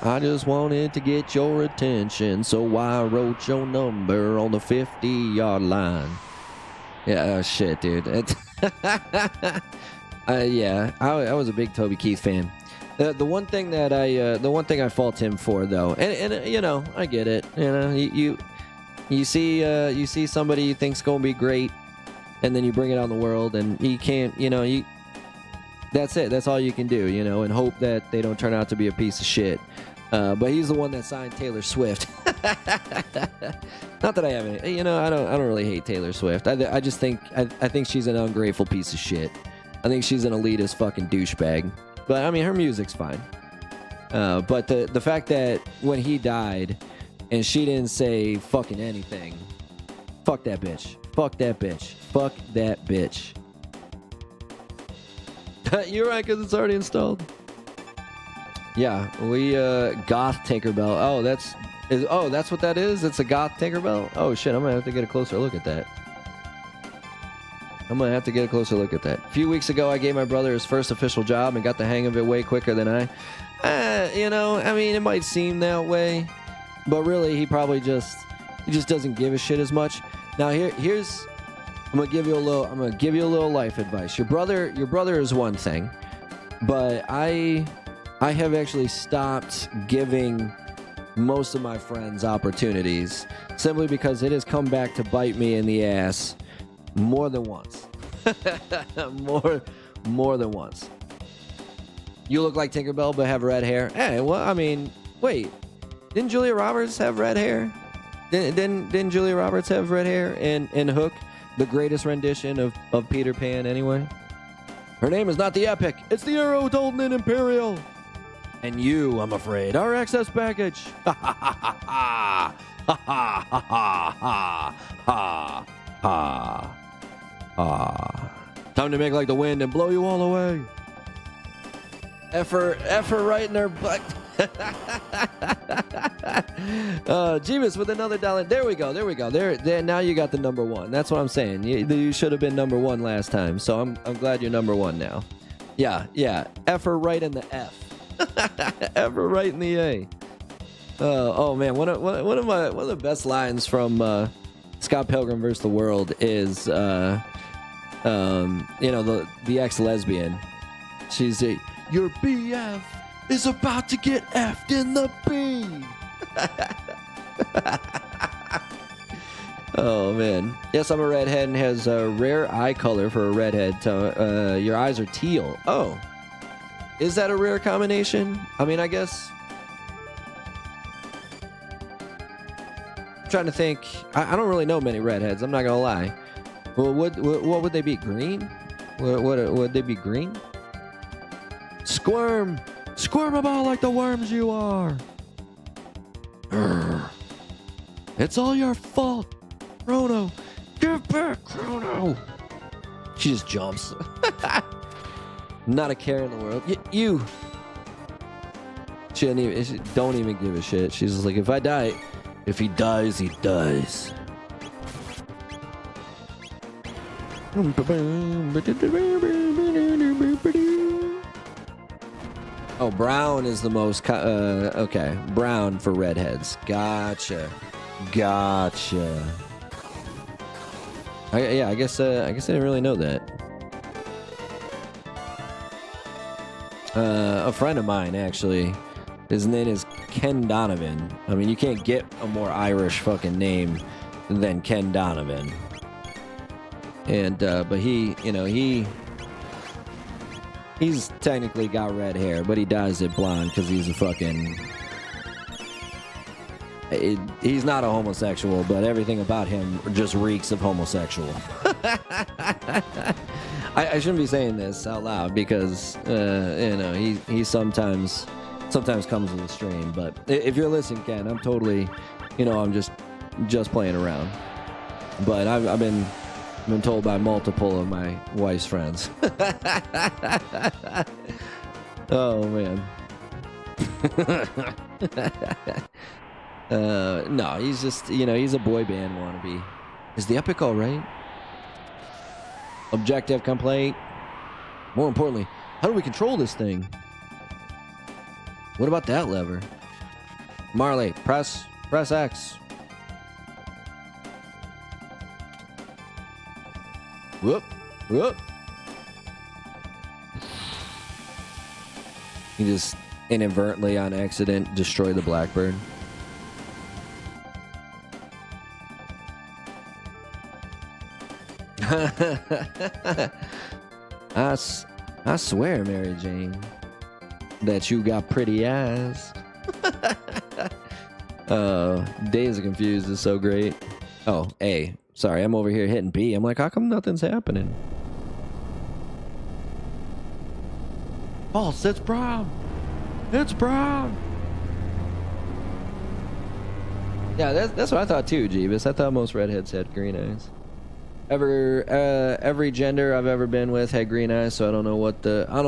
I just wanted to get your attention, so I wrote your number on the 50-yard line. Yeah, oh shit, dude. I was a big Toby Keith fan. The one thing I fault him for, though, and you know, I get it. You know, you see somebody you think's gonna be great, and then you bring it out in the world, and you can't. You know, that's it. That's all you can do. You know, and hope that they don't turn out to be a piece of shit. But he's the one that signed Taylor Swift. Not that I have any. You know, I don't really hate Taylor Swift. I just think I think she's an ungrateful piece of shit. I think she's an elitist fucking douchebag. But I mean, her music's fine. But the fact that when he died, and she didn't say fucking anything, fuck that bitch. Fuck that bitch. Fuck that bitch. You're right, because it's already installed. Yeah, we goth Tinkerbell. Oh, that's what that is? It's a goth Tinkerbell? Oh shit, I'm gonna have to get a closer look at that. A few weeks ago, I gave my brother his first official job and got the hang of it way quicker than I. You know, I mean, it might seem that way, but really, he just doesn't give a shit as much. Now here's I'm gonna give you a little life advice. Your brother is one thing, but I have actually stopped giving most of my friends opportunities simply because it has come back to bite me in the ass more than once. more than once. You look like Tinkerbell but have red hair. Hey, well, I mean, wait. Didn't Julia Roberts have red hair? Didn't Julia Roberts have red hair in Hook, the greatest rendition of Peter Pan anyway? Her name is not the Epic. It's the Arrow Dalton Imperial. And you, I'm afraid, are excess baggage. Ha ha ha ha ha ha ha ha ha ha ha. Time to make like the wind and blow you all away. F her right in her butt. Jeebus with another $1. There we go. There. Now you got the number one. That's what I'm saying. You should have been number one last time. So I'm glad you're number one now. Yeah. F her right in the F. F her right in the A. Oh man, one of the best lines from Scott Pilgrim vs. the World is the ex-lesbian. She's your BF is about to get F'd in the B. Oh, man. Yes, I'm a redhead and has a rare eye color for a redhead. So, your eyes are teal. Oh. Is that a rare combination? I mean, I guess... I'm trying to think. I don't really know many redheads. I'm not going to lie. Well, what would they be? Green? What would they be green? Squirm! Squirm about like the worms you are! Urgh. It's all your fault! Chrono! Give back, Chrono! She just jumps. Not a care in the world. You! She don't even give a shit. She's just like, if I die... If he dies, he dies. Oh, brown is the most... okay, brown for redheads. Gotcha. Gotcha. Yeah, I guess I didn't really know that. A friend of mine, actually, his name is Ken Donovan. I mean, you can't get a more Irish fucking name than Ken Donovan. And, but he, you know, he's technically got red hair, but he dyes it blonde because he's a fucking... he's not a homosexual, but everything about him just reeks of homosexual. I shouldn't be saying this out loud because, you know, he sometimes comes to the stream. But if you're listening, Ken, I'm totally, you know, I'm just playing around. But I've been told by multiple of my wife's friends. Oh, man. No, he's just, you know, he's a boy band wannabe. Is the epic all right? Objective complete. More importantly, how do we control this thing? What about that lever? Marley, press X. Whoop, whoop. You just inadvertently, on accident, destroy the Blackbird. I swear, Mary Jane, that you got pretty eyes. Days of Confused is so great. Oh, A. Sorry, I'm over here hitting B. I'm like, how come nothing's happening? False, it's brown. It's brown. Yeah, that's what I thought too, Jeebus. I thought most redheads had green eyes. Every gender I've ever been with had green eyes, so I don't know about that. I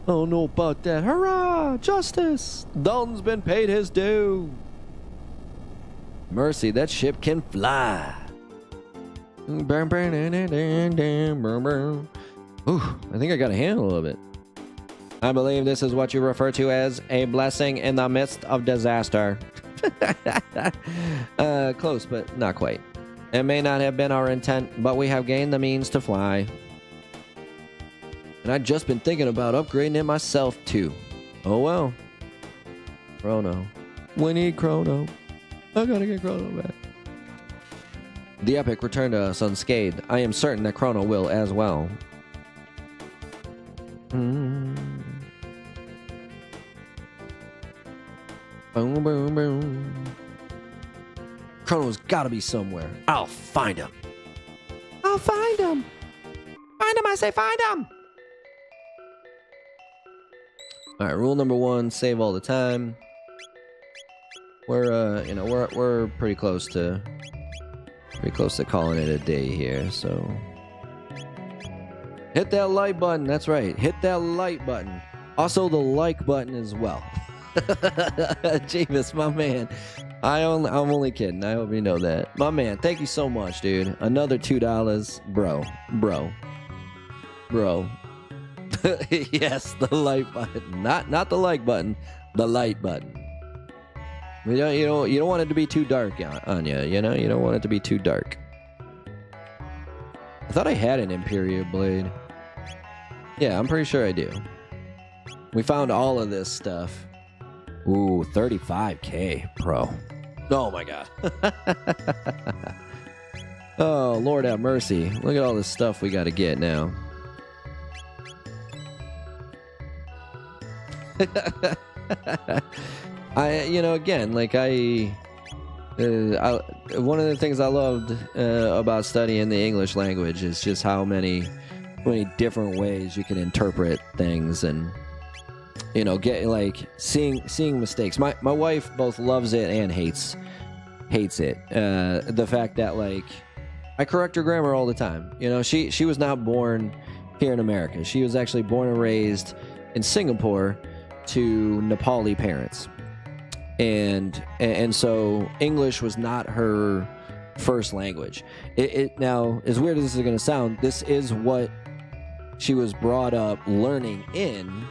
don't know about that. Hurrah! Justice! Dalton's been paid his due. Mercy, that ship can fly. Ooh, I think I got a handle of it. I believe this is what you refer to as a blessing in the midst of disaster. Close, but not quite. It may not have been our intent, but we have gained the means to fly. And I've just been thinking about upgrading it myself, too. Oh, well. Chrono. We need Chrono. I gotta get Chrono back. The Epic returned to us unscathed. I am certain that Chrono will as well. Boom, boom, boom. Chrono's gotta be somewhere. I'll find him. I'll find him. Find him, I say find him. Alright, rule number 1, save all the time. We're you know, we're pretty close to calling it a day here, so hit that like button. That's right, hit that like button. Also the like button as well. Javis, my man. I'm only kidding. I hope you know that. My man, thank you so much, dude. Another $2. Bro. Yes, the like button. Not the like button, the light button. You don't want it to be too dark on you, you know? You don't want it to be too dark. I thought I had an Imperial blade. Yeah, I'm pretty sure I do. We found all of this stuff. Ooh, 35K, bro. Oh my god. Oh, Lord have mercy. Look at all this stuff we got to get now. Again, like one of the things I loved about studying the English language is just how many different ways you can interpret things, and get like seeing mistakes. My wife both loves it and hates it. The fact that like I correct her grammar all the time. She was not born here in America. She was actually born and raised in Singapore to Nepali parents. And so English was not her first language. Now, as weird as this is going to sound, this is what she was brought up learning in,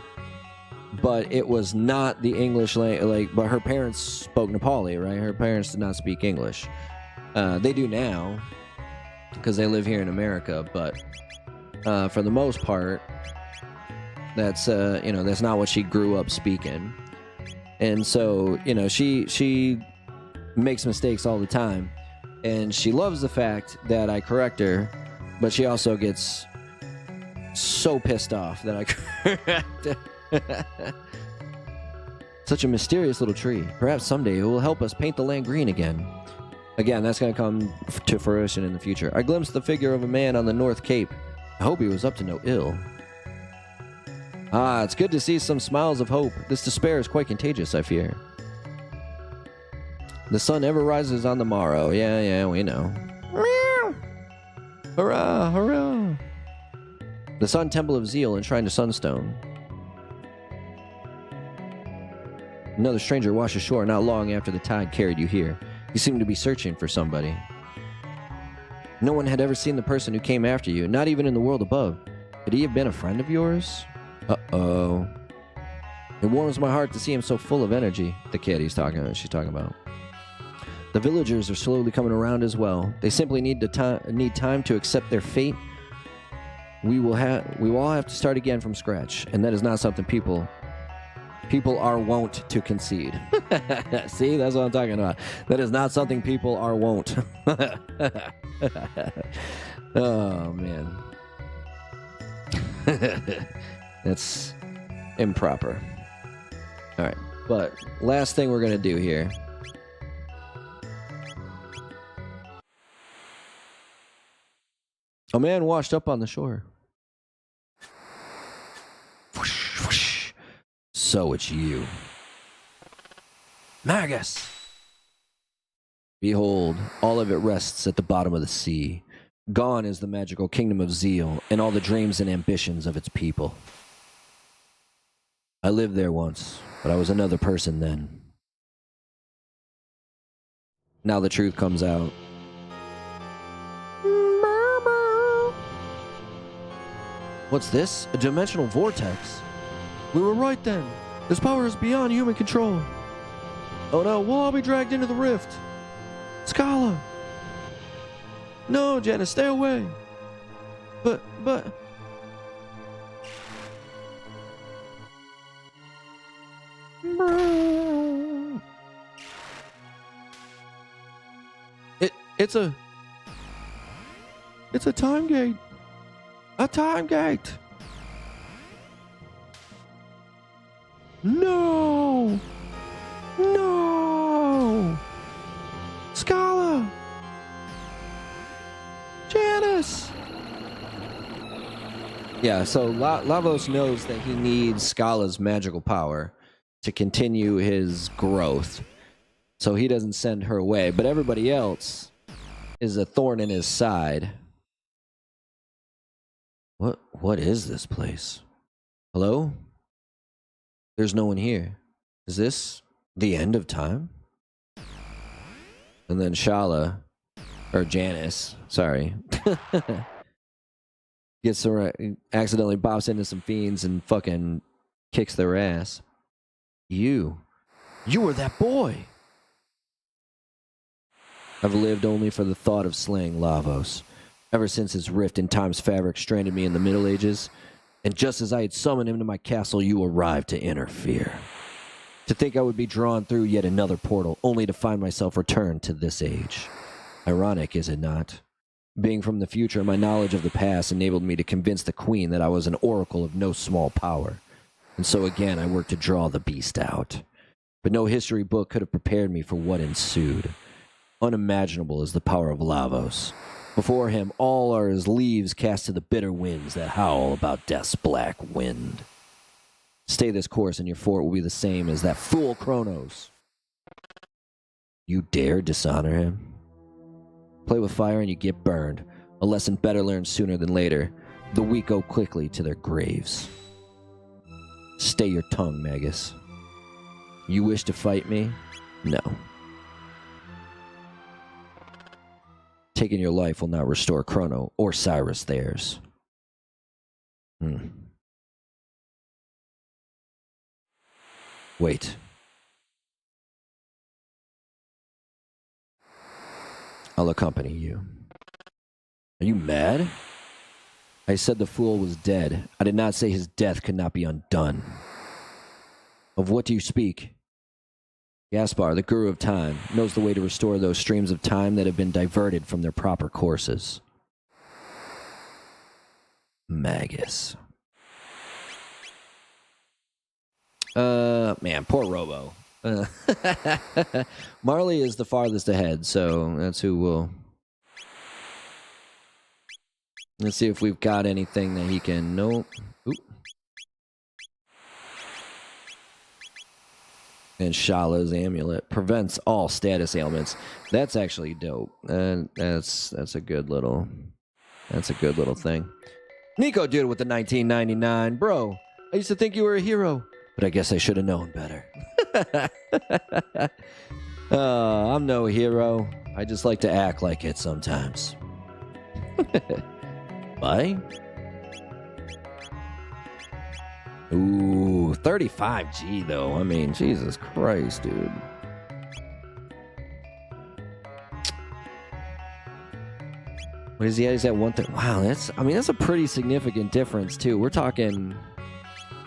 but it was not the English language. But her parents spoke Nepali, right? Her parents did not speak English. They do now because they live here in America, but for the most part, that's not what she grew up speaking. And so, she makes mistakes all the time, and she loves the fact that I correct her, but she also gets so pissed off that I correct her. Such a mysterious little tree. Perhaps someday it will help us paint the land green again. Again, that's going to come to fruition in the future. I glimpsed the figure of a man on the North Cape. I hope he was up to no ill. Ah, it's good to see some smiles of hope. This despair is quite contagious, I fear. The sun ever rises on the morrow. Yeah, we know. Meow. Hurrah, hurrah. The Sun Temple of Zeal enshrined to Sunstone. Another stranger washed ashore not long after the tide carried you here. You seem to be searching for somebody. No one had ever seen the person who came after you, not even in the world above. Could he have been a friend of yours? Uh-oh. It warms my heart to see him so full of energy. The kid she's talking about. The villagers are slowly coming around as well. They simply need time to accept their fate. We will all have to start again from scratch, and that is not something people are wont to concede. See, that's what I'm talking about. That is not something people are wont. Oh man. That's improper. All right, but last thing we're gonna do here. A man washed up on the shore. Whoosh, whoosh. So it's you, Magus. Behold, all of it rests at the bottom of the sea. Gone is the magical kingdom of Zeal and all the dreams and ambitions of its people. I lived there once, but I was another person then. Now the truth comes out. What's this? A dimensional vortex? We were right then. This power is beyond human control. Oh no, we'll all be dragged into the rift. Scala! No, Janice, stay away. But... It's a time gate. A time gate. No. No. Scala. Janice. Yeah, so Lavos knows that he needs Scala's magical power to continue his growth. So he doesn't send her away, but everybody else is a thorn in his side. What is this place? Hello? There's no one here. Is this the end of time? And then Shala, or Janice, sorry, accidentally bops into some fiends and fucking kicks their ass. You were that boy. I've lived only for the thought of slaying Lavos. Ever since his rift in time's fabric stranded me in the Middle Ages, and just as I had summoned him to my castle, you arrived to interfere. To think I would be drawn through yet another portal, only to find myself returned to this age. Ironic, is it not? Being from the future, my knowledge of the past enabled me to convince the queen that I was an oracle of no small power. And so again, I worked to draw the beast out. But no history book could have prepared me for what ensued. Unimaginable is the power of Lavos. Before him, all are as leaves cast to the bitter winds that howl about death's black wind. Stay this course and your fort will be the same as that fool Kronos. You dare dishonor him? Play with fire and you get burned. A lesson better learned sooner than later. The weak go quickly to their graves. Stay your tongue, Magus. You wish to fight me? No. Taking your life will not restore Chrono or Cyrus theirs. Wait. I'll accompany you. Are you mad? I said the fool was dead. I did not say his death could not be undone. Of what do you speak? Gaspar, the guru of time, knows the way to restore those streams of time that have been diverted from their proper courses. Magus. Man, poor Robo. Marley is the farthest ahead, so that's who will... Let's see if we've got anything that he can... Nope. Oop. And Shala's amulet prevents all status ailments. That's actually dope. That's a good little... That's a good little thing. Nico dude with the 1999. Bro, I used to think you were a hero, but I guess I should have known better. I'm no hero. I just like to act like it sometimes. Bye. Ooh, 35G though. I mean, Jesus Christ, dude. What is he at? He's at 130. Wow, that's a pretty significant difference too. We're talking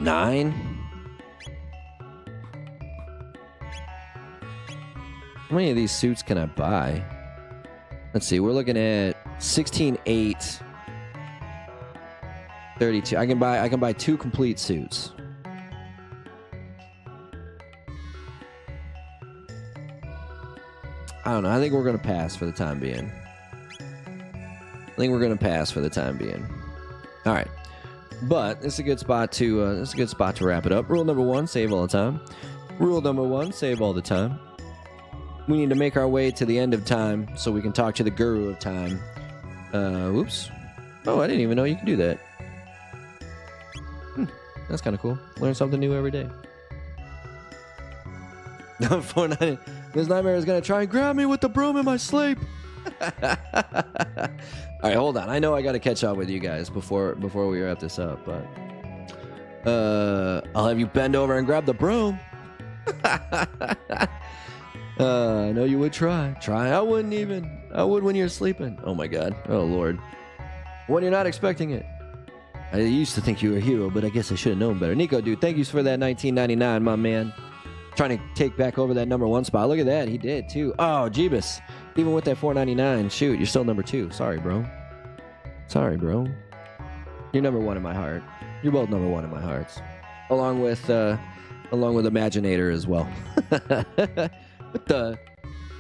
9. How many of these suits can I buy? Let's see. We're looking at 16.8. 32. I can buy 2 complete suits. I don't know. I think we're gonna pass for the time being. All right, but it's a good spot to wrap it up. Rule number 1: save all the time. Rule number 1: save all the time. We need to make our way to the end of time so we can talk to the guru of time. Whoops. Oh, I didn't even know you can do that. That's kind of cool. Learn something new every day. This nightmare is going to try and grab me with the broom in my sleep. All right, hold on. I know I got to catch up with you guys before we wrap this up, but I'll have you bend over and grab the broom. I know you would try. I would when you're sleeping. Oh my God. Oh Lord. When you're not expecting it. I used to think you were a hero, but I guess I should have known better. Nico, dude, thank you for that 1999, my man. Trying to take back over that number 1 spot. Look at that. He did, too. Oh, Jeebus. Even with that 499, shoot, you're still number 2. Sorry, bro. You're number 1 in my heart. You're both number 1 in my hearts. Along with Imaginator as well. What the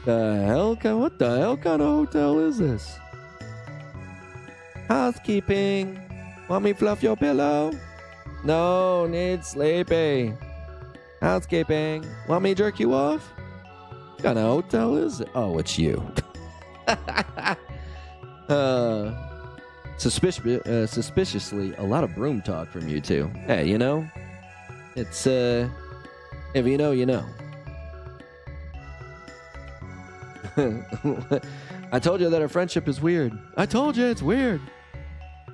hell kind of hotel is this? Housekeeping. Want me fluff your pillow? No, need sleepy. Housekeeping. Want me jerk you off? What kind of hotel is it? Oh, it's you. Suspiciously, a lot of broom talk from you two. Hey, you know, it's if you know, you know. I told you that our friendship is weird. I told you it's weird.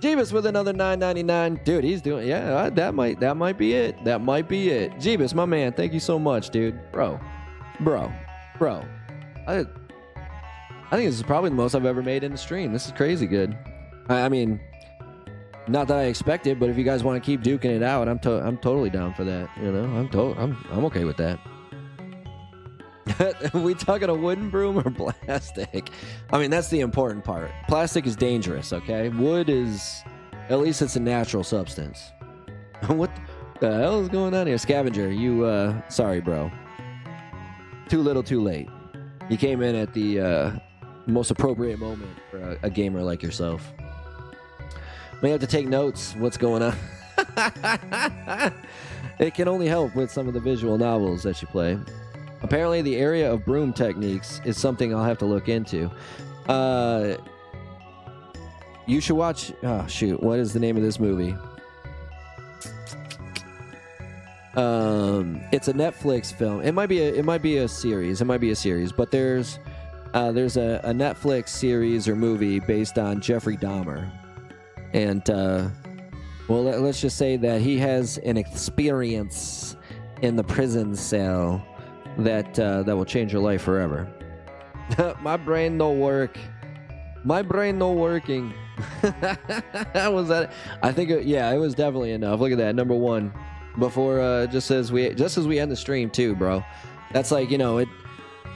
Jeebus with another $9.99. Dude, he's doing... Yeah, that might be it. Jeebus, my man, thank you so much, dude. Bro. I think this is probably the most I've ever made in a stream. This is crazy good. I mean, not that I expect it, but if you guys want to keep duking it out, I'm totally down for that. You know, I'm okay with that. We talking a wooden broom or plastic? I mean, that's the important part. Plastic is dangerous, okay? Wood is, at least it's a natural substance. What the hell is going on here? Scavenger, you, sorry, bro. Too little, too late. You came in at the most appropriate moment for a gamer like yourself. May have to take notes. What's going on? It can only help with some of the visual novels that you play. Apparently, the area of broom techniques is something I'll have to look into. You should watch... Oh, shoot. What is the name of this movie? It's a Netflix film. It might be a series. It might be a series. But there's a Netflix series or movie based on Jeffrey Dahmer. And, well, let's just say that he has an experience in the prison cell that will change your life forever. My brain don't work. My brain no working. Was that? I think it was definitely enough. Look at that, number 1. Before just as we end the stream too, bro. That's like, you know, it.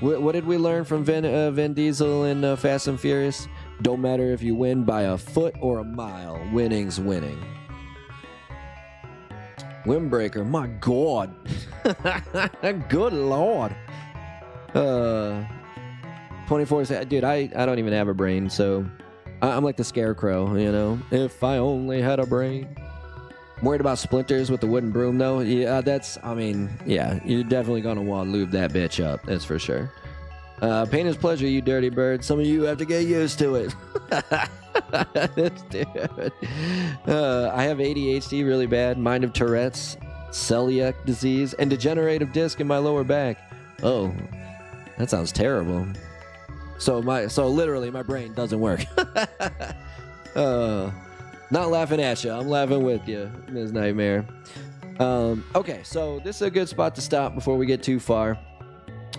What did we learn from Vin Diesel in Fast and Furious? Don't matter if you win by a foot or a mile. Winning's winning. Windbreaker, my God. Good Lord. 24, dude, I don't even have a brain, so I'm like the Scarecrow, you know? If I only had a brain. I'm worried about splinters with the wooden broom, though. Yeah, yeah, you're definitely going to want to lube that bitch up, that's for sure. Pain is pleasure, you dirty bird. Some of you have to get used to it. This dude. I have ADHD really bad, mind of Tourette's, celiac disease, and degenerative disc in my lower back. Oh, that sounds terrible. So literally my brain doesn't work. Not laughing at you. I'm laughing with you, Ms. Nightmare. Okay, so this is a good spot to stop before we get too far.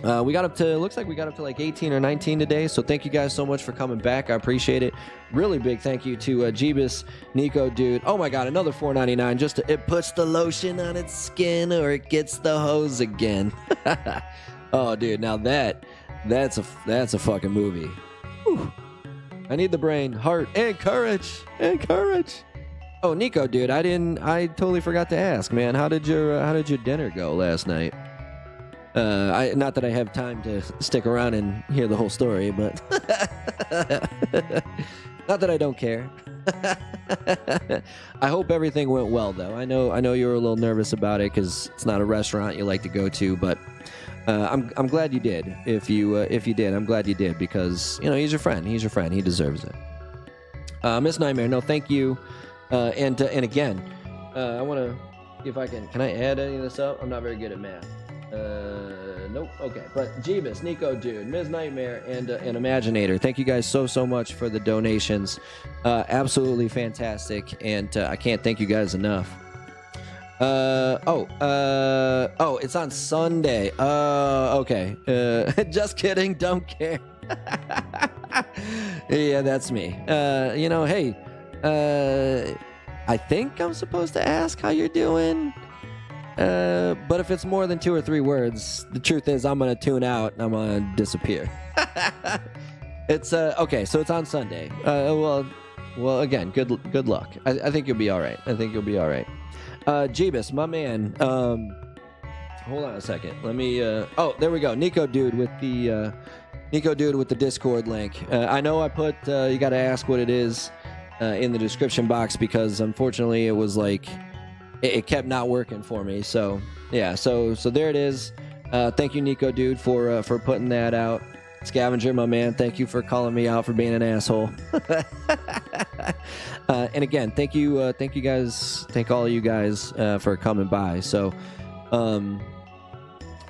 Looks like we got up to like 18 or 19 today, so thank you guys so much for coming back. I appreciate it. Really big thank you to Jeebus, Nico, dude. Oh my God, another $4.99. It puts the lotion on its skin or it gets the hose again. Oh, dude, now that's a fucking movie. Whew. I need the brain, heart, and courage, Oh, Nico, dude, I totally forgot to ask, man. How did your dinner go last night? Not that I have time to stick around and hear the whole story, but not that I don't care. I hope everything went well, though. I know you were a little nervous about it because it's not a restaurant you like to go to, but I'm glad you did. If you did, I'm glad you did because you know he's your friend. He deserves it. Miss Nightmare, no, thank you. And again, I want to see if I can I add any of this up? I'm not very good at math. Nope. Okay, but Jeebus, Nico, dude, Ms. Nightmare, and Imaginator, thank you guys so much for the donations. Absolutely fantastic, and I can't thank you guys enough. It's on Sunday. Okay. Just kidding. Don't care. Yeah, that's me. Hey, I think I'm supposed to ask how you're doing. But if it's more than 2 or 3 words, the truth is I'm gonna tune out and I'm gonna disappear. It's okay, so it's on Sunday. Well, again, good luck. I think you'll be all right. Jeebus, my man. Hold on a second. Let me. Oh, there we go. Nico dude with the Discord link. I know I put. You got to ask what it is in the description box because unfortunately it was like. It kept not working for me, so yeah, so there it is. Thank you, Nico, dude, for putting that out. Scavenger, my man, thank you for calling me out for being an asshole. And again, thank you guys, thank all of you guys for coming by. So,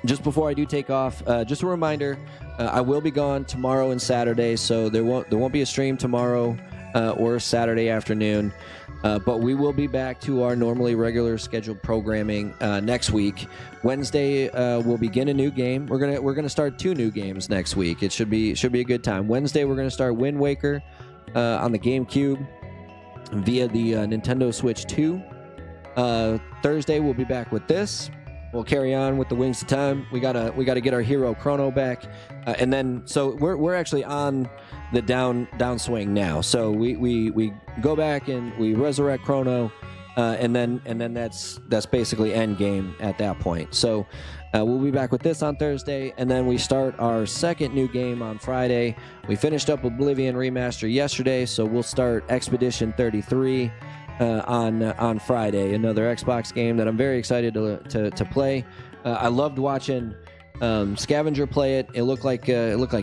just before I do take off, just a reminder, I will be gone tomorrow and Saturday, so there won't be a stream tomorrow or Saturday afternoon. But we will be back to our normally regular scheduled programming next week. Wednesday we'll begin a new game. We're gonna start 2 new games next week. It should be a good time. Wednesday we're gonna start Wind Waker on the GameCube via the Nintendo Switch 2. Thursday we'll be back with this, we'll carry on with the Wings of Time. We gotta get our hero Chrono back, and then so we're actually on the downswing now. So we go back and we resurrect Chrono, and then that's basically end game at that point. So we'll be back with this on Thursday, and then we start our second new game on Friday. We finished up Oblivion Remaster yesterday, so we'll start Expedition 33 on Friday. Another Xbox game that I'm very excited to play. I loved watching Scavenger play it. It looked like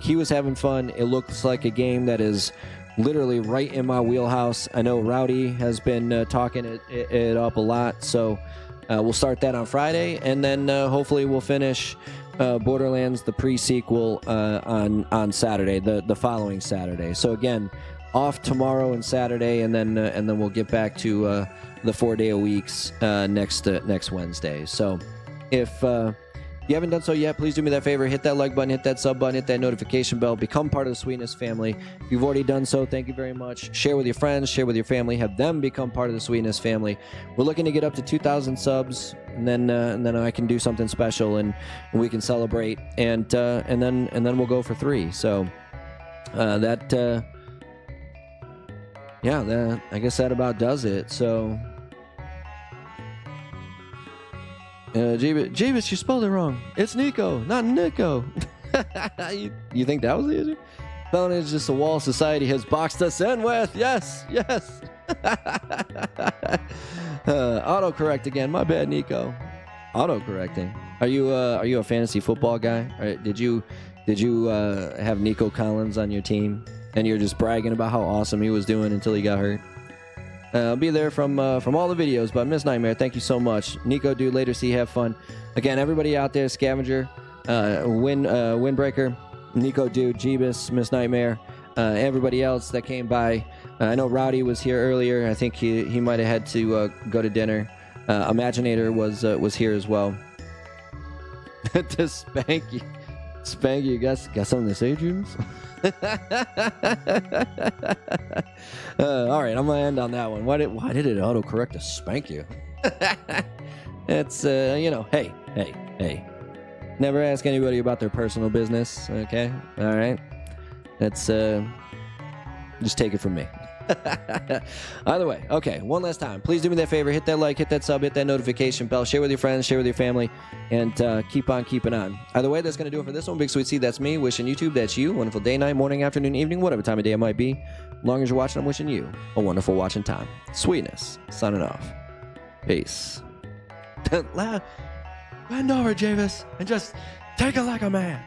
he was having fun. It looks like a game that is literally right in my wheelhouse. I know Rowdy has been talking it up a lot, so we'll start that on Friday, and then hopefully we'll finish Borderlands the pre-sequel on Saturday, the following Saturday. So again, off tomorrow and Saturday, and then we'll get back to the 4-day-a-weeks next Wednesday. So if you haven't done so yet, please do me that favor. Hit that like button, hit that sub button, hit that notification bell. Become part of the Sweetness family. If you've already done so, thank you very much. Share with your friends, share with your family. Have them become part of the Sweetness family. We're looking to get up to 2,000 subs, and then I can do something special, and we can celebrate, and then we'll go for 3. So I guess that about does it. So. Jeebus, you spelled it wrong. It's Nico, not Nico. you think that was the issue? Felony is just a wall society has boxed us in with. Yes. Autocorrect again. My bad, Nico. Autocorrecting. Are you a fantasy football guy? Did you have Nico Collins on your team, and you're just bragging about how awesome he was doing until he got hurt? I'll be there from all the videos, but Miss Nightmare, thank you so much. Nico, dude, later, see, have fun. Again, everybody out there, Scavenger, Windbreaker, Nico, dude, Jeebus, Miss Nightmare, everybody else that came by. I know Rowdy was here earlier. I think he might have had to go to dinner. Imaginator was here as well. To spank you, got something to say, Jeebus? All right, I'm gonna end on that one. Why did it autocorrect to spank you? It's hey, never ask anybody about their personal business. Okay, all right. That's just take it from me. Either way, okay, one last time, please do me that favor, hit that like, hit that sub, hit that notification bell, share with your friends, share with your family, and keep on keeping on. Either way, that's going to do it for this one. BigSweetC, that's me. Wishing YouTube, that's you. Wonderful day, night, morning, afternoon, evening, whatever time of day it might be. As long as you're watching, I'm wishing you a wonderful watching time. Sweetness, signing off. Peace. Bend over, Javis, and just take it like a man.